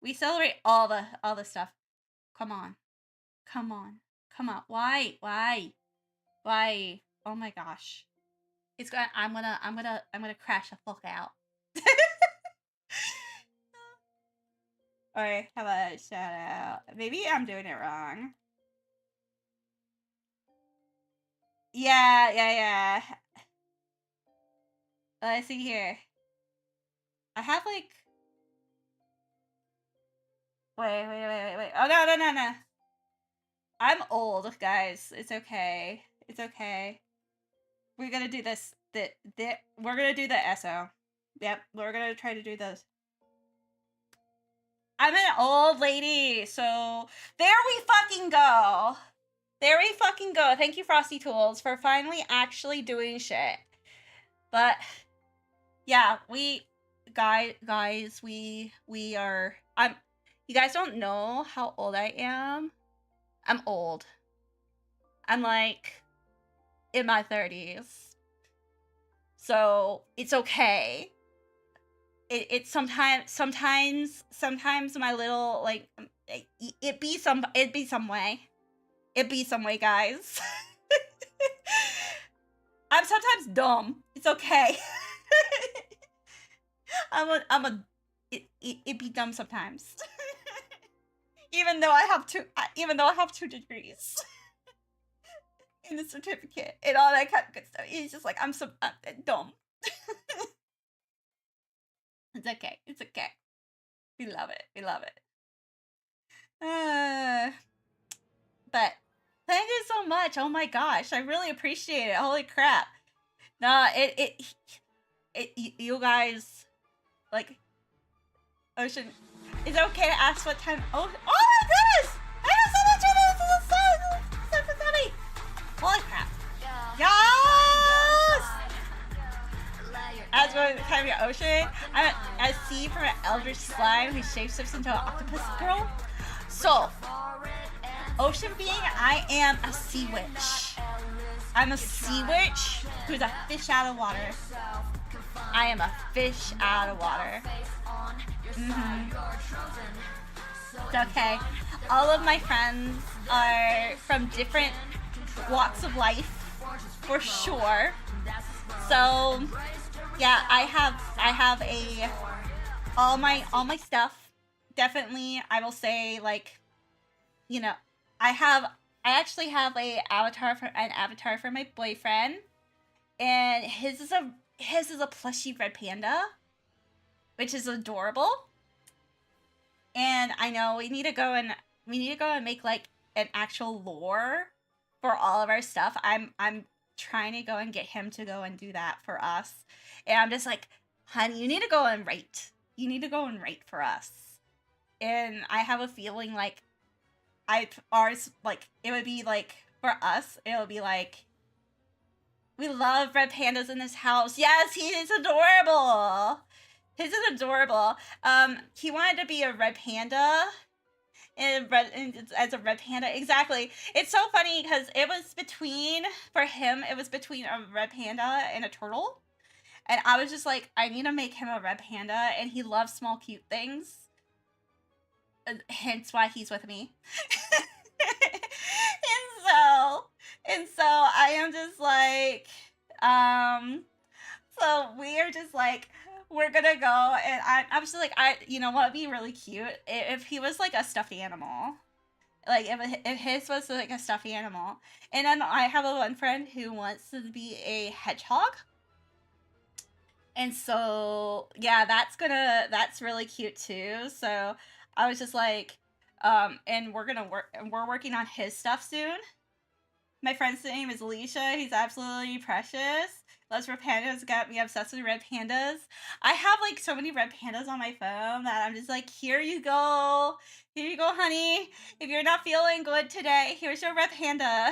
S1: we celebrate all the stuff. Come on. Why? Oh my gosh. It's gonna I'm gonna crash the fuck out. Alright, how about a shout out? Maybe I'm doing it wrong. Yeah. Let's see here. I have like Wait. Oh no. I'm old, guys. It's okay. We're gonna do this. We're gonna do the SO. Yep, we're gonna try to do this. I'm an old lady, so there we fucking go. Thank you, Frosty Tools, for finally actually doing shit. But yeah, guys, we are. You guys don't know how old I am. I'm old. I'm like in my 30s. So it's okay. It's sometimes my little like it be some way, guys. I'm sometimes dumb. It's okay. it be dumb sometimes. even though I have two degrees in the certificate and all that kind of good stuff. It's just like I'm dumb. It's okay. We love it. But thank you so much. Oh my gosh, I really appreciate it. Holy crap. No, you guys, like, Ocean, is it okay to ask what time? Oh my goodness! I have so much of this! This is so funny! Holy crap! Yes! As what time of Ocean, I'm a sea from an eldritch slime who shapeshifts into an octopus girl. So, Ocean being, I am a sea witch. I'm a sea witch who's a fish out of water. I am a fish out of water. It's okay. All of my friends are from different walks of life, for sure. So, yeah, I have a all my stuff. Definitely, I will say, like, you know, I actually have an avatar for my boyfriend, and his is a plushy red panda, which is adorable. And I know we need to go and make like an actual lore for all of our stuff. I'm trying to go and get him to go and do that for us. And I'm just like, honey, you need to go and write. You need to go and write for us. And I have a feeling like ours, like, it would be like, for us, it would be like, we love red pandas in this house. Yes, he is adorable. His is adorable. He wanted to be a red panda. As a red panda, exactly. It's so funny because for him, it was between a red panda and a turtle. And I was just like, I need to make him a red panda, and he loves small, cute things. Hence why he's with me. and so I am just like, so we are just like, we're gonna go, and I'm just like, you know what would be really cute if he was like a stuffed animal. Like, if his was like a stuffed animal. And then I have one friend who wants to be a hedgehog. And so, yeah, that's really cute too. So I was just like, and we're working on his stuff soon. My friend's name is Alicia. He's absolutely precious. Loves red pandas. Got me obsessed with red pandas. I have like so many red pandas on my phone that I'm just like, here you go. Here you go, honey. If you're not feeling good today, here's your red panda.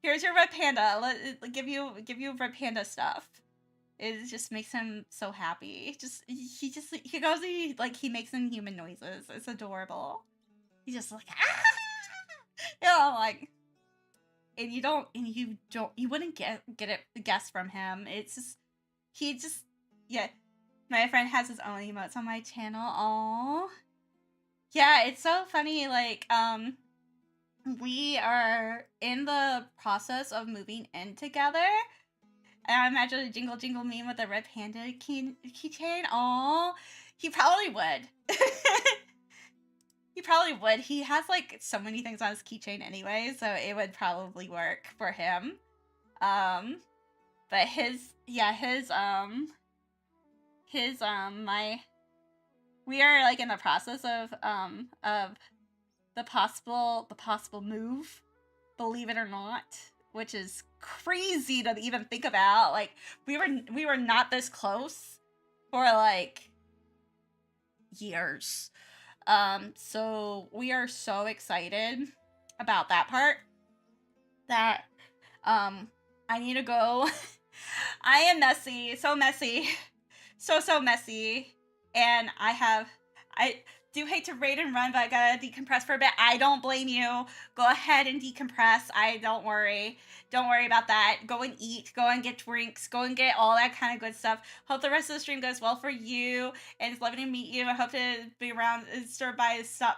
S1: Here's your red panda. Let give you red panda stuff. It just makes him so happy. He goes, he makes inhuman noises. It's adorable. He's just like, ah! You know, like, and you wouldn't guess from him. It's just, yeah. My friend has his own emotes on my channel. Aww. Yeah, it's so funny. Like, we are in the process of moving in together. And I imagine a jingle jingle meme with a red panda keychain. Aww. He probably would. He probably would. He has like so many things on his keychain anyway, so it would probably work for him. But we are like in the process of the possible move, believe it or not, which is crazy to even think about. Like, we were not this close for like years. So we are so excited about that part that I need to go. I am messy, so messy. So messy. And I do hate to raid and run, but I gotta decompress for a bit. I don't blame you. Go ahead and decompress. Don't worry. Don't worry about that. Go and eat. Go and get drinks. Go and get all that kind of good stuff. Hope the rest of the stream goes well for you. And it's lovely to meet you. I hope to be around, stop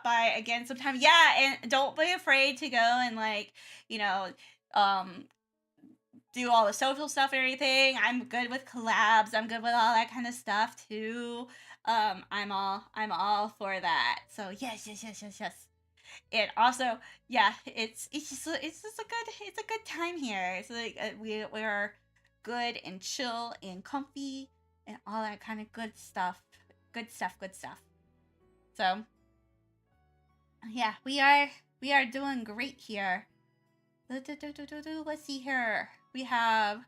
S1: by again sometime. Yeah, and don't be afraid to go and, like, you know, do all the social stuff and everything. I'm good with collabs. I'm good with all that kind of stuff too. I'm all for that. So yes. And also, yeah, it's just a good time here. It's like we're good and chill and comfy and all that kind of good stuff. Good stuff. So yeah, we are doing great here. Let's see here. We have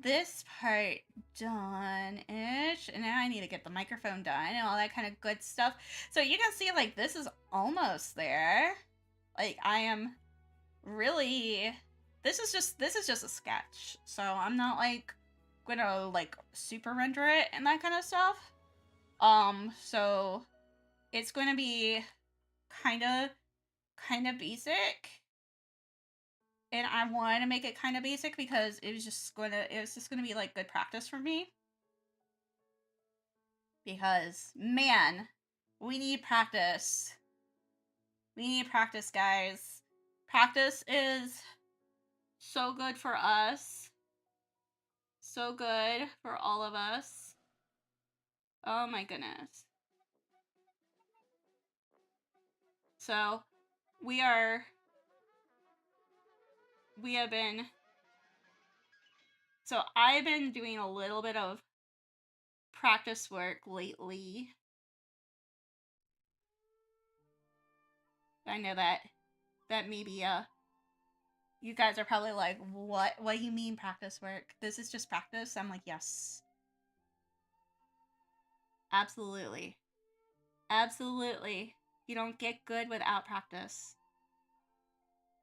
S1: this part done-ish, and now I need to get the microphone done and all that kind of good stuff. So you can see, like, this is almost there. Like, I am really... This is just a sketch, so I'm not, like, gonna, like, super render it and that kind of stuff. So it's going to be kind of basic. And I want to make it kind of basic because it was just going to be like good practice for me. Because man, we need practice. We need practice, guys. Practice is so good for us. So good for all of us. Oh my goodness. So, we have been, so I've been doing a little bit of practice work lately. I know that maybe you guys are probably like, what do you mean practice work? This is just practice? I'm like, yes. Absolutely. Absolutely. You don't get good without practice.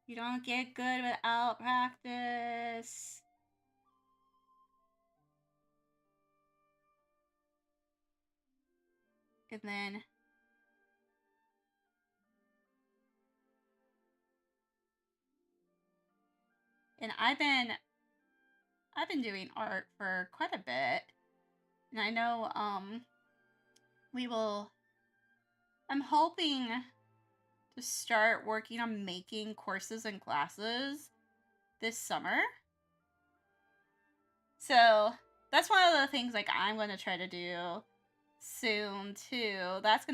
S1: You don't get good without practice. And then I've been doing art for quite a bit. And I know I'm hoping to start working on making courses and classes this summer. So that's one of the things like I'm going to try to do soon too. That's a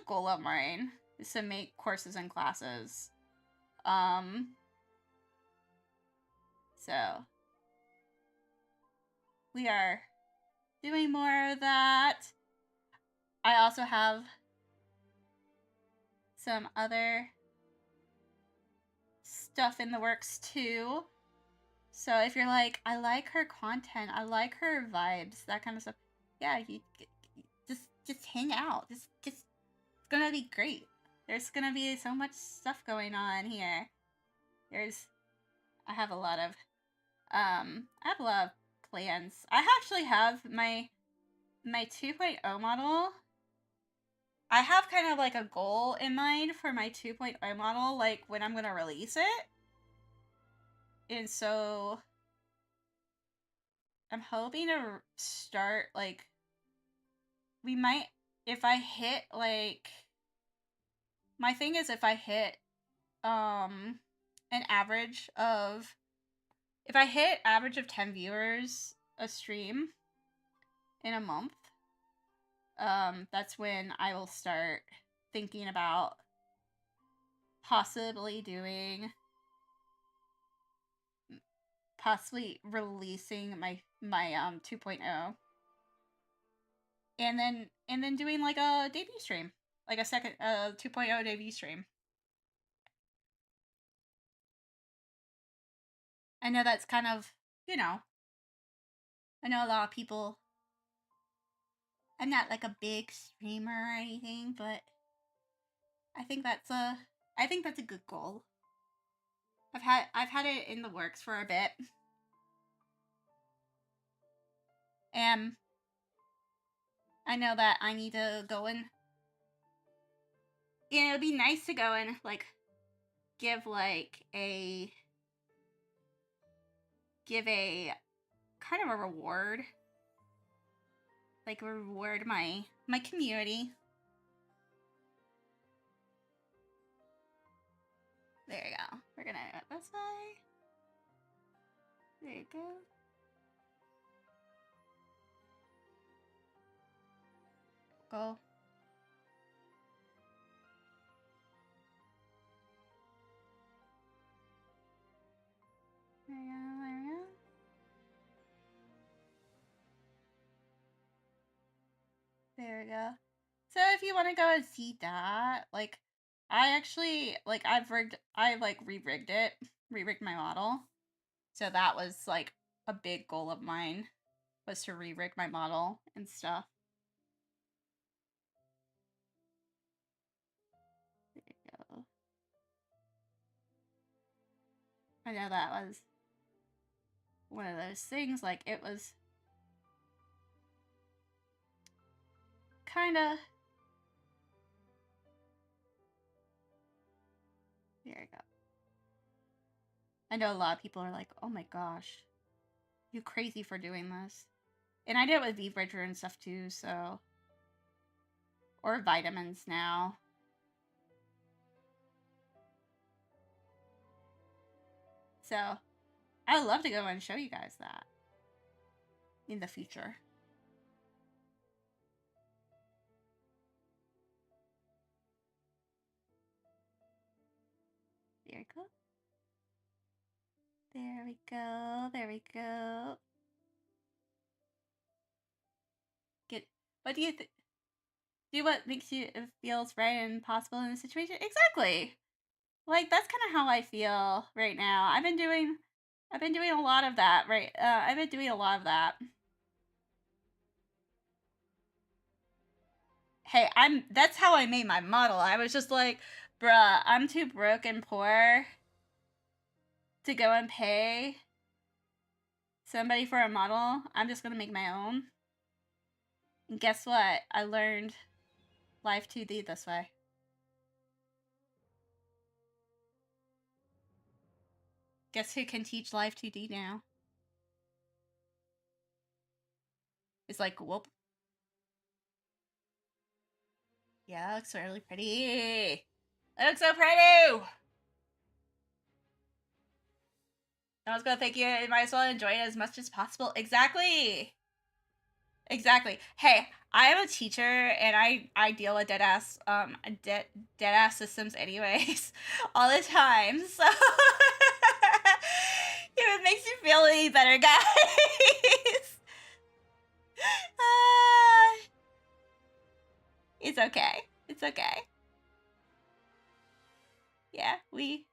S1: goal of mine, is to make courses and classes. So we are doing more of that. I also have some other stuff in the works too. So if you're like, I like her content, I like her vibes, that kind of stuff, yeah, you just hang out. Just it's gonna be great. There's gonna be so much stuff going on here. I have a lot of plans. I actually have my 2.0 model. I have kind of like a goal in mind for my 2.0 model, like when I'm gonna release it. And so I'm hoping to start like, we might, if I hit like, my thing is if I hit an average of, if I hit average of 10 viewers a stream in a month, that's when I will start thinking about possibly releasing my 2.0, and then doing like a debut stream, like a second 2.0 debut stream. I know that's kind of, I know a lot of people, I'm not like a big streamer or anything, but I think that's a good goal. I've had it in the works for a bit. And I know that I need to go and, it'd be nice to go and like give a kind of a reward, like reward my community. There you go. We're gonna do it this way. There you go. Go. There we go, there we go. There we go. So if you want to go and see that, like, I actually, like, I've re-rigged my model. So that was like a big goal of mine, was to re-rig my model and stuff. There you go. I know that was one of those things, like it was kind of, there you go. I know a lot of people are like, oh my gosh, you crazy for doing this. And I did it with V-Bridger and stuff too, so. Or vitamins now. So, I would love to go and show you guys that in the future. There we go. There we go. There we go. What do you think? Do what makes you feels right and possible in a situation. Exactly. Like that's kind of how I feel right now. I've been doing a lot of that. Right. I've been doing a lot of that. Hey, that's how I made my model. I was just like, bruh, I'm too broke and poor to go and pay somebody for a model. I'm just gonna make my own. And guess what? I learned Live 2D this way. Guess who can teach Live 2D now? It's like, whoop. Yeah, it looks really pretty. It looks so pretty! I was gonna thank you. You might as well enjoy it as much as possible. Exactly! Exactly. Hey, I am a teacher and I deal with dead ass systems anyways all the time. So if it makes you feel any better, guys. It's okay. It's okay. Yeah, we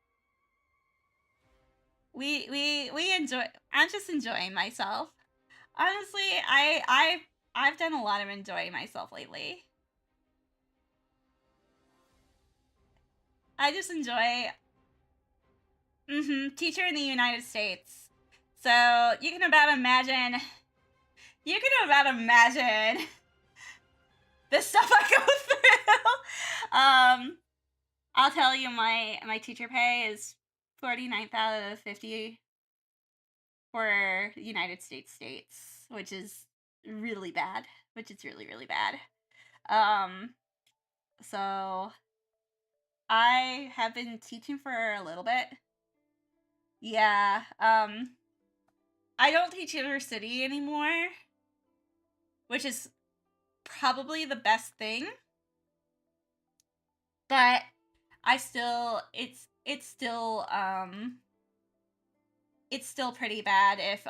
S1: enjoy. I'm just enjoying myself. Honestly, I've done a lot of enjoying myself lately. I just enjoy teacher in the United States. So you can about imagine the stuff I go through. I'll tell you, my teacher pay is 49th out of 50 for United States, which is really bad. Which is really, really bad. So I have been teaching for a little bit. Yeah. I don't teach inner city anymore, which is probably the best thing. But I still it's still pretty bad if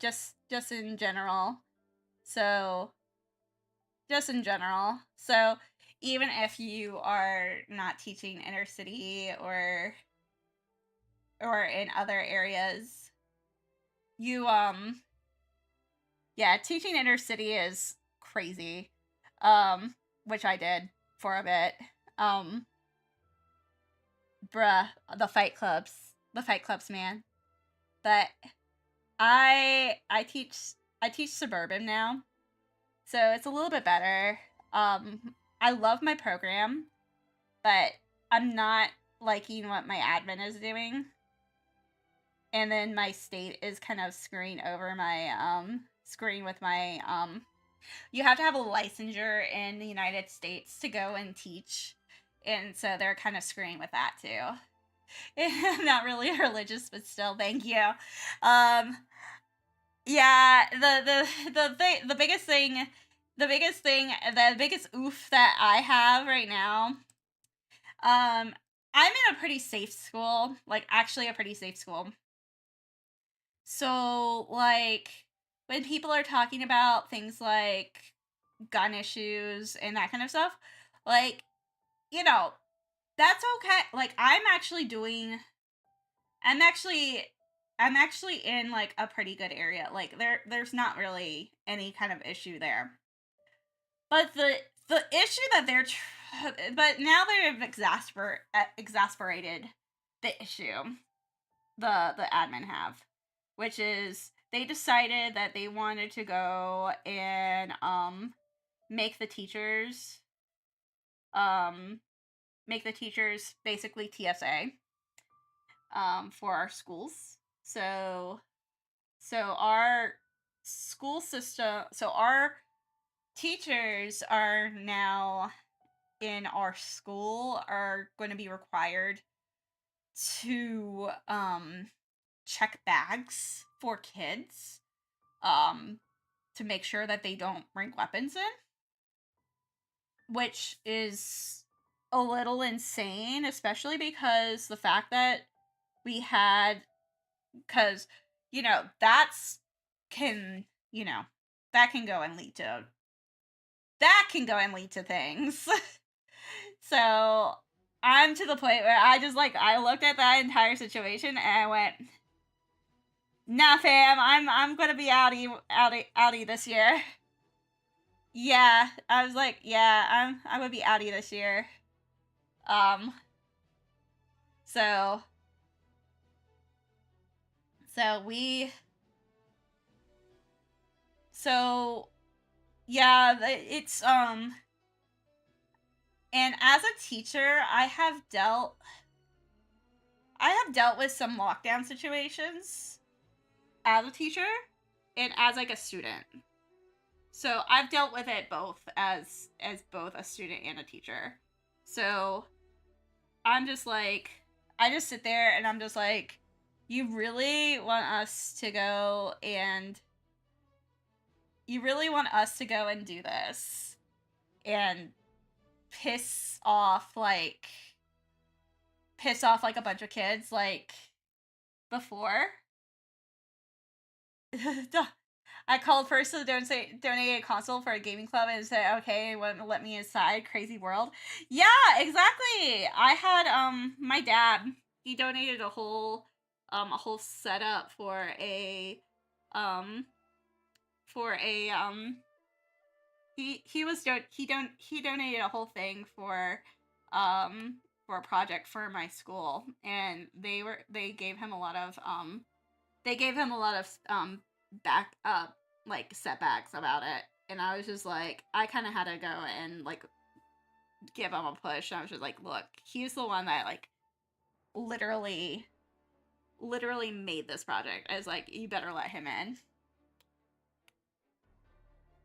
S1: just in general. So just in general. So even if you are not teaching inner city or in other areas, you yeah, teaching inner city is crazy. Which I did for a bit. Bruh, the fight clubs, man. But I teach suburban now, so it's a little bit better. I love my program, but I'm not liking what my admin is doing. And then my state is kind of screwing over my screwing with my you have to have a licensure in the United States to go and teach. And so they're kind of screwing with that too. Not really religious, but still, thank you. Yeah, the biggest thing, the biggest oof that I have right now. I'm in a pretty safe school, like actually a pretty safe school. So like when people are talking about things like gun issues and that kind of stuff, like, you know, that's okay. Like I'm actually I'm actually in like a pretty good area. Like there's not really any kind of issue there. But the issue that but now they've exasperated the issue the admin have, which is they decided that they wanted to go and make the teachers um make the teachers basically TSA for our schools. So our school system, so our teachers are now in our school are going to be required to check bags for kids to make sure that they don't bring weapons in, which is a little insane, especially because the fact that we had, because that's can that can go and lead to things. So I'm to the point where I looked at that entire situation and I went, nah, fam, I'm gonna be outie this year. Yeah, I was like, yeah, I'm gonna be outie this year. Um, so so we so yeah, it's and as a teacher, I have dealt with some lockdown situations as a teacher and as like a student. So I've dealt with it both as both a student and a teacher. So I'm just like, I just sit there and I'm just like, you really want us to go and do this and piss off like a bunch of kids like before. I called first to donate a console for a gaming club and said, okay, wouldn't let me inside. Crazy world. Yeah, exactly. I had my dad. He donated a whole setup for a um he donated a whole thing for a project for my school, and they gave him a lot of back up like setbacks about it, and I was just like, I kind of had to go and like give him a push. I was just like, look, he's the one that like literally made this project. I was like, you better let him in.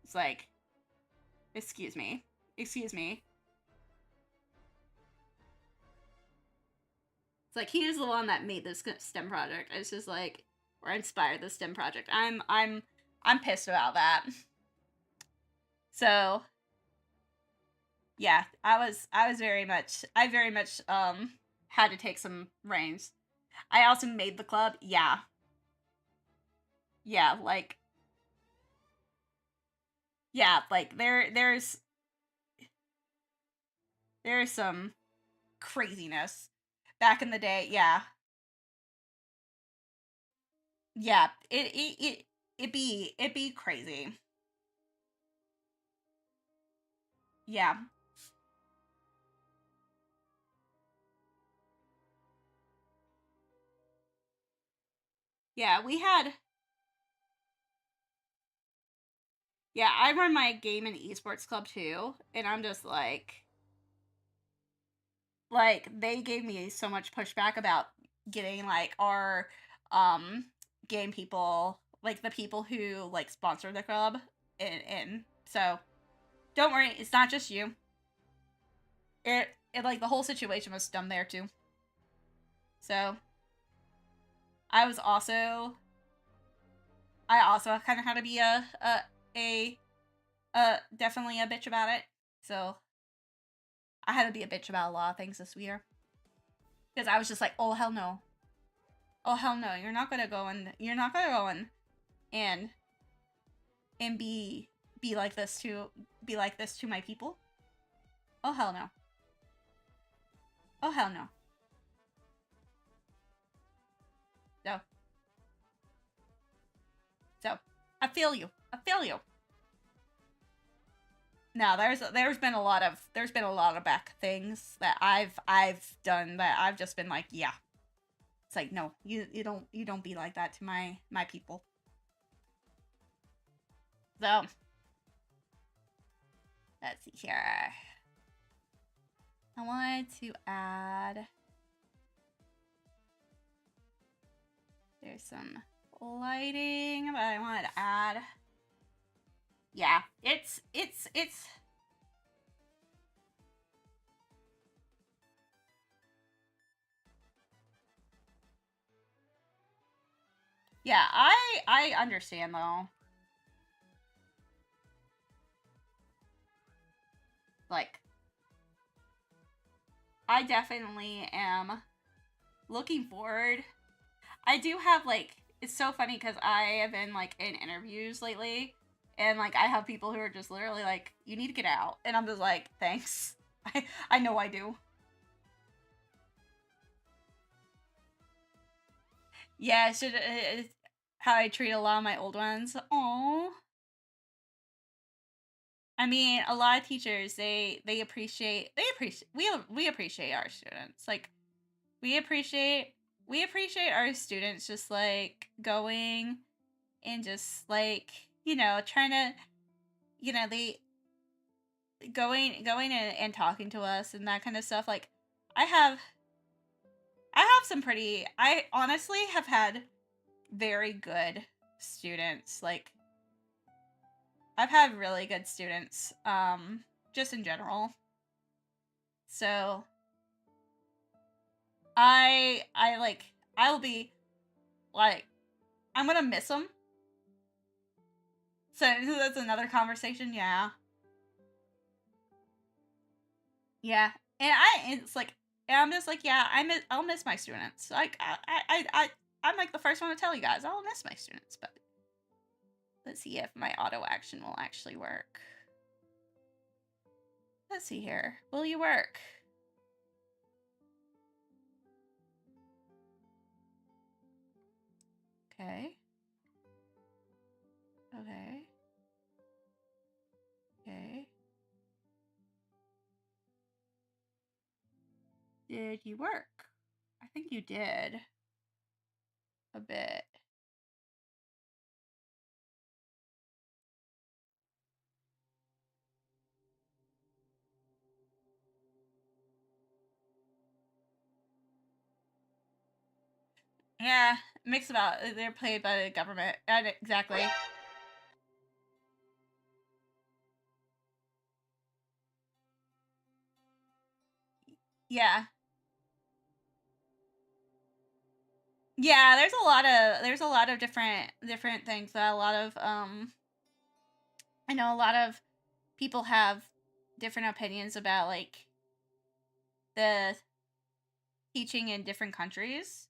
S1: It's like, excuse me. It's like he was the one that made this STEM project. It's just like, or inspired the STEM project. I'm pissed about that. So yeah, I very much had to take some reins. I also made the club. Yeah. Yeah, like there's some craziness back in the day. Yeah. Yeah, it'd be crazy. Yeah. Yeah, yeah, I run my game and esports club too, and I'm just like they gave me so much pushback about getting like our game people, like the people who like sponsor the club, and so don't worry, it's not just you. It like the whole situation was dumb there too. So I was also I also kind of had to be a definitely a bitch about it. So I had to be a bitch about a lot of things this year because I was just like, oh hell no, oh hell no, you're not gonna go and and be like this to my people. Oh hell no. Oh hell no. So I feel you. I feel you. No, there's been a lot of back things that I've done that I've just been like, yeah. It's like, no, you don't be like that to my people. So let's see here. I wanted to add. There's some lighting that I wanted to add. Yeah, it's. Yeah, I understand though. Like, I definitely am looking forward. I do have like, it's so funny because I have been like in interviews lately, and like I have people who are just literally like, you need to get out, and I'm just like, thanks. I know I do. Yeah, it's how I treat a lot of my old ones. Oh, I mean, a lot of teachers they appreciate we appreciate our students. Like we appreciate our students just like going and just like, trying to, they going and talking to us and that kind of stuff. Like I have some pretty, I honestly have had very good students. Like I've had really good students, just in general. So I like, I'll be like, I'm gonna miss them. So that's another conversation. Yeah. Yeah. And it's like, and I'm just like, yeah, I'll miss my students. Like, I'm like the first one to tell you guys, I'll miss my students, but let's see if my auto action will actually work. Let's see here. Will you work? Okay. Okay. Okay. Did you work? I think you did. A bit. Yeah, mixed about. They're played by the government. Exactly. Yeah. Yeah, there's a lot of different things that a lot of I know a lot of people have different opinions about like the teaching in different countries.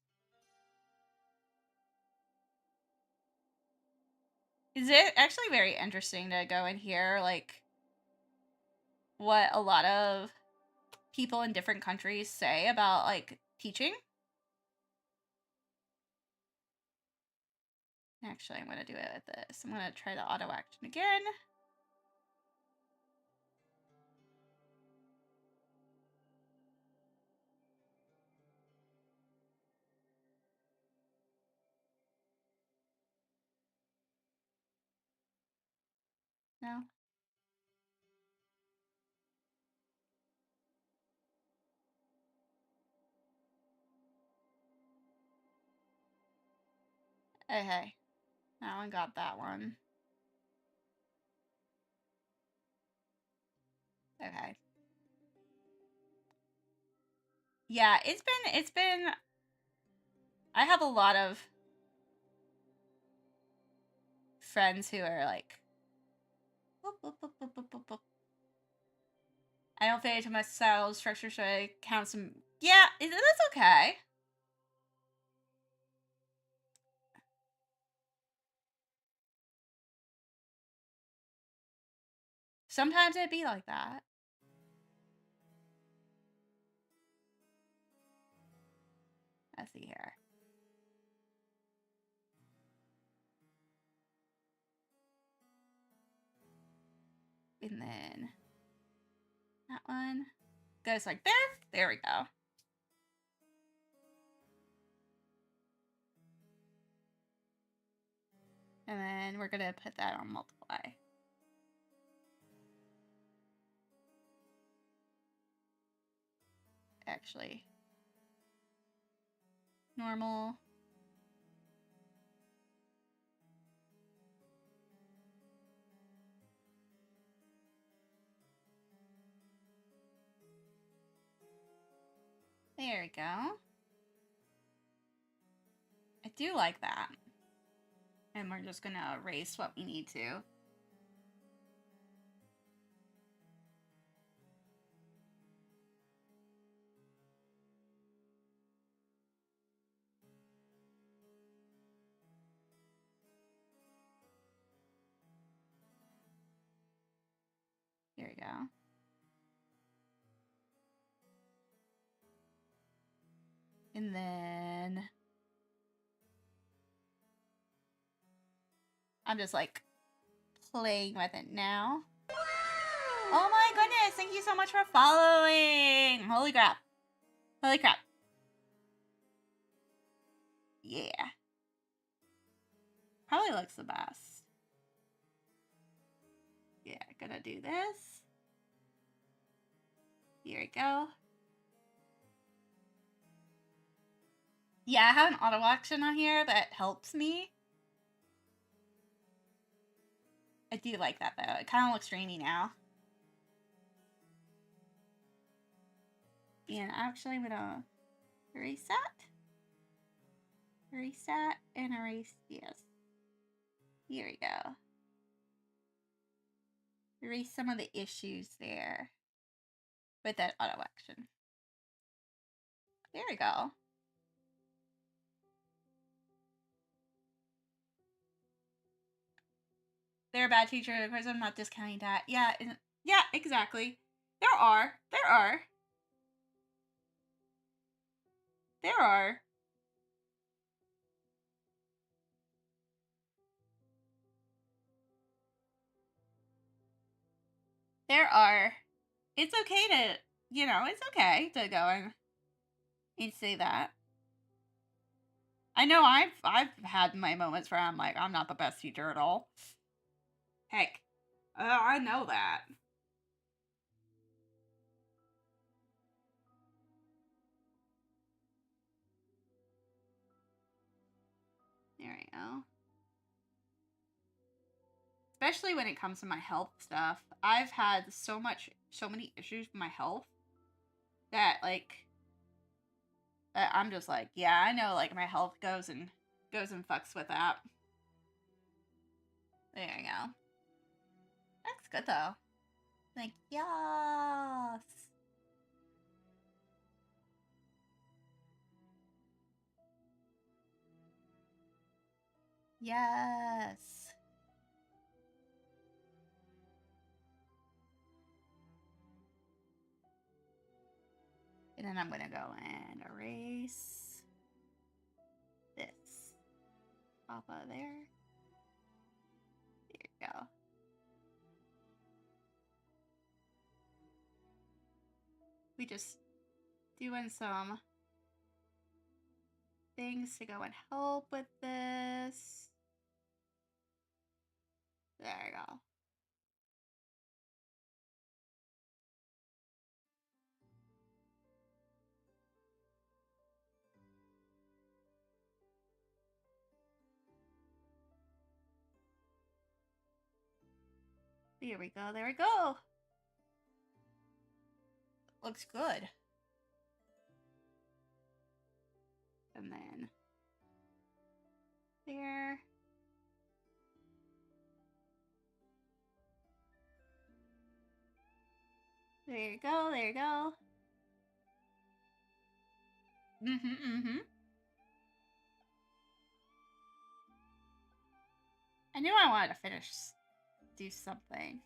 S1: Is it actually very interesting to go and hear like what a lot of people in different countries say about like teaching? Actually, I'm going to do it with this. I'm going to try the auto action again. No. Okay. That one got that one. Okay. Yeah, it's been I have a lot of friends who are like boop, boop, boop, boop, boop, boop, boop. I don't fit into my style structure, so I count some. Yeah, that's okay. Sometimes it'd be like that. Let's see here. And then that one goes like there. There we go. And then we're gonna put that on multiply. Actually, normal. There we go. I do like that. And we're just gonna erase what we need to. There we go. And then I'm just like playing with it now. Oh my goodness, thank you so much for following. Holy crap. Holy crap. Yeah. Probably looks the best. Yeah, gonna do this. Here we go. Yeah, I have an auto action on here that helps me. I do like that though. It kind of looks dreamy now. And actually I'm gonna erase that. Erase that and erase, yes. Here we go. Erase some of the issues there with that auto action. There we go. They're a bad teacher. Of course, I'm not discounting that. Yeah, yeah, exactly. There are. It's okay to, it's okay to go and say that. I know I've had my moments where I'm like, I'm not the best teacher at all. Heck, I know that. There we go. Especially when it comes to my health stuff. I've had so many issues with my health that I'm just like, yeah, I know like my health goes and fucks with that. There you go. That's good though. Like, yes. Yes. And then I'm gonna go and erase this off of there. There you go. We just doing some things to go and help with this. There you go. There we go. There we go. Looks good. And then there. There you go. There you go. I knew I wanted to do something.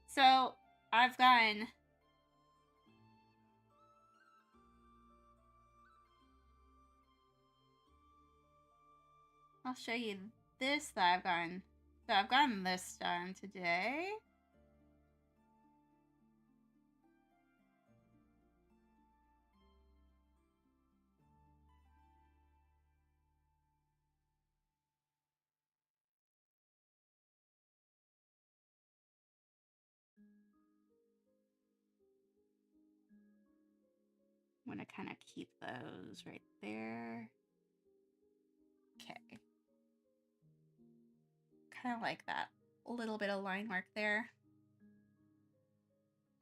S1: So I've gotten I'll show you this that I've gotten. So I've gotten this done today. I'm gonna kind of keep those right there. Okay. Kind of like that. A little bit of line work there.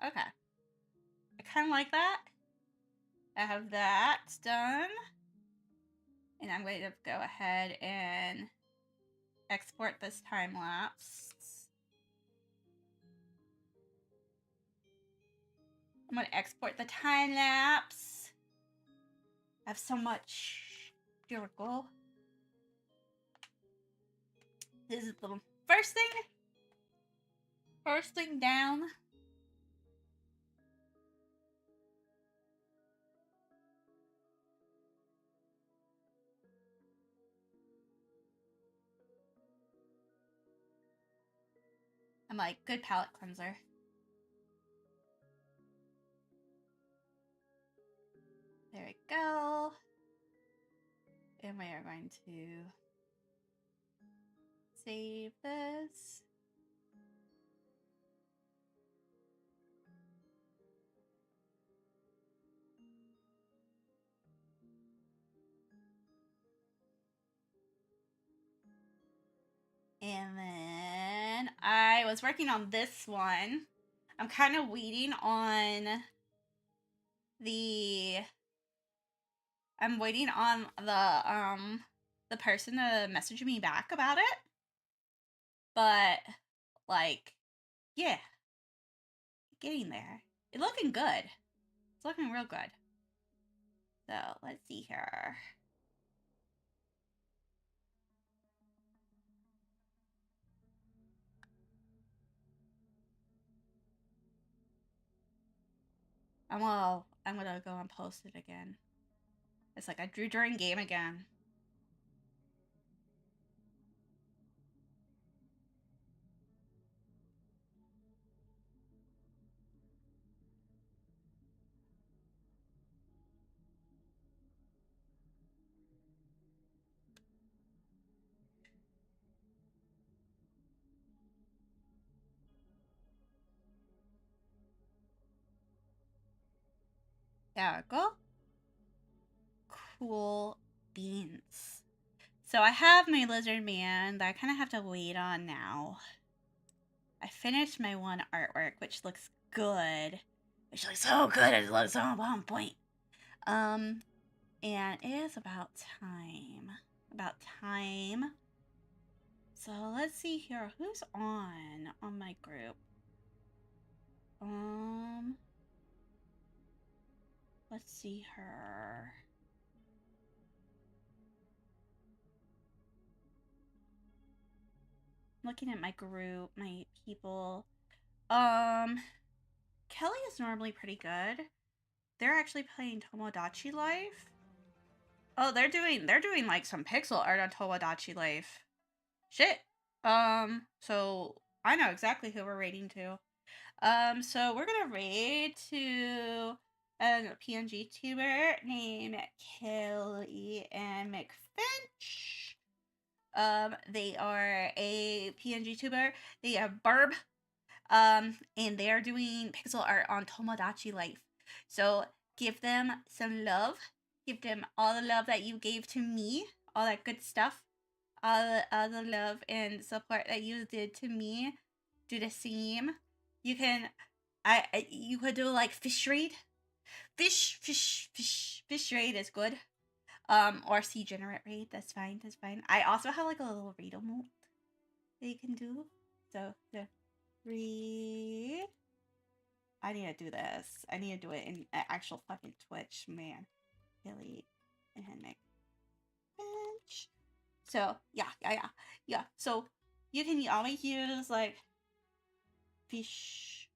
S1: Okay. I kind of like that. I have that done. And I'm going to go ahead and export this time lapse. I'm going to export the time lapse. I have so much. Here we go. This is the first thing. First thing down. I'm like, good palette cleanser. There we go. And we are going to save this. And then I was working on this one. I'm kind of waiting on the the person to message me back about it. But like, yeah, getting there. It's looking good. It's looking real good. So let's see here. I'm gonna go and post it again. It's like I drew during game again. There we go. Cool beans. So I have my lizardman that I kind of have to wait on now. I finished my one artwork, which looks good. Which looks so good. It looks so on point. And it is about time. About time. So let's see here. Who's on my group? Let's see her. Looking at my group, my people. Kelly is normally pretty good. They're actually playing Tomodachi Life. Oh, they're doing like some pixel art on Tomodachi Life. Shit. So I know exactly who we're raiding to. So we're gonna raid to a PNG tuber named Kelly and McFinch. They are a PNG tuber. They are Barb. And they are doing pixel art on Tomodachi Life. So give them some love. Give them all the love that you gave to me. All that good stuff. All the love and support that you did to me. Do the same. You can, you could do like fish raid. Fish raid is good. Or sea generate raid. That's fine. That's fine. I also have like a little raid emote that you can do. So the read. I need to do this. I need to do it in actual fucking Twitch, man. Billy and Bench. So yeah. So you can always use like fish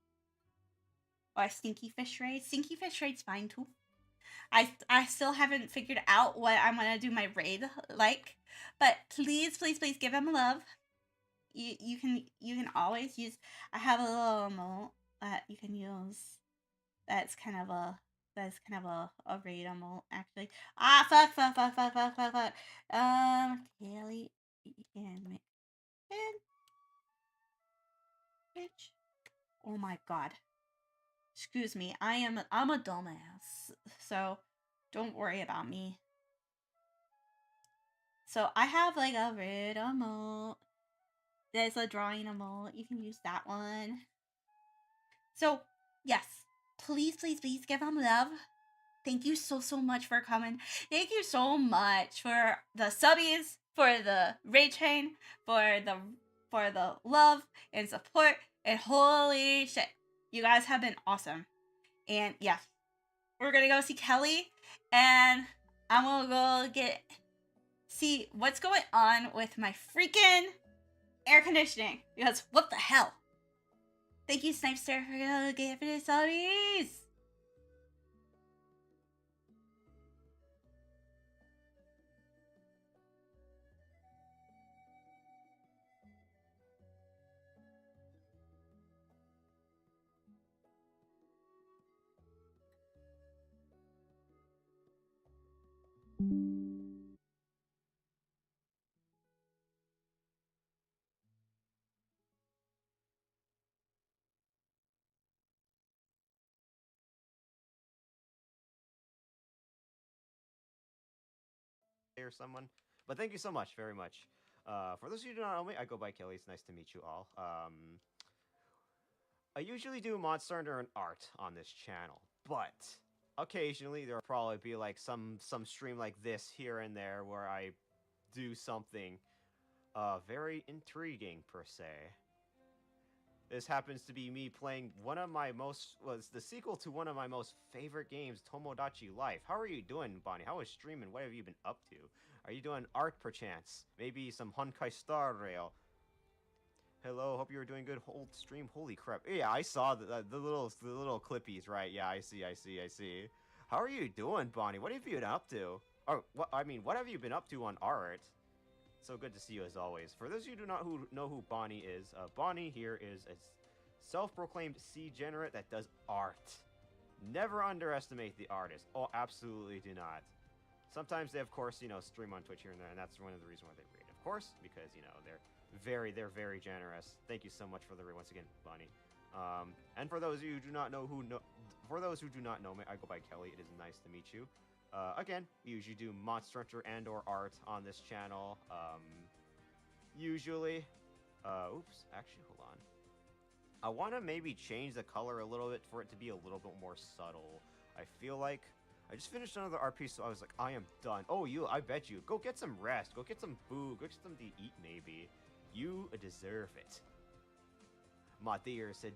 S1: or stinky fish raid. Stinky fish raid's fine too. I still haven't figured out what I'm gonna do my raid like, but please give him love. You can always use. I have a little emote that you can use. That's kind of a raid emote actually. Fuck. Kelly and bitch. Oh my god. Excuse me, I'm a dumbass. So don't worry about me. So I have like a red emote. There's a drawing emote. You can use that one. So yes, please, please, please give them love. Thank you so much for coming. Thank you so much for the subbies, for the raid chain, for the love and support. And holy shit, you guys have been awesome. And yes, we're gonna go see Kelly, and I'm gonna go see what's going on with my freaking air conditioning, because what the hell. Thank you, Snipester, for giving us subbies.
S4: Or someone. But thank you so much, very much. For those of you who do not know me, I go by Kelly. It's nice to meet you all. I usually do Monster Hunter and art on this channel, but occasionally there'll probably be like some stream like this here and there where I do something very intriguing per se. This happens to be me playing one of my was the sequel to one of my most favorite games, Tomodachi Life. How are you doing, Bonnie? How is streaming? What have you been up to? Are you doing art perchance? Maybe some Honkai Star Rail? Hello, hope you were doing good. Hold stream. Holy crap! Yeah, I saw the little clippies. Right? Yeah, I see. How are you doing, Bonnie? What have you been up to? Or what? I mean, what have you been up to on art? So good to see you as always. For those of you who do not know who Bonnie is, Bonnie here is a self-proclaimed C-generate that does art. Never underestimate the artist. Oh, absolutely do not. Sometimes they, of course, stream on Twitch here and there, and that's one of the reasons why they raid, of course, because they're very generous. Thank you so much for the raid once again, Bonnie. And for those of you who do not know for those who do not know me, I go by Kelly. It is nice to meet you. Again, we usually do Monster Hunter and/or art on this channel. Usually, oops, actually, hold on. I want to maybe change the color a little bit for it to be a little bit more subtle. I feel like I just finished another RP, so I was like, I am done. Oh, I bet you. Go get some rest. Go get some food. Go get something to eat, maybe. You deserve it. My dear, said